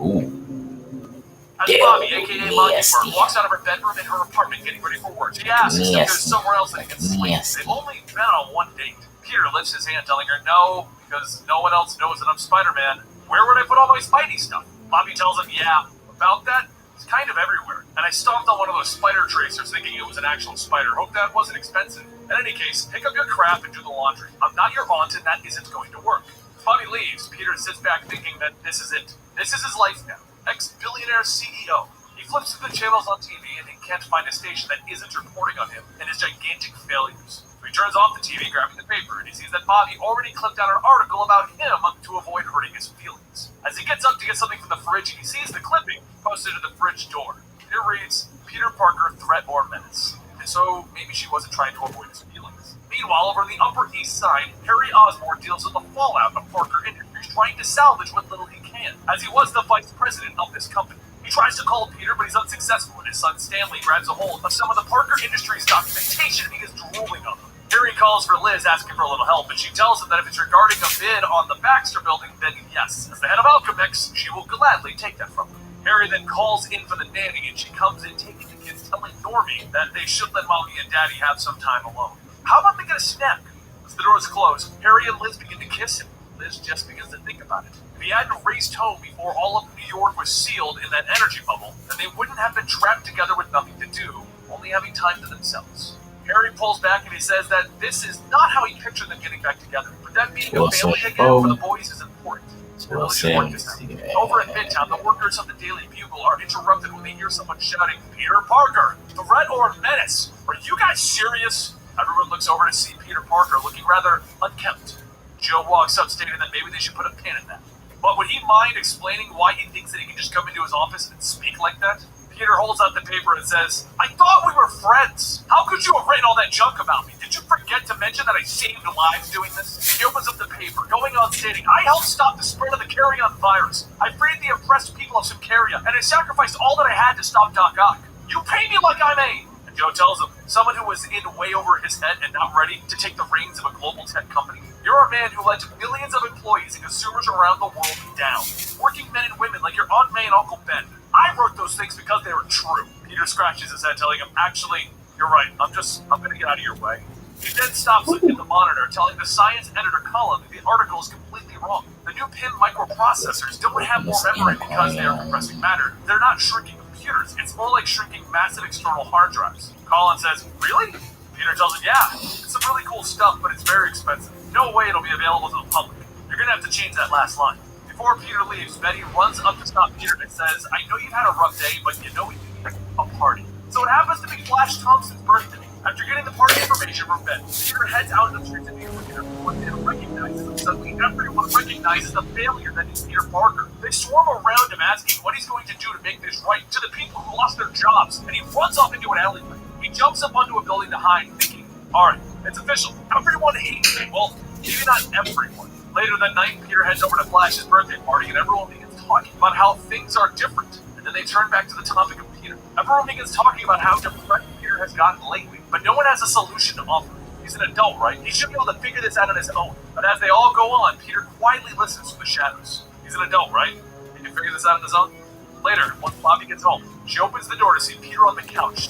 Ooh. As Yeah, Bobby, aka nasty. Mockingbird, walks out of her bedroom in her apartment getting ready for work, she asks if there's Nasty. somewhere else that he can sleep. Nasty. They've only been on one date. Peter lifts his hand, telling her no, because no one else knows that I'm Spider-Man. Where would I put all my Spidey stuff? Bobby tells him, yeah, about that, it's kind of everywhere. And I stomped on one of those spider tracers thinking it was an actual spider. Hope that wasn't expensive. In any case, pick up your crap and do the laundry. I'm not your aunt, and that isn't going to work. As Bobby leaves, Peter sits back thinking that this is it. This is his life now. Ex-billionaire CEO. He flips through the channels on TV and he can't find a station that isn't reporting on him and his gigantic failures. So he turns off the TV, grabbing the paper, and he sees that Bobby already clipped out an article about him to avoid hurting his feelings. As he gets up to get something from the fridge, he sees the clipping posted at the fridge door. It reads, Peter Parker, threat or menace. And so maybe she wasn't trying to avoid his feelings. Meanwhile, over on the Upper East Side, Harry Osborn deals with the fallout of Parker Industries, trying to salvage what little he can. man, as he was the vice president of this company. He tries to call Peter, but he's unsuccessful, and his son Stanley grabs a hold of some of the Parker Industries documentation and he gets drooling on them. Harry calls for Liz, asking for a little help, and she tells him that if it's regarding a bid on the Baxter building, then yes, as the head of Alchemix, she will gladly take that from him. Harry then calls in for the nanny, and she comes in taking the kids, telling Normie that they should let Mommy and Daddy have some time alone. How about they get a snack? As the doors close, Harry and Liz begin to kiss him. Liz just begins to think about it. If he hadn't raced home before all of New York was sealed in that energy bubble, then they wouldn't have been trapped together with nothing to do, only having time to themselves. Harry pulls back and he says that this is not how he pictured them getting back together, but that being a family again for the boys is important. Over at Midtown, the workers of the Daily Bugle are interrupted when they hear someone shouting, "Peter Parker! Threat or menace? Are you guys serious?" Everyone looks over to see Peter Parker looking rather unkempt. Joe walks up stating that maybe they should put a pin in that. But would he mind explaining why he thinks that he can just come into his office and speak like that? Peter holds out the paper and says, "I thought we were friends. How could you have written all that junk about me? Did you forget to mention that I saved lives doing this?" He opens up the paper, going on stating, "I helped stop the spread of the carrion virus. I freed the oppressed people of Symkaria, and I sacrificed all that I had to stop Doc Ock. You pay me like I'm a..." And Joe tells him, someone who was in way over his head and not ready to take the reins of a global tech company. "You're a man who led millions of employees and consumers around the world down. Working men and women like your Aunt May and Uncle Ben. I wrote those things because they were true." Peter scratches his head, telling him, "Actually, you're right. I'm gonna get out of your way." He then stops looking at the monitor, telling the science editor Colin that the article is completely wrong. The new PIM microprocessors don't have more memory because they are compressing matter. They're not shrinking computers. It's more like shrinking massive external hard drives. Colin says, "Really?" Peter tells him, "Yeah, it's some really cool stuff, but it's very expensive. No way it'll be available to the public. You're gonna have to change that last line." Before Peter leaves, Betty runs up to stop Peter and says, "I know you've had a rough day, but you know we need a party." So it happens to be Flash Thompson's birthday. After getting the party information from Ben, Peter heads out into the streets of New York, and when Peter recognizes him, suddenly everyone recognizes the failure that is Peter Parker. They swarm around him asking what he's going to do to make this right to the people who lost their jobs, and he runs off into an alleyway. He jumps up onto a building to hide, thinking, "Alright, it's official. Everyone hates me." Well, maybe not everyone. Later that night, Peter heads over to Flash's birthday party, and everyone begins talking about how things are different. And then they turn back to the topic of Peter. Everyone begins talking about how depressed Peter has gotten lately, but no one has a solution to offer. He's an adult, right? He should be able to figure this out on his own. But as they all go on, Peter quietly listens to the shadows. He's an adult, right? He can figure this out on his own. Later, once Bobby gets home, she opens the door to see Peter on the couch,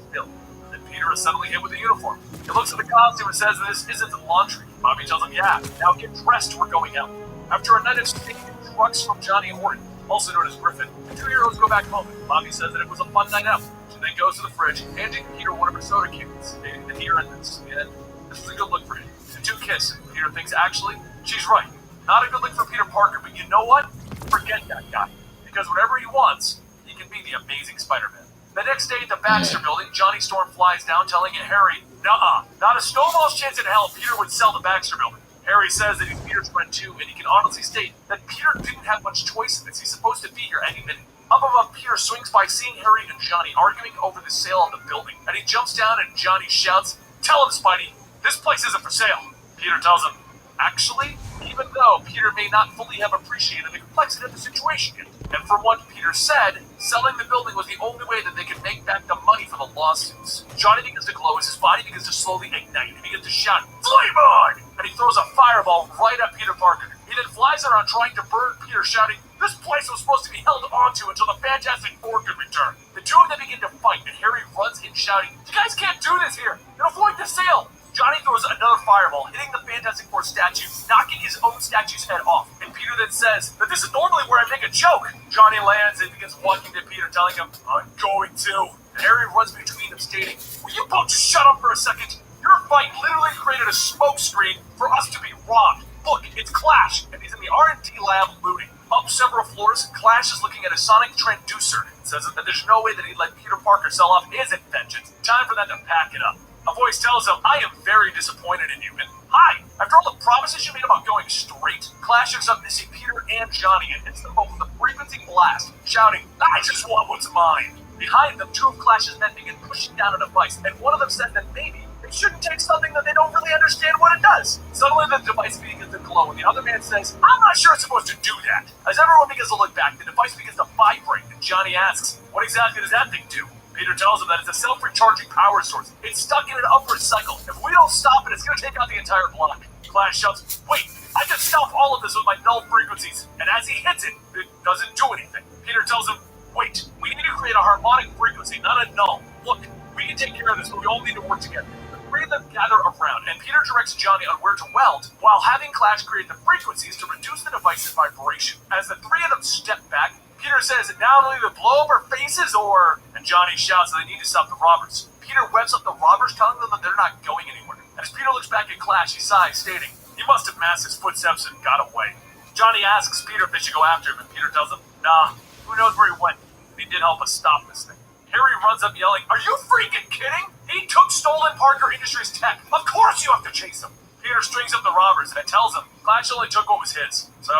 still. Then Peter is suddenly hit with a uniform. He looks at the costume and says that this isn't laundry. Bobby tells him, "Yeah, now get dressed, we're going out." After a night of steak and trucks from Johnny Horton, also known as Griffin, the two heroes go back home. Bobby says that it was a fun night out. She then goes to the fridge, handing Peter one of her soda cans, stating that he earned this, and this is a good look for him. The two kiss, and Peter thinks, actually, she's right. Not a good look for Peter Parker, but you know what? Forget that guy. Because whatever he wants, he can be the Amazing Spider-Man. The next day at the Baxter building, Johnny Storm flies down telling Harry, "Nuh-uh, not a snowball's chance in hell Peter would sell the Baxter building." Harry says that he's Peter's friend too, and he can honestly state that Peter didn't have much choice in this. He's supposed to be here any minute. Up above, Peter swings by seeing Harry and Johnny arguing over the sale of the building, and he jumps down and Johnny shouts, "Tell him, Spidey, this place isn't for sale." Peter tells him, actually, even though Peter may not fully have appreciated the complexity of the situation yet. And from what Peter said, selling the building was the only way that they could make back the money for the lawsuits. Johnny begins to glow as his body begins to slowly ignite. He begins to shout, "Flame on!" And he throws a fireball right at Peter Parker. He then flies around trying to burn Peter, shouting, "This place was supposed to be held onto until the Fantastic Four could return." The two of them begin to fight, and Harry runs in shouting, "You guys can't do this here! It'll avoid the sale!" Johnny throws another fireball, hitting the Fantastic Four statue, knocking his own statue's head off. And Peter then says that this is normally where I make a joke. Johnny lands and begins walking to Peter, telling him, "I'm going to." And Harry runs between them, stating, "Will you both just shut up for a second? Your fight literally created a smoke screen for us to be robbed. Look, it's Clash, and he's in the R&D lab looting." Up several floors, Clash is looking at a sonic transducer and says that there's no way that he'd let Peter Parker sell off his inventions. Time for them to pack it up. A voice tells him, "I am very disappointed in you." And hi, after all the promises you made about going straight, Clash shows up to see Peter and Johnny and hits them both with a frequency blast, shouting, "I just want what's mine." Behind them, two of Clash's men begin pushing down a device, and one of them says that maybe they shouldn't take something that they don't really understand what it does. Suddenly the device begins to glow, and the other man says, I'm not sure it's supposed to do that. As everyone begins to look back, the device begins to vibrate, and Johnny asks, what exactly does that thing do? Peter tells him that it's a self-recharging power source. It's stuck in an upward cycle. If we don't stop it, it's going to take out the entire block. Clash shouts, wait, I can stop all of this with my null frequencies. And as he hits it, it doesn't do anything. Peter tells him, wait, we need to create a harmonic frequency, not a null. Look, we can take care of this, but we all need to work together. The three of them gather around, and Peter directs Johnny on where to weld, while having Clash create the frequencies to reduce the device's vibration. As the three of them step back, Peter says that now only to blow up our faces, or... And Johnny shouts that they need to stop the robbers. Peter webs up the robbers, telling them that they're not going anywhere. As Peter looks back at Clash, he sighs, stating, he must have masked his footsteps and got away. Johnny asks Peter if they should go after him, and Peter tells him, nah, who knows where he went. He did help us stop this thing. Harry runs up yelling, are you freaking kidding? He took stolen Parker Industries tech. Of course you have to chase him. Peter strings up the robbers and tells him Clash only took what was his. So,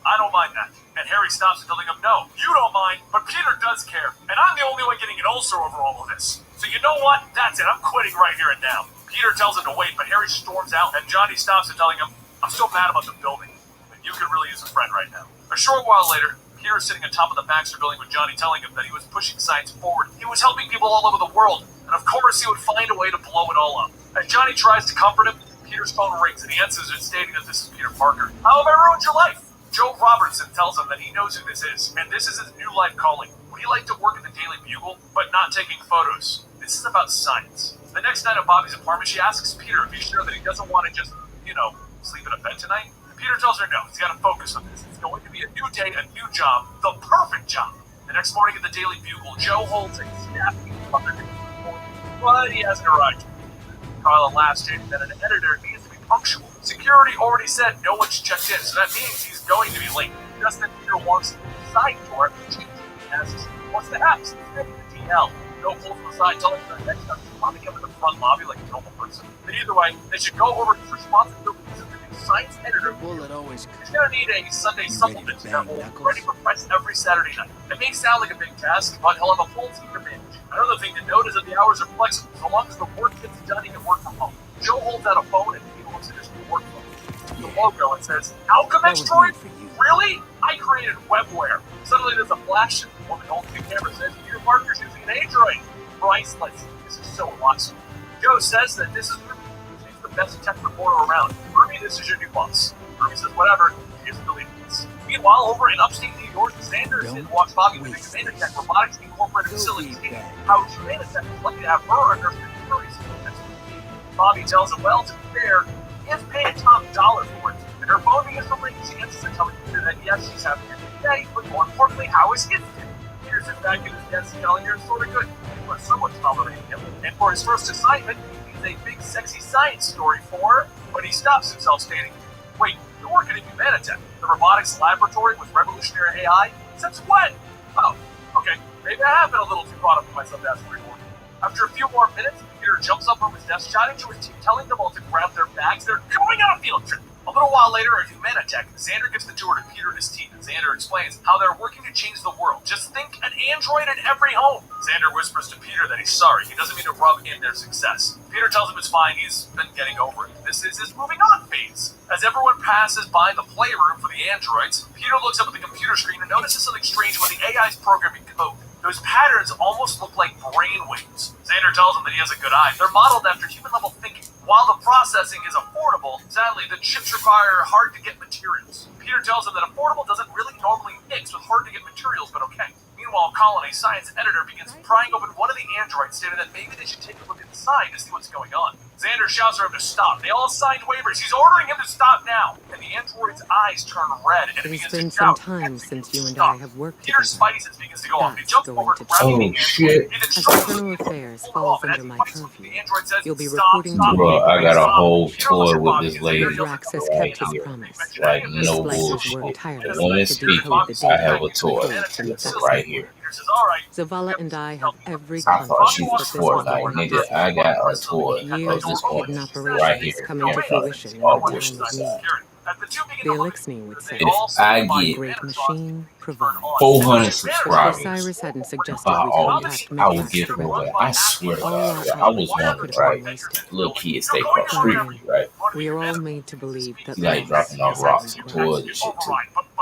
I don't mind that. And Harry stops and telling him, no, you don't mind, but Peter does care. And I'm the only one getting an ulcer over all of this. So you know what? That's it. I'm quitting right here and now. Peter tells him to wait, but Harry storms out, and Johnny stops and telling him, I'm so mad about the building. And you could really use a friend right now. A short while later, Peter is sitting on top of the Baxter building with Johnny telling him that he was pushing science forward. He was helping people all over the world, and of course he would find a way to blow it all up. As Johnny tries to comfort him, Peter's phone rings, and he answers it stating that this is Peter Parker. How have I ruined your life? Joe Robertson tells him that he knows who this is, and this is his new life calling. Would he like to work at the Daily Bugle, but not taking photos? This is about science. The next night at Bobby's apartment, she asks Peter if he's sure that he doesn't want to just, sleep in a bed tonight. And Peter tells her no, he's got to focus on this. It's going to be a new day, a new job, the perfect job. The next morning at the Daily Bugle, Joe holds a staff meeting about their new report, but he hasn't arrived. Carla laughs, stating that an editor needs to be punctual. Security already said no one's checked in, so that means he's going to be late. Just then Peter walks to the side door and asks, what's the haps? He's getting the DL. Joe pulls from the side, telling him that next time he's probably come to the front lobby like a normal person. But either way, they should go over his responsibilities as the new science editor. He's going to need a Sunday supplement that will be ready for press every Saturday night. It may sound like a big task, but he'll have a full team to manage. Another thing to note is that the hours are flexible. So long as the work gets done, he can work from home. Joe holds out a phone and he looks at his new work phone. The logo, it says, Alchemist Droid? Really? I created webware. Suddenly there's a flash and the woman holding the camera says, Peter Parker's using an Android. Priceless. This is so awesome. Joe says that this is Ruby. She's the best tech reporter around. Ruby, this is your new boss. Ruby says, whatever. She doesn't believe this. Meanwhile, over in upstate New York, Sanders is watch Bobby with the Humanitech Robotics Incorporated facility stating how Humanitech is lucky to have her under Fury's expertise. Bobby tells him, well, to be fair, he is paying top dollar for it. And her phone begins to ring. She answers and telling Peter that yes, she's having a good day, but more importantly, how is his day? Peter sits back in his desk telling her it's sort of good, but someone's tolerating him. And for his first assignment, he needs a big, sexy science story for her, but he stops himself stating, wait, you're working at Humanitech, the robotics laboratory with revolutionary AI? Since when? Oh, okay, maybe I have been a little too caught up in myself to ask for reward. After a few more minutes, Peter jumps up from his desk, shouting to his team, telling them all to grab their bags. They're going on a field trip. A little while later at Humanitech, Xander gives the tour to Peter and his team, and Xander explains how they're working to change the world. Just think, an android in every home! Xander whispers to Peter that he's sorry, he doesn't mean to rub in their success. Peter tells him it's fine, he's been getting over it. This is his moving on phase. As everyone passes by the playroom for the androids, Peter looks up at the computer screen and notices something strange when the AI's programming code. Those patterns almost look like brain waves. Xander tells him that he has a good eye. They're modeled after human-level thinking. While the processing is affordable, sadly, the chips require hard-to-get materials. Peter tells him that affordable doesn't really normally mix with hard-to-get materials, but okay. Meanwhile, Colin, a science editor, begins prying open one of the androids, stating that maybe they should take a look inside to see what's going on. Xander shouts for him to stop. They all signed waivers. He's ordering him to stop now. And the android's eyes turn red, and It has been some time since you and I have worked Peter's together. spidey sense begins to go off. He jumps over, grabbing the android. Shit. He then As struggles internal to affairs pull it falls off, and as under he my fights with purview, the android says, you'll be "Stop, recruiting stop, Bro, I got a stop." whole Peter tour looks at with Bobby this and lady Xander Drax has yells at kept his him. promise. like The no splicers worked bullshit. tirelessly Women to speaking, decode the I data have a tour. code from the It's text. right here. Peter says, "All right." Zavala and I have every I thought confidence she that was this was the Fortnite, right nigga. decision. I got a tour of Years this of woman hidden right operations here. coming to And fruition in all our time bullshit of aside. need. As the two begin The to look at Elixir would say, they all I stand by get great Xander's machine provides. 400 If subscribers Osiris hadn't suggested by we August, contact I will Midrash give her directly, away. I swear to all God, our I was outreach wondering, could have right? been wasted. Little kids stay cross street, right? We are all made to believe that You like loss dropping off is rocks and unbearable. toys and shit too.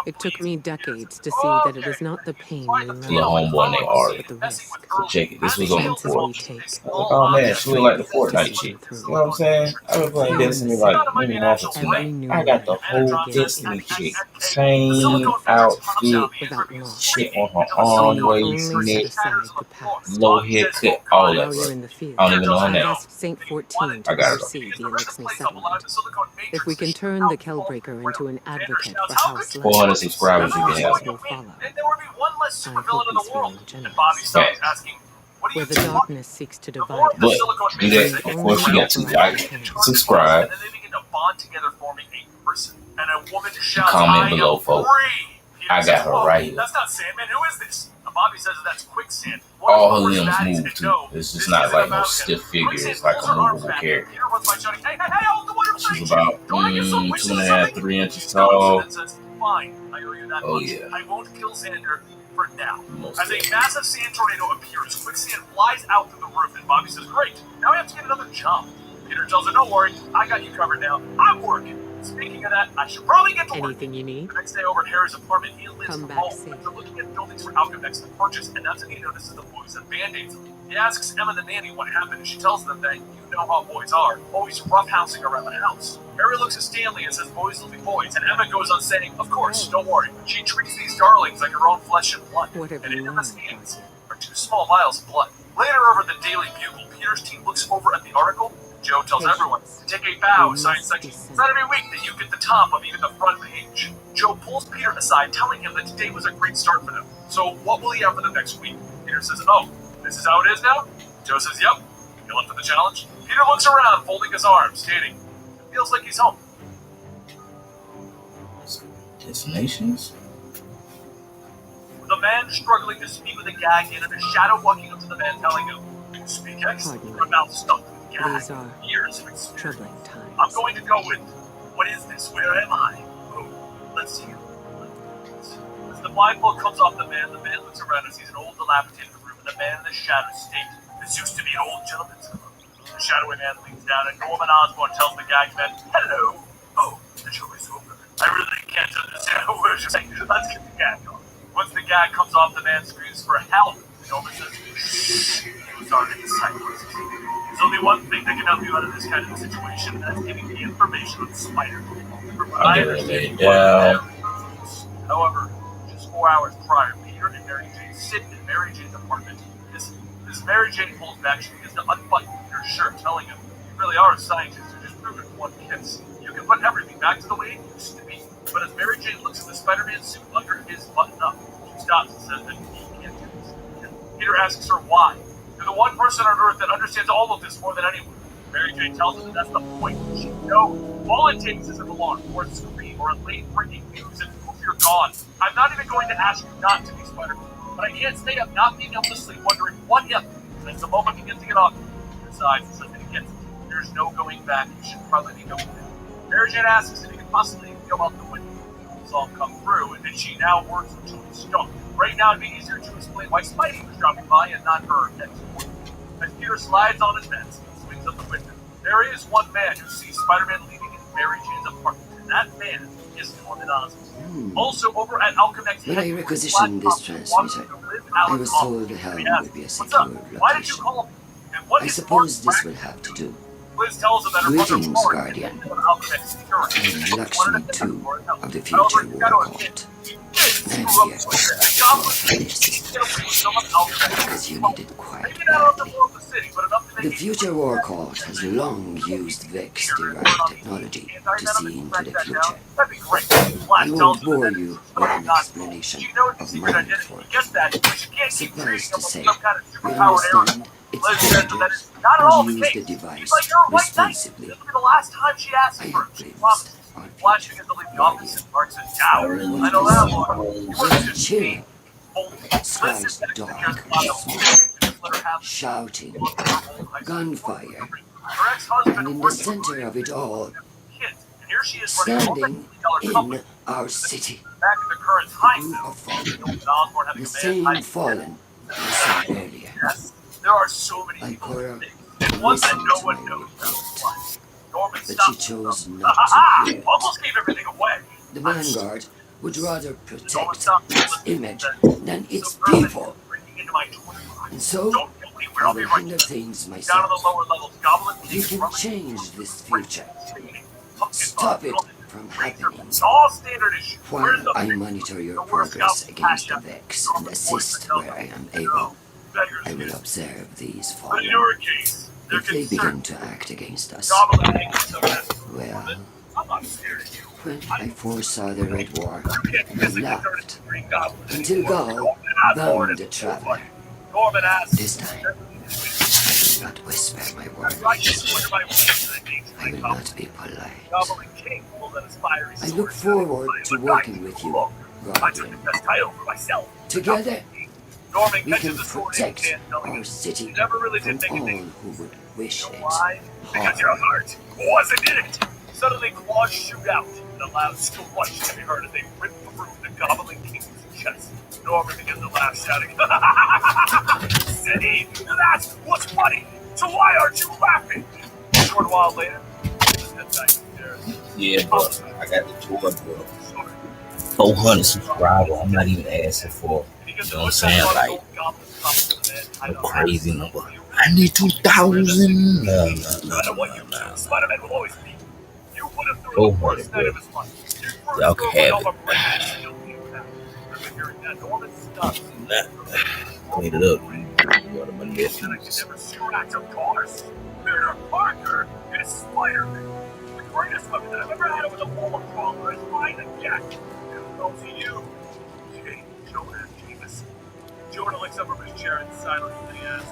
It took me decades to see that it is not the pain we Little remember, homeboy named Ari. but the risk, So check it. This the was on the chances 4th. we take. I was like, oh man, she look like the To Fortnite see chick. them through. You know what I'm saying? I've been playing Here in Destiny the like city, maybe a month or two every now. new I got the life whole gains Destiny emphasis chick. Same outfit, without loss. shit on her We arm, need waist, only set neck, aside the past. low haircut, all that, While bro. you're in the field, I don't even know her I've name. asked Saint 14 I to got it. oversee the Elixni settlement. If we can turn the Kellbreaker into an advocate for House Left, 400 subscribers you can have. will follow. And there would be one less I supervillain hope in the he's world. feeling generous. And Bobby stops Facts. asking, what are Where you the talking darkness seeks to about? divide But us, do that. Of course, you got to like, subscribe, And then they begin to bond together, forming a person. And a woman shouts, comment I below, am folks. free. Peter I got says, her "Whoa, right here. That's not Sandman. Who is this? And Bobby says that's Quicksand. All her limbs move too. It's just not like no stiff figure. It's like a movable character. Peter runs by shouting, hey, I'm the one who freed She's you. about Don't I get some wishes or 2.5, something?" 3 inches She stops tall. and says, fine, I owe you that Oh, much. yeah. I won't kill Xander for now. Most As a definitely. massive sand tornado appears, Quicksand flies out through the roof, and Bobby says, great, now we have to get another job. Peter tells her, don't worry, I got you covered now. I'm working. Speaking of that, I should probably get to work. Anything you need? The next day over at Harry's apartment, he lives Come from back home. safe. They're looking at buildings for Alchemax to purchase, and that's when he notices the boys have band-aids on them. He asks Emma the nanny what happened, and she tells them that you know how boys are, always roughhousing around the house. Harry looks at Stanley and says boys will be boys, and Emma goes on saying, of course, don't worry. She treats these darlings like her own flesh and blood, What have and you in Emma's learned, hands are 2 small vials of blood. Later over at the Daily Bugle, Peter's team looks over at the article. Joe tells everyone to take a bow, sign section. It's not every week that you get the top of even the front page. Joe pulls Peter aside, telling him that today was a great start for them. So what will he have for the next week? Peter says, oh, this is how it is now? Joe says, yep. You up for the challenge? Peter looks around, folding his arms, stating, it feels like he's home. Destinations? With a man struggling to speak with a gag in and a shadow walking up to the man telling him, you speak X? Pardon me. Your mouth stuck with gag. These are Years of experience. troubling times. I'm going to go with, what is this? Where am I? Oh, let's see. As the blindfold comes off the man looks around and sees an old dilapidated room and the man in the shadow state. This used to be an old gentleman's club. The shadowy man leans down and Norman Osborn tells the gagged man, hello. Oh, the show is over. I really can't understand a word you're saying. Let's get the gag on. Once the gag comes off, the man screams for help. Norman says, shh, he was already silenced. There's only one thing that can help you out of this kind of a situation, and that's giving the information on the spider. From what I understand, however, just 4 hours prior, Peter and Mary Jane sit in Mary Jane's apartment. This Mary Jane pulls back, she begins to unbutton Peter's shirt, telling him, you really are a scientist who just proved it in one kiss. You can put everything back to the way it used to be. But as Mary Jane looks at the Spider-Man suit under his button-up, she stops and says that he can't do this. Peter asks her why. You're the one person on Earth that understands all of this more than anyone. Mary Jane tells him that's the point. She knows. All it takes is an alarm, or a scream, or a late breaking news, and poof, you're gone. I'm not even going to ask you not to be Spider-Man, but I can't stay up not being able to sleep wondering what if. And as the moment begins to get on, he decides and says that he gets it. There's no going back. You should probably be going now. Mary Jane asks if he could possibly go out the window. It's all come through, and then she now works with Tony Stark. Right now, it'd be easier to explain why Spidey was dropping by and not her next morning. As Peter slides on his meds and swings up the window, there is one man who sees Spider-Man leaving in Mary Jane's apartment, and that man is Norman Osborn. Also, over at Alchemax, When I requisitioned this transmitter, I was told the helm would be a secure why did you location. call me? And what I is suppose Mark this will have to do. Liz tells him that her brother Greetings, Mark Guardian. is Alchemax security. I am Lakshmi II of the However, future you war gotta court. admit, I am here to finish this because you need it quite maybe not on the badly. floor of the city, but enough to The make future war court has long used Vex-derived technology to see into the future. That'd be great. I won't bore you with an explanation She knows the of secret my identity. work. Gets that, but she can't keep treating Suffice him to say, like some kind of we superpowered understand Liz its says that dangers is not at all and the use case. the device She's like, you're a white knight. responsibly. This will be the last time she asks I for have it. She glimpsed promises. our Flash future. begins to leave the office and Mark says, "Now, I know that one. You want to just Chilling. Liz Skies says that dark, smoke, let her have shouting, gunfire. gunfire, Her ex-husband and in the works center of it all, kids, and here she is running a standing multi-million-dollar company. in our city, Back at the current time group zone, of fallen, Norman Osborn having the a man same hiding fallen I saw earlier. Yes, there are so many Like people horror, in things. And one that listen no to one my knows report. about. but she chose not to hear it. Almost gave everything away. The Vanguard would rather protect Almost stopped me its listening image to than its some person people. breaking into my toolbox. And so, Don't kill me, I I'll be will right handle there. things Down to myself. the lower levels, Goblin We King can running change this through future. screaming, Stop it pumpkin from bomb, happening. It's all standard issue. Where's While the I big monitor your the worst progress goblin against the cash out? Vex and assist where I am able, Beggars I will do. observe these But in fallen. your case, they're If they begin concerned. to act against us, Goblin King is the best. well, I'm not scared of you. when I foresaw the Red War, You can't I physically turn laughed into Green Goblin until anymore. Gaul Norman Asgard bound the is traveler. Norman Asgard. This time, I will not whisper my words. I just wonder my voice to the gates of I my will Goblin. not be polite. Goblin King will let us fire his I look sword. forward to working with you, I took the Guardian. best title for myself. Together, Norman we catches can the sword protect and our city You never really from did make all anything. who would wish it Why? Because harm. your heart wasn't in it. Suddenly claws shoot out, and a loud scrunch can be heard as they rip through the Goblin King's chest. Norman begins to laugh, shouting, "City, that's what's funny! So why aren't you laughing?" A short while later, just head back upstairs. Yeah, but I got the tour, bro. 400 subscribers. I'm not even asking for, you know what I'm saying? Like, a crazy number. I need 2,000. No. Spider-Man will always be. You put him through 400, the night of bro. his life. Y'all can have it. Clean it up. Go to my nephews. Peter Parker is Spider-Man. The greatest weapon that I've ever had was a bullet crawler. It's mine again. Who knows you? Jay Jonah Jameson. Jonah looks up from his chair in silence and he asks,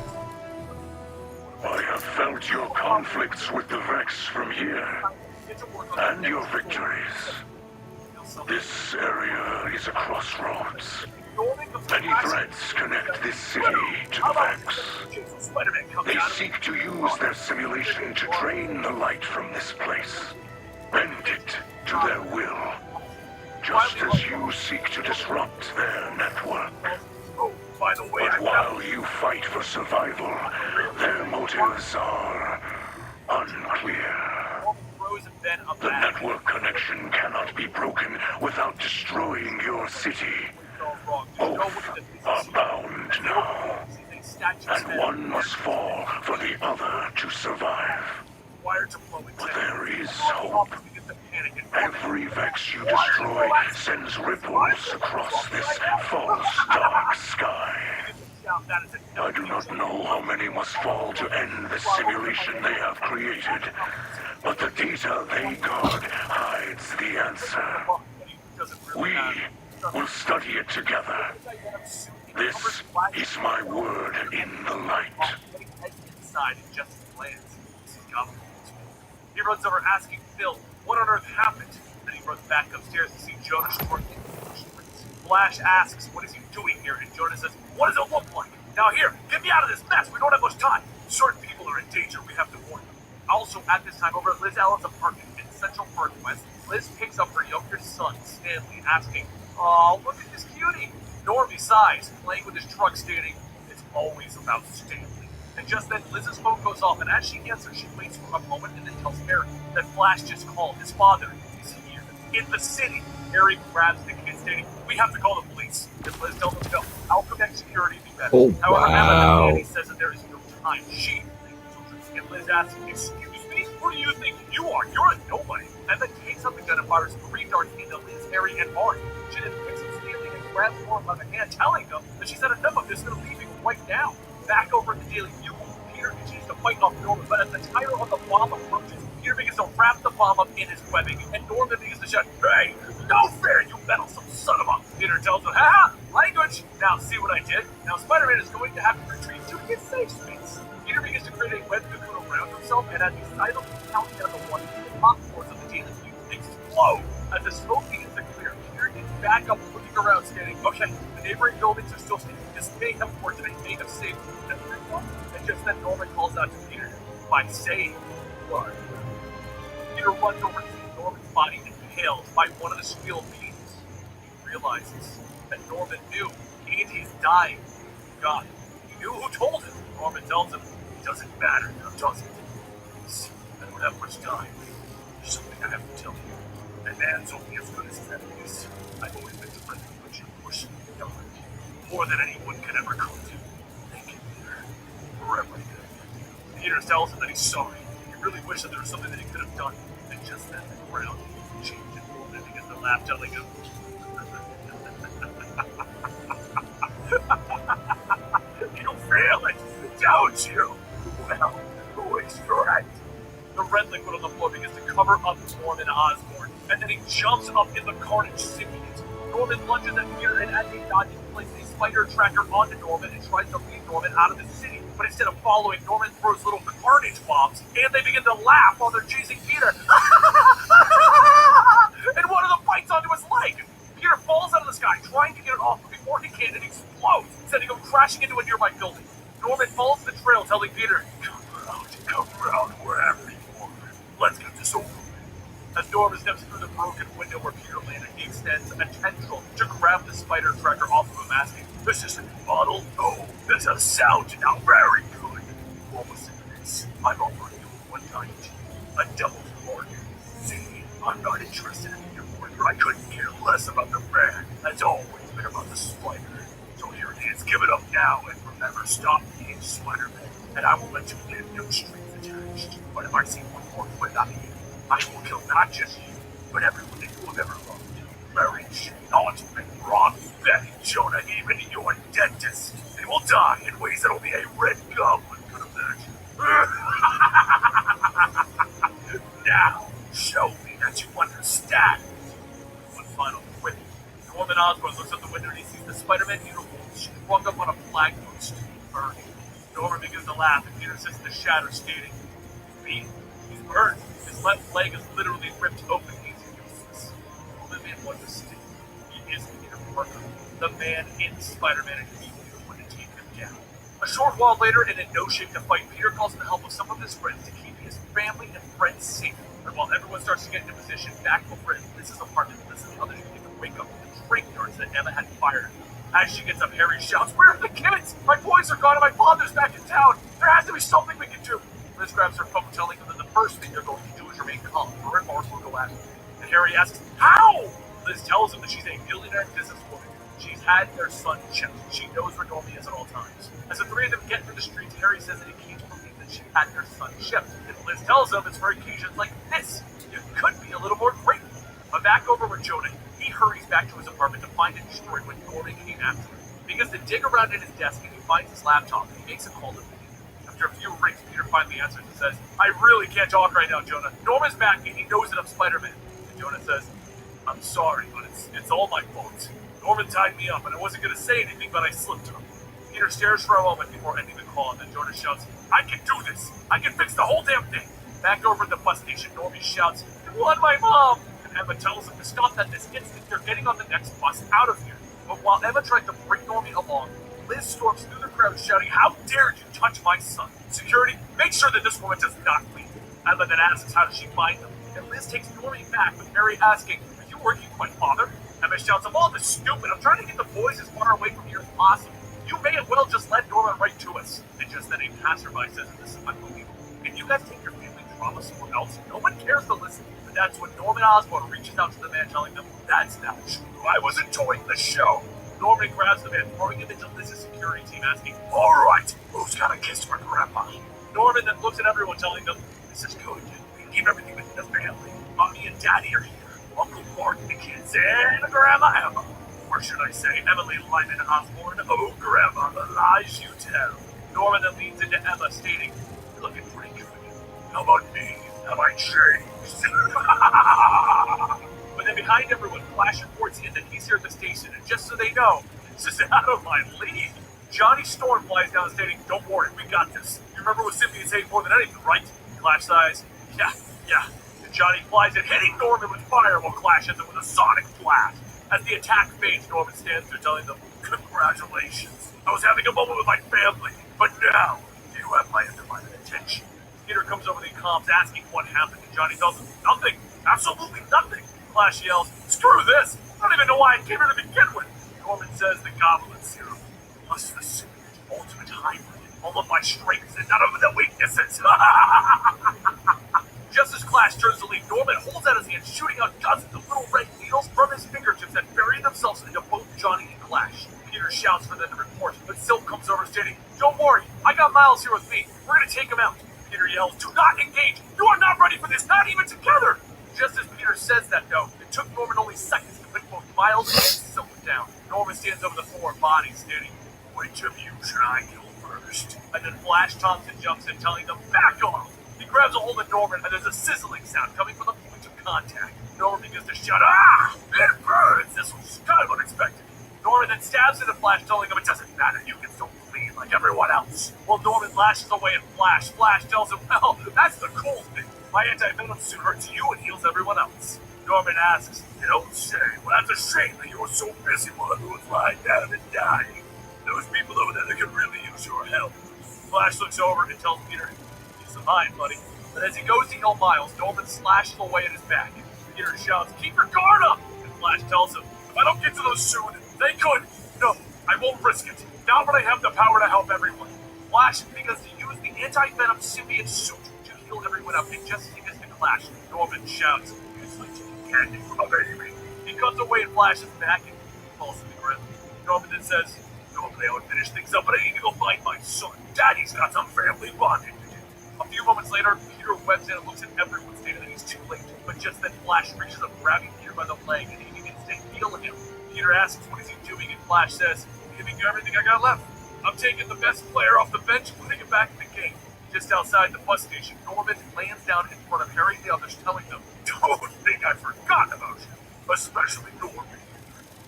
I have felt your conflicts with the Vex from here, and your victories. This area is a crossroads. Many threads connect this city to the Vex. They seek to use their simulation to drain the light from this place, bend it to their will, just as you seek to disrupt their network. But while you fight for survival, their motives are unclear. The network connection cannot be broken without destroying your city. Both are bound now, and one must fall for the other to survive. But there is hope. Every Vex you destroy sends ripples across this false dark sky. I do not know how many must fall to end the simulation they have created, but the data they guard hides the answer. We will study it together. This is my word in the light. Inside and just lands. He runs over asking Phil, what on earth happened? Then he runs back upstairs to see Jonah shortly. Flash asks, what is he doing here? And Jonah says, what does it look like? Now here, get me out of this mess. We don't have much time. Certain people are in danger. We have to warn them. Also, at this time, over at Liz Allen's apartment in Central Park West, Liz picks up her younger son, Stanley, asking, oh, look at this cutie. Normie sighs, playing with his truck, stating, it's always about Stanley. And just then, Liz's phone goes off, and as she answers, she waits for a moment and then tells Harry that Flash just called. His father is here, in the city. Harry grabs the kid, stating, we have to call the police. And Liz tells him, no, I'll connect security be better. Oh, However, wow. Emma says that there is no time. She and Liz asks, excuse me? Who do you think you are? You're a nobody. Emma takes up the gun and fires 3 darts into Liz, Harry, and Marty. She then picks up Stanley and grabs Norm by the hand, telling them that she's had enough of this and leaving right now. Back over at the Daily Bugle, Peter continues to fight off Norman, but as the tire on the bomb approaches, Peter begins to wrap the bomb up in his webbing, and Norman begins to shout, hey, no fair, you meddlesome son of a... Peter tells him, haha, language! Now see what I did? Now Spider-Man is going to have to retreat to his safe space. Peter begins to create a web cocoon around himself, and as he silently counts down the one, the popcorns of the Daily Bugle explode. As the smoke begins to clear, Peter gets back up, looking around, stating, okay, the neighboring buildings are still standing. This may have worked, and it may have saved everyone. And just then Norman calls out to Peter by saying, "Run." Peter runs over to see Norman's body impaled by one of the steel beams. He realizes that Norman knew Andy is dying. God, he knew who told him. Norman tells him, it doesn't matter now, does it? I don't have much time. There's something I have to tell you. A man's only as good as his enemies. I've always been friendly, but you pushed me beyond. More than anyone can ever come to. Thank you, Peter. For everything. Peter tells him that he's sorry. He really wished that there was something that he could have done. And just then the crowd changed and Norman begins to laugh, telling him, you feel it, don't you? Well, who is right? The red liquid on the floor begins to cover up Norman Osborn, and then he jumps up in the carnage, sipping it. Norman lunges at Peter, and as he dodges, he places a spider tracker onto Norman and tries to lead Norman out of the city. But instead of following, Norman throws little carnage bombs, and they begin to laugh while they're chasing Peter. And one of them bites onto his leg. Peter falls out of the sky, trying to get it off, but before he can, it explodes, sending him crashing into a nearby building. Norman follows the trail, telling Peter, come around wherever you are. Let's get this over with. As Norman steps through the broken window where Peter landed, he extends a tendril to grab the spider tracker off of him, asking, this isn't a bottle? No, this is sound now very good. What was this? I'm offering you one night. A devil's bargain. See, I'm not interested in your murder. I couldn't care less about the man. It's always been about the spider. So here it is. Give it up now, and remember, stop being Spider-Man, and I will let you live, no strings attached. But if I see one more foot on you, I will kill not just you, but everyone that you have ever loved. Mary, Shane, Aunt, Rob, Betty, Jonah, even your dentist. They will die in ways that only a red goblin could imagine. Now, show me that you understand. One final quick. Norman Osborn looks out the window and he sees the Spider-Man uniform strung up on a flag post, burning. Norman begins to laugh and Peter sits in the shadow stating, he's burned. His left leg is literally ripped open. He's useless. The man wants to stay. He is Peter Parker, the man in Spider-Man, and he knew when to take him down. A short while later, and in no shape to fight, Peter calls for the help of some of his friends to keep his family and friends safe. And while everyone starts to get into position, back over in Liz's apartment, Liz and the others begin to wake up with the drink darts that Emma had fired. As she gets up, Harry shouts, where are the kids? My boys are gone and my father's back in town. There has to be something we can do. Liz grabs her phone, telling them that the first thing they're going to do is remain calm. Her and Mark will go after them. And Harry asks, how? Liz tells him that she's a billionaire businesswoman. She's had their son checked. She knows where Normie is at all times. As the three of them get through the streets, Harry says that he can't believe that she had their son shipped. And Liz tells him it's for occasions like this. You could be a little more grateful. But back over with Jonah, he hurries back to his apartment to find it destroyed when Normie came after him. He begins to dig around in his desk and he finds his laptop and he makes a call to Peter. After a few rings, Peter finally answers and says, I really can't talk right now, Jonah. Norman's back and he knows that I'm Spider-Man. And Jonah says, I'm sorry, but it's all my fault. Norman tied me up and I wasn't going to say anything, but I slipped him. Peter stares for a moment before ending the call, and then Jonah shouts, I can do this! I can fix the whole damn thing! Back over at the bus station, Normie shouts, you want my mom! And Emma tells him to stop that this instant. They're getting on the next bus out of here. But while Emma tries to bring Normie along, Liz storms through the crowd shouting, how dare you touch my son! Security, make sure that this woman does not leave. Emma then asks how does she find them, and Liz takes Normie back with Harry asking, are you working with my father? Emma shouts, I'm all this stupid. I'm trying to get the boys as far away from here as possible. You may as well just let Norman right to us. And just then a passerby says, this is unbelievable. Can you guys take your family trauma somewhere else? No one cares to listen. But that's when Norman Osborn reaches out to the man, telling them, that's not true. I was enjoying the show. Norman grabs the man, throwing him into Liz's security team, asking, all right, who's got a kiss for Grandma? Norman then looks at everyone, telling them, this is good. We keep everything within the family. Mommy and Daddy are here. Uncle Mark, the kids, and Grandma Emma. Or should I say, Emily Lyman Osborn? Oh, Grandma, the lies you tell. Norman then leans into Emma, stating, you're looking pretty good. How about me? Have I changed? But then behind everyone, Flash reports in that he's here at the station, and just so they know, this is out of my league. Johnny Storm flies down, stating, don't worry, we got this. You remember what Symphony saying more than anything, right? Flash sighs, yeah. And Johnny flies in, hitting Norman with fire while Flash hits him with a sonic blast. As the attack fades, Norman stands there telling them, congratulations. I was having a moment with my family, but now you have my undivided attention. Peter comes over the comms asking what happened, and Johnny tells him, nothing, absolutely nothing. Flash yells, screw this, I don't even know why I came here to begin with. Norman says the goblin serum, plus the secret ultimate hybrid, all of my strengths and none of the weaknesses. shooting out dozens of little red needles from his fingertips that bury themselves into both Johnny and Flash. Peter shouts for them to report, but Silk comes over stating, "Don't worry, I got Miles here with me. We're gonna take him out." Peter yells, "Do not engage! You are not ready for this, not even together!" Just as Peter says that, though, it took Norman only seconds to put both Miles and Silk down. Norman stands over the four bodies, stating, "Which of you should I kill first?" And then Flash Thompson jumps in, telling them, "Back off!" He grabs a hold of Norman, and there's a sizzling sound coming from the point of contact. Norman begins to shout, "Ah! It burns! This was kind of unexpected." Norman then stabs into Flash, telling him it doesn't matter, you can still bleed like everyone else. While Norman lashes away at Flash, Flash tells him, "Well, that's the cool thing. My anti-venom suit hurts you and heals everyone else." Norman asks, "You don't say. Well, that's a shame that you were so busy while I was lying down and dying. Those people over there that could really use your help." Flash looks over and tells Peter, "Peace of mind, buddy." But as he goes to heal Miles, Norman slashes away at his back. Peter shouts, "Keep your guard up!" And Flash tells him, "If I don't get to those soon, they could. No, I won't risk it. Now that I have the power to help everyone." Flash begins to use the anti-venom symbiote suit to heal everyone up, and just as he gets to Flash, Norman shouts, "It's like taking candy from a baby." He cuts away at Flash's back and falls to the ground. Norman then says, "Normally I would finish things up, but I need to go find my son. Daddy's got some family bonding to do." A few moments later, Peter webs in and looks at everyone, stating that he's too late. But just then Flash reaches up, grabbing Peter by the leg, and he begins to heal him. Peter asks what is he doing, and Flash says, "Giving you everything I got left. I'm taking the best player off the bench and putting him back in the game." Just outside the bus station, Norman lands down in front of Harry and the others, telling them, "Don't think I forgot about you, especially Norman."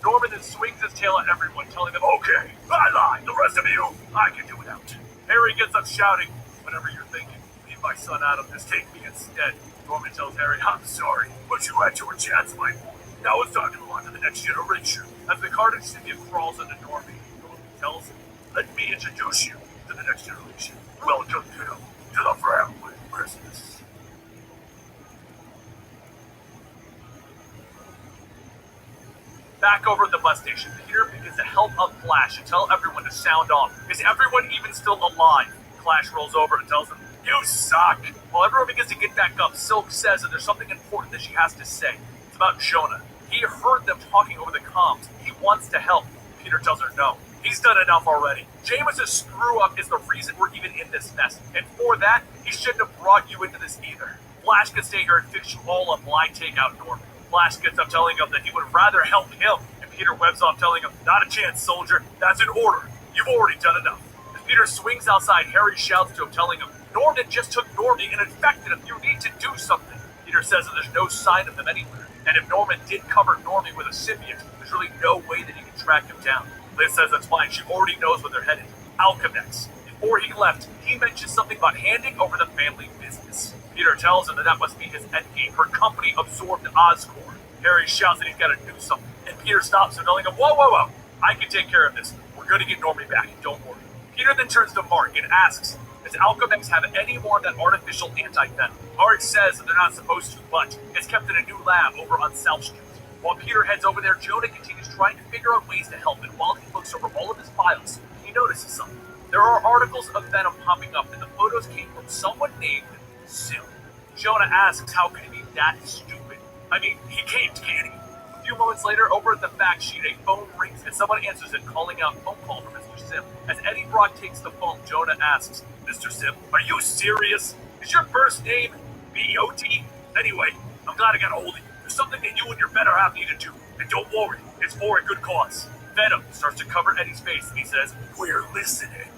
Norman then swings his tail at everyone, telling them, "Okay, I lied. The rest of you, I can do without." Harry gets up shouting, "Whatever you're thinking, leave my son out of this. Take me instead." Norman tells Harry, "I'm sorry, but you had your chance, my boy. Now it's time to move on to the next generation." As the Carnage symbiote crawls into Norman tells him, "Let me introduce you to the next generation. Welcome to the family business." Back over at the bus station, Peter begins to help up Flash and tell everyone to sound off. Is everyone even still alive? Flash rolls over and tells him, "You suck." While everyone begins to get back up, Silk says that there's something important that she has to say. It's about Jonah. He heard them talking over the comms. He wants to help. Peter tells her no. He's done enough already. Jameis's screw-up is the reason we're even in this mess. And for that, he shouldn't have brought you into this either. Flash can stay here and fix you all up while I take out Norman. Flash gets up telling him that he would rather help him. And Peter webs off telling him, "Not a chance, soldier. That's an order. You've already done enough." As Peter swings outside, Harry shouts to him, telling him, "Norman just took Normie and infected him. You need to do something." Peter says that there's no sign of them anywhere. And if Norman did cover Normie with a symbiote, there's really no way that he can track him down. Liz says that's fine. She already knows where they're headed. Alchemex. Before he left, he mentioned something about handing over the family business. Peter tells him that that must be his endgame. Her company absorbed Oscorp. Harry shouts that he's got to do something. And Peter stops him, telling him, whoa. I can take care of this. We're going to get Normie back. Don't worry. Peter then turns to Mark and asks, does Alchemex have any more of that artificial anti-venom? Mark says that they're not supposed to, but it's kept in a new lab over on South Street. While Peter heads over there, Jonah continues trying to figure out ways to help, and while he looks over all of his files, he notices something. There are articles of venom popping up, and the photos came from someone named Sil. Jonah asks how could he be that stupid? I mean, he can't he? A few moments later, over at the fact sheet, a phone rings, and someone answers it, calling out phone call from Mr. Sim. As Eddie Brock takes the phone, Jonah asks, Mr. Sim, are you serious? Is your first name B.O.T.? Anyway, I'm glad I got a hold of you. There's something that you and your better half need to do, and don't worry, it's for a good cause. Venom starts to cover Eddie's face, and he says, we're listening.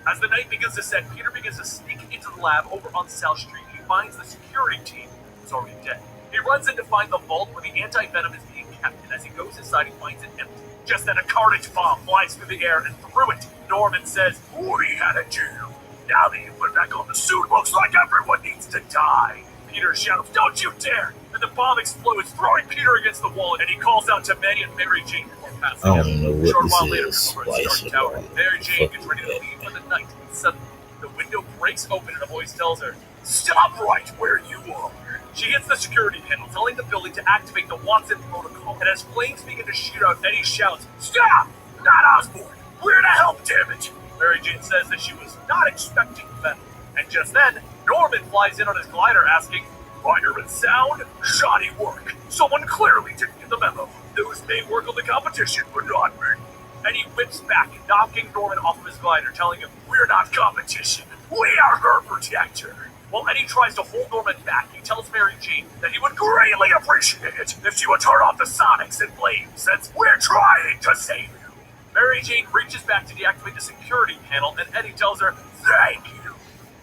As the night begins to set, Peter begins to sneak into the lab over on South Street. He finds the security team. It's already dead. He runs in to find the vault where the anti-venom is being kept, and as he goes inside, he finds it empty. Just then, a carnage bomb flies through the air, and through it, Norman says, we had a deal. Now that you put back on the suit, looks like everyone needs to die. Peter shouts, don't you dare! And the bomb explodes, throwing Peter against the wall, and he calls out to May and Mary Jane before passing out. I don't know Short what while this later, is. over at Stark Tower, Mary Jane gets ready to leave for the night, and suddenly, the window breaks open and a voice tells her, stop right where you are. She hits the security panel, telling the building to activate the Watson protocol, and as flames begin to shoot out, Eddie shouts, stop! Not Osborn! We're to help, damn it! Mary Jane says that she was not expecting venom. And just then, Norman flies in on his glider asking, Fire and sound? Shoddy work. Someone clearly didn't get the memo. Those may work on the competition, but not me. And he whips back, knocking Norman off of his glider, telling him, we're not competition. We are her protector. While Eddie tries to hold Norman back, he tells Mary Jane that he would greatly appreciate it if she would turn off the sonics and flames, since we're trying to save you. Mary Jane reaches back to deactivate the security panel, and Eddie tells her, thank you.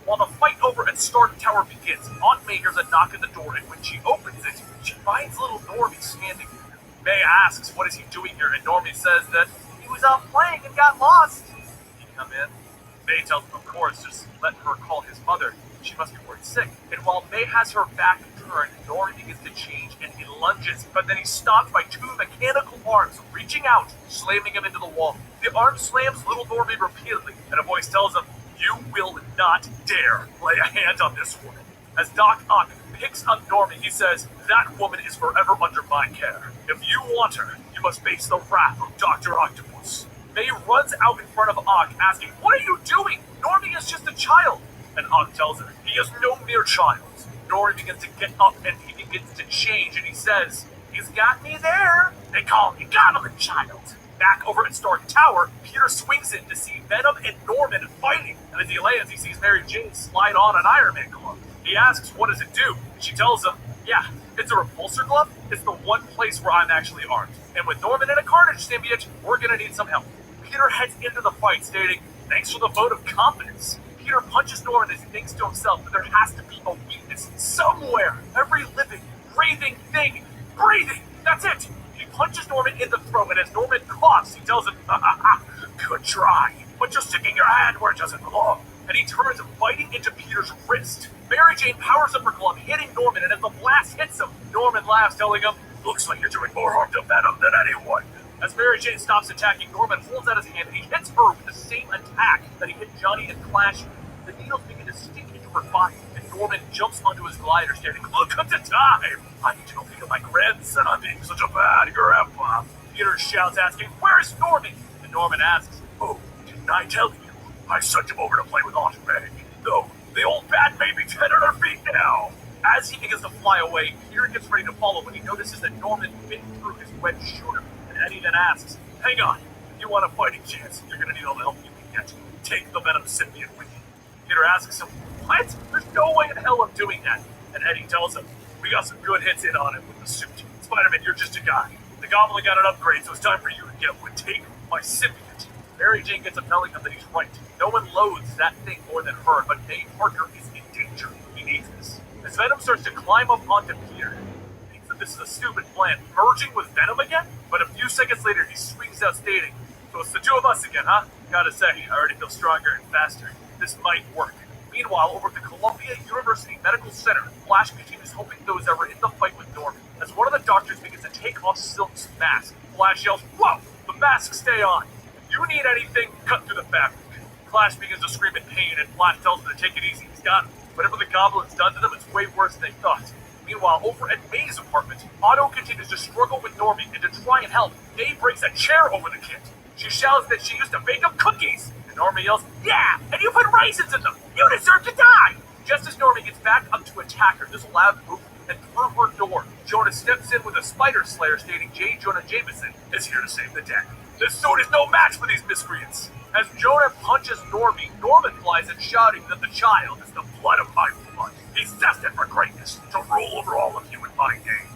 While the fight over at Stark Tower begins, Aunt May hears a knock at the door, and when she opens it, she finds little Normie standing there. May asks, what is he doing here, and Normie says that he was out playing and got lost. Can he come in? May tells him, of course, just let her call his mother. She must be worried sick. And while May has her back turned, Normie begins to change, and he lunges, but then he's stopped by two mechanical arms reaching out, slamming him into the wall. The arm slams little Normie repeatedly, and a voice tells him, you will not dare lay a hand on this woman. As Doc Ock picks up Normie, he says, that woman is forever under my care. If you want her, you must face the wrath of Dr. Octopus. May runs out in front of Ock, asking, what are you doing? Normie is just a child. And Ock tells her, he is no mere child. Normie begins to get up and he begins to change, and he says, he's got me there. They call me Goblin Child. Back over at Stark Tower, Peter swings in to see Venom and Norman fighting. And as he lands, he sees Mary Jane slide on an Iron Man glove. He asks, what does it do? And she tells him, yeah, it's a repulsor glove. It's the one place where I'm actually armed. And with Norman and a Carnage symbiote, we're gonna need some help. Peter heads into the fight, stating, thanks for the vote of confidence. Peter punches Norman as he thinks to himself that there has to be a weakness somewhere. Every living, breathing thing, breathing. That's it. He punches Norman in the throat, and as Norman coughs, he tells him, ha ha ha, good try, but you're sticking your hand where it doesn't belong. And he turns, biting into Peter's wrist. Mary Jane powers up her glove, hitting Norman, and as the blast hits him, Norman laughs, telling him, looks like you're doing more harm to Venom than anyone. As Mary Jane stops attacking, Norman holds out his hand, and he hits her with the same attack that he hit Johnny and Flash. The needles begin to stick into her body, and Norman jumps onto his glider, stating, look at the time! I need to go pick up my grandson. I'm being such a bad grandpa. Peter shouts, asking, where's Norman? And Norman asks, oh, didn't I tell you? I sent him over to play with Aunt May. Though, the old bat may be dead on her feet now. As he begins to fly away, Peter gets ready to follow when he notices that Norman bit through his wet shooter. And Eddie then asks, hang on, if you want a fighting chance, you're gonna need all the help you can get. Take the Venom symbiote with you. Peter asks him, what? There's no way in hell I'm doing that. And Eddie tells him, we got some good hits in on him with the suit. Spider-Man, you're just a guy. The Goblin got an upgrade, so it's time for you to get one. Take my symbiote. Mary Jane gets up telling him that he's right. No one loathes that thing more than her, but May Parker is in danger. He needs this. As Venom starts to climb up onto Peter, he thinks that this is a stupid plan, merging with Venom again? But a few seconds later, he swings out, stating, so it's the two of us again, huh? Gotta say, I already feel stronger and faster. This might work. Meanwhile, over at the Columbia University Medical Center, Flash continues helping those that were in the fight with Norman. As one of the doctors begins to take off Silk's mask, Flash yells, whoa! The masks stay on! If you need anything, cut through the fabric. Flash begins to scream in pain, and Flash tells him to take it easy. He's got him. Whatever the Goblin's done to them, it's way worse than they thought. Meanwhile, over at May's apartment, Otto continues to struggle with Normie, and to try and help, May breaks a chair over the kid. She shouts that she used to bake up cookies, and Normie yells, yeah, and you put raisins in them! You deserve to die! Just as Normie gets back up to attack her, there's a loud movement, and through her door, Jonah steps in with a spider slayer stating J. Jonah Jameson is here to save the day. This suit is no match for these miscreants. As Jonah punches Normie, Norman flies in shouting that the child is the blood of my blood. He's destined for greatness, to rule over all of you in my name.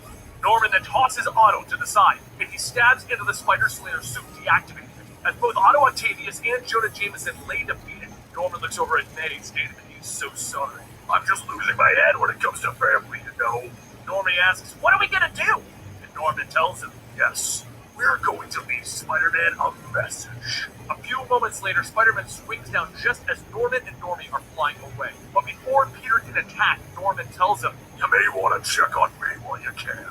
Norman then tosses Otto to the side, and he stabs into the Spider Slayer suit, deactivating it. As both Otto Octavius and Jonah Jameson lay defeated, Norman looks over at May, stating that he's so sorry. I'm just losing my head when it comes to family, you know. Normie asks, what are we gonna do? And Norman tells him, yes, we're going to leave Spider-Man a message. A few moments later, Spider-Man swings down just as Norman and Normie are flying away. But before Peter can attack, Norman tells him, you may want to check on me while you can.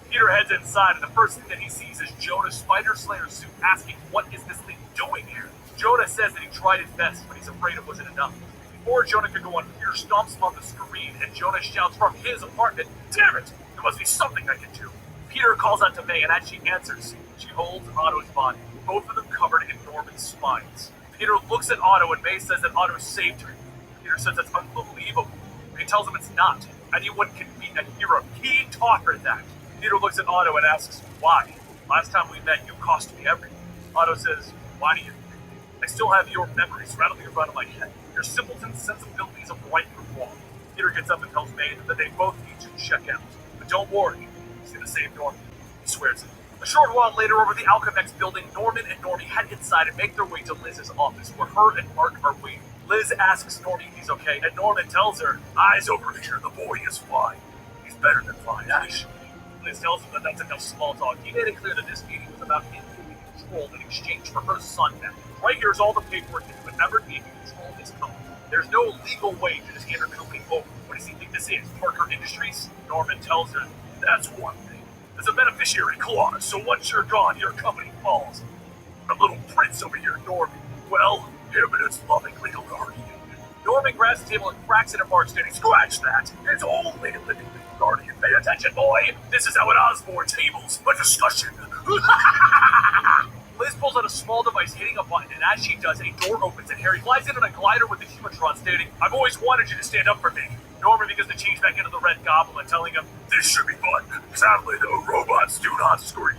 Peter heads inside, and the first thing that he sees is Jonah's Spider Slayer suit, asking, what is this thing doing here? Jonah says that he tried his best, but he's afraid it wasn't enough. Before Jonah could go on, Peter stomps him on the screen, and Jonah shouts from his apartment, damn it, there must be something I can do. Peter calls out to May, and as she answers, she holds Otto's body, both of them covered in Norman's spines. Peter looks at Otto, and May says that Otto saved her. Peter says that's unbelievable. May tells him it's not. Anyone can be a hero. He taught her that. Peter looks at Otto and asks, why? Last time we met, you cost me everything. Otto says, why do you think? I still have your memories rattling around in my head. Your simpleton sensibilities of right and wrong. Peter gets up and tells May that they both need to check out. But don't worry, he's gonna save Norman. He swears it. A short while later, over the Alchemex building, Norman and Normie head inside and make their way to Liz's office, where her and Mark are waiting. Liz asks Normie if he's okay, and Norman tells her, eyes over here, the boy is fine. He's better than fine, actually. Liz tells him that that's enough small talk. He made it clear that this meeting was about him giving control in exchange for her son back. Right here's all the paperwork that he would ever need to control this company. There's no legal way to just hand her company over. What does he think this is? Parker Industries? Norman tells her, that's one thing. There's a beneficiary clause, so once you're gone, your company falls. The little prince over here, Norman. Well, him and his loving legal guardian. Norman grabs the table and cracks it at Mark, stating, scratch that. It's only a living legal guardian. Pay attention, boy. This is how an Osborne tables a discussion. Liz pulls out a small device, hitting a button, and as she does, a door opens and Harry flies in on a glider with the Humatron, stating, I've always wanted you to stand up for me. Norman begins to change back into the Red Goblin, telling him, this should be fun. Sadly, though, robots do not scream.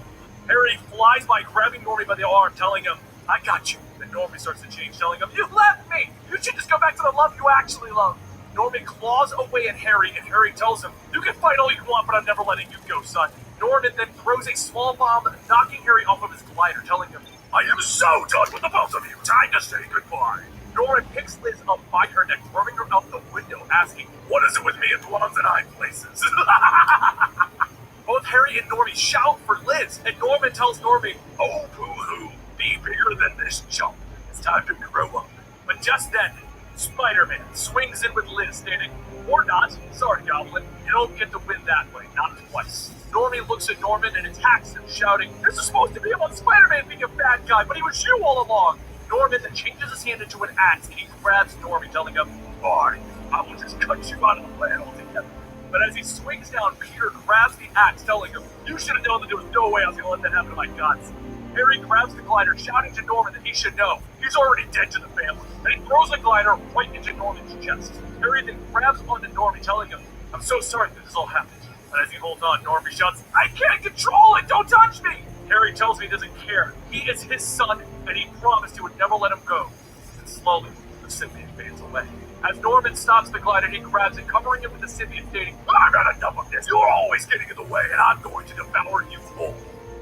Harry flies by, grabbing Normie by the arm, telling him, I got you. Then Normie starts to change, telling him, you left me! You should just go back to the love you actually love. Normie claws away at Harry, and Harry tells him, you can fight all you want, but I'm never letting you go, son. Norman then throws a small bomb, knocking Harry off of his glider, telling him, I am so done with the both of you. Time to say goodbye. Norman picks Liz up by her neck, throwing her out the window, asking, what is it with me and gloves and eye places? Both Harry and Normie shout for Liz, and Norman tells Normie, oh, boo-hoo, be bigger than this jump. It's time to grow up. But just then, Spider-Man swings in with Liz, stating, or not, sorry, Goblin, you don't get to win that way, not twice. Normie looks at Norman and attacks him, shouting, this is supposed to be about Spider-Man being a bad guy, but he was you all along. Norman then changes his hand into an axe, and he grabs Normie, telling him, boy, I will just cut you out of the way altogether. But as he swings down, Peter grabs the axe, telling him, you should have known that there was no way I was going to let that happen to my gods. Harry grabs the glider, shouting to Norman that he should know. He's already dead to the family. And he throws the glider right into Norman's chest. Harry then grabs onto Normie, telling him, I'm so sorry that this all happened. And as he holds on, Normie shouts, I can't control it! Don't touch me! Harry tells me he doesn't care. He is his son, and he promised he would never let him go. And slowly, the symbiote fades away. As Norman stops the glider, he grabs it, covering him with the symbiote, stating, I've had enough of this. You're always getting in the way, and I'm going to devour you whole.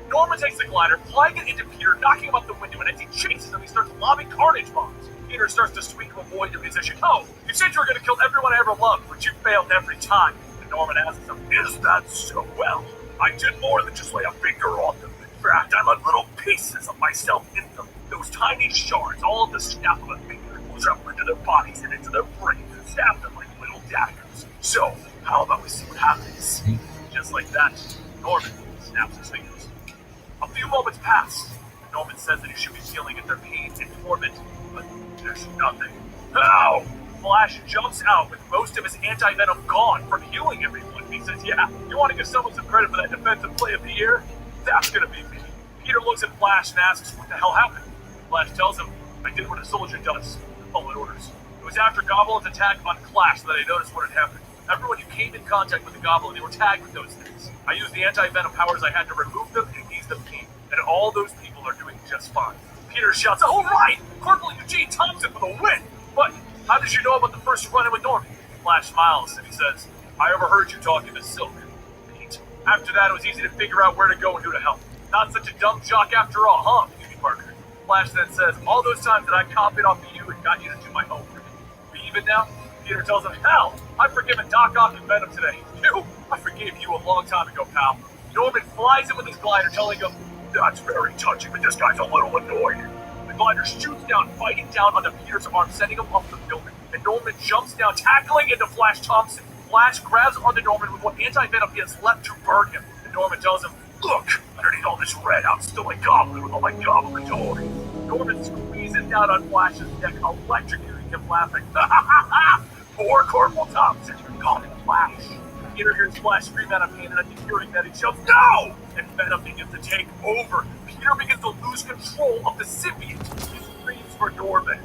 Norman takes the glider, flying it into Peter, knocking him out the window, and as he chases him, he starts lobbing carnage bombs. Peter starts to swing to avoid him. He says, oh, you said you were going to kill everyone I ever loved, but you failed every time. And Norman asks him, is that so? Well, I did more than just lay a finger on them. In fact, I let little pieces of myself in them. Those tiny shards, all of the snap of a finger, will travel into their bodies and into their brains and stab them like little daggers. So, how about we see what happens? Just like that, Norman snaps his fingers. A few moments pass. Norman says that he should be feeling at their pain and torment, but there's nothing. Ow! Flash jumps out with most of his anti-venom gone from healing everyone. He says, yeah, you want to give someone some credit for that defensive play of the year? That's gonna be me. Peter looks at Flash and asks, what the hell happened? Flash tells him, I did what a soldier does, following orders. It was after Goblin's attack on Clash that I noticed what had happened. Everyone who came in contact with the Goblin, they were tagged with those things. I used the anti-venom powers I had to remove them and ease them clean. And all those people are doing just fine. Peter shouts, all right! Corporal Eugene Thompson for the win! But how did you know about the first run-in with Normie? Flash smiles and he says, I overheard you talking to Silk. Pete. After that, it was easy to figure out where to go and who to help. Not such a dumb jock after all, huh, Beauty Parker? Flash then says, all those times that I copied off of you and got you to do my homework. We even now? Peter tells him, hell, I've forgiven Doc Ock and Venom today. You? I forgave you a long time ago, pal. Norman flies in with his glider, telling him, that's very touching, but this guy's a little annoying. The glider shoots down, fighting down onto Peter's arm, sending him off the building. And Norman jumps down, tackling into Flash Thompson. Flash grabs onto Norman with what anti-venom he has left to burn him. And Norman tells him, look, underneath all this red, I'm still a goblin with all my goblin toys. Norman squeezes down on Flash's neck, electrocuting him, laughing. Poor Corporal Thompson, you're gone in Flash. Peter hears Flash scream out of pain, and after hearing that, he shouts, no! And Venom begins to take over. Peter begins to lose control of the symbiote. He screams for Norman.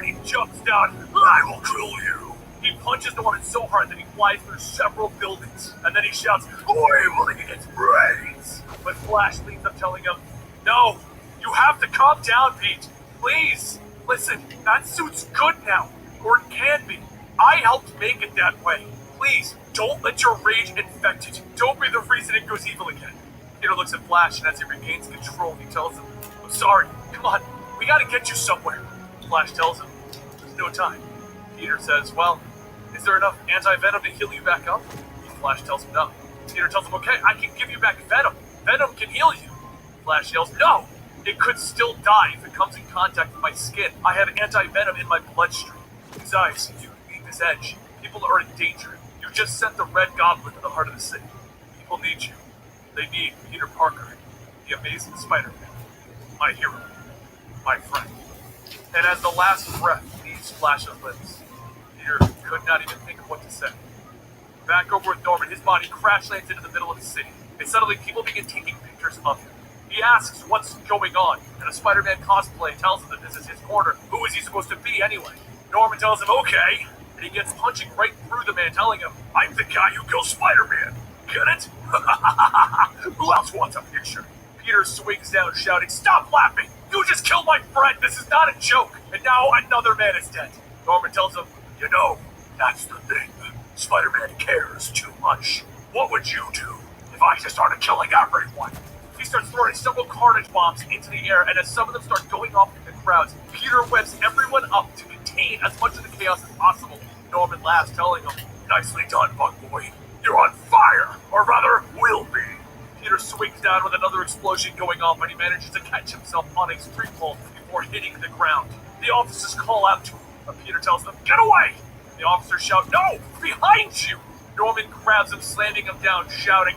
He jumps down. I will kill you. He punches Norman so hard that he flies through several buildings, and then he shouts, "We're able to get its brains!" But Flash leads up telling him, "No, you have to calm down, Pete. Please, listen, that suit's good now, or it can be. I helped make it that way. Please, don't let your rage infect it. Don't be the reason it goes evil again." Peter looks at Flash, and as he regains control, he tells him, "I'm sorry, come on, we gotta get you somewhere." Flash tells him, "There's no time." Peter says, "Well, is there enough anti-venom to heal you back up?" Flash tells him no. Peter tells him, "Okay, I can give you back venom. Venom can heal you." Flash yells, "No! It could still die if it comes in contact with my skin. I have anti-venom in my bloodstream. Besides, you need this edge. People are in danger. You just sent the Red Goblin to the heart of the city. People need you. They need Peter Parker, the Amazing Spider-Man, my hero, my friend." And as the last breath leaves Flash's lips, Peter could not even think of what to say. Back over with Norman, his body crash lands into the middle of the city, and suddenly people begin taking pictures of him. He asks what's going on, and a Spider-Man cosplay tells him that this is his corner. Who is he supposed to be anyway? Norman tells him, "Okay," and he gets punching right through the man, telling him, "I'm the guy who killed Spider-Man. Get it?" Who else wants a picture? Peter swings down, shouting, "Stop laughing! You just killed my friend! This is not a joke! And now another man is dead." Norman tells him, "You know, that's the thing. Spider-Man cares too much. What would you do if I just started killing everyone?" He starts throwing several carnage bombs into the air, and as some of them start going off in the crowds, Peter whips everyone up to contain as much of the chaos as possible. Norman laughs, telling him, "Nicely done, Bug Boy. You're on fire, or rather, will be." Peter swings down with another explosion going on, but he manages to catch himself on a street pole before hitting the ground. The officers call out to him, but Peter tells them, "Get away!" The officers shout, "No! Behind you!" Norman grabs him, slamming him down, shouting,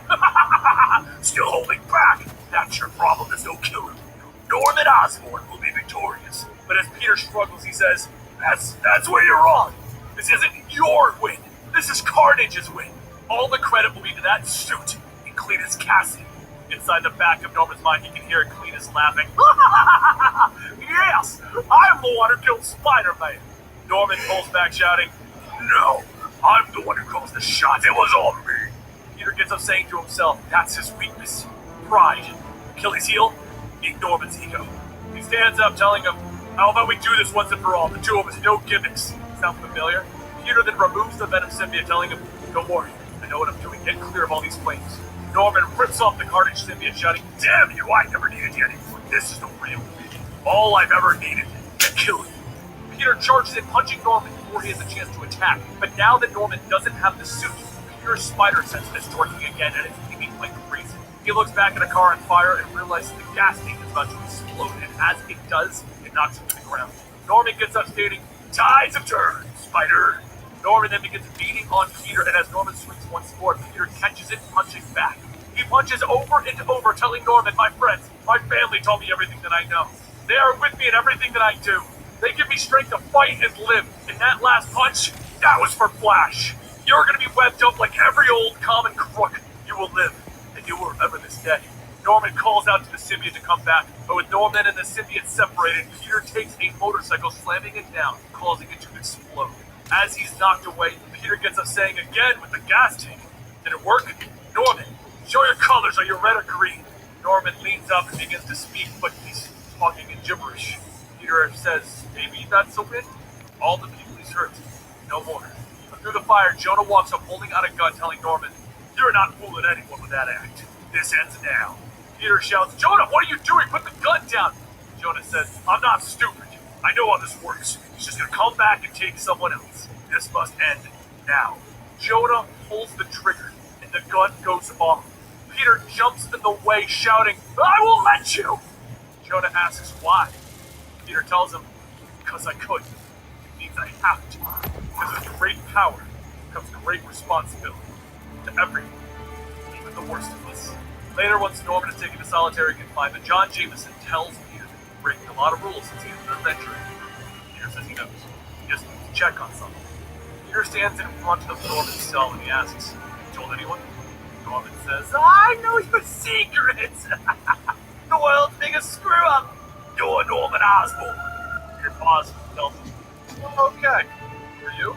"Still holding back? That's your problem, there's no killer. Norman Osborn will be victorious." But as Peter struggles, he says, That's where you're wrong. This isn't your win. This is Carnage's win. All the credit will be to that suit and Cletus Cassidy." Inside the back of Norman's mind, he can hear Cletus laughing. "Yes, I'm the one who killed Spider-Man." Norman pulls back, shouting, "No, I'm the one who calls the shots. It was all me." Peter gets up, saying to himself, that's his weakness. Pride. Achilles' heel? Being Norman's ego. He stands up, telling him, "How about we do this once and for all? The two of us, no gimmicks." Sound familiar? Peter then removes the Venom symbiote, telling him, "Don't worry, I know what I'm doing. Get clear of all these flames." Norman rips off the Carnage symbiote, shouting, "Damn you, I never needed you anymore. This is the real me. All I've ever needed to kill you." Peter charges in, punching Norman before he has a chance to attack. But now that Norman doesn't have the suit, Peter's spider sense is working again, and it's pinging like crazy. He looks back at a car on fire and realizes the gas tank is about to explode, and as it does, it knocks him to the ground. Norman gets up, stating, "Tides have turned, Spider." Norman then begins beating on Peter, and as Norman swings once more, Peter catches it, punching back. He punches over and over, telling Norman, "My friends, my family told me everything that I know. They are with me in everything that I do. They give me strength to fight and live. And that last punch, that was for Flash. You're going to be webbed up like every old common crook. You will live, and you will remember this day." Norman calls out to the symbiote to come back, but with Norman and the symbiote separated, Peter takes a motorcycle, slamming it down, causing it to explode. As he's knocked away, Peter gets up, saying again with the gas tank, "Did it work? Norman, show your colors. Are you red or green?" Norman leans up and begins to speak, but he's talking in gibberish. Peter says, "Maybe that's a win. All the people he's hurt, no more." But through the fire, Jonah walks up, holding out a gun, telling Norman, "You're not fooling anyone with that act. This ends now." Peter shouts, "Jonah, what are you doing? Put the gun down." Jonah says, "I'm not stupid. I know how this works. He's just gonna come back and take someone else. This must end now." Jonah pulls the trigger, and the gun goes off. Peter jumps in the way, shouting, "I won't let you!" Jonah asks why. Peter tells him, "Because I could. It means I have to. Because with great power comes great responsibility. To everyone, even the worst of us." Later, once Norman is taken to solitary confinement, John Jameson tells Peter that he's breaking a lot of rules since he's an adventurer. Peter says he knows. He just needs to check on something. Peter stands in front of Norman's cell and he asks, "You told anyone?" Norman says, "I know your secrets. The world's biggest screw-up. You're Norman Osborn." Peter pauses and tells him, "Okay. For you,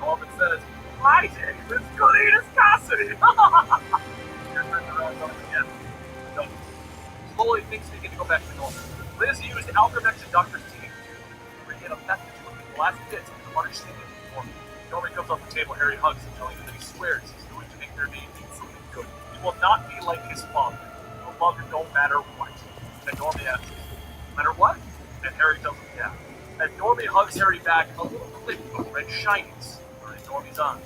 Norman says, "My name is Cletus Cassidy." Here turns around again. So, slowly things begin to go back to normal. Liz used Alchemix and Dr. T to bring in a message with the last bits of understanding for Norman. Norman comes off the table, Harry hugs him, telling him that he swears he's going to make their name something good. He will not be like his father. He will love him no matter what. And Norman asks, no matter what? And Harry tells him, yeah. And Normie hugs Harry back, a little clip of red shinies are in Normie's eyes.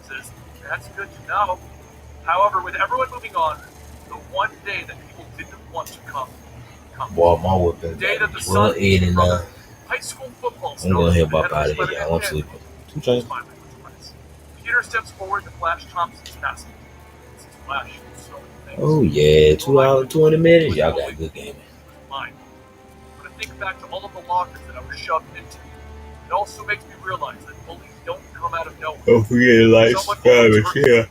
He says, that's good to know. However, with everyone moving on, the one day that people didn't want to come. Boy, my work The day that the well, sun Ed and high school football I'm gonna started, help up out of here, y'all. I'm sleeping. 2 chains. Peter steps forward to Flash Thompson's basket. This is Flash. So many things. Oh yeah, 2 hours, 20 minutes. Y'all got good gaming. Mine. But I think back to all of the lockers that I was shoved into. It also makes me realize that bullies don't come out of nowhere. Don't forget to like, subscribe, and share.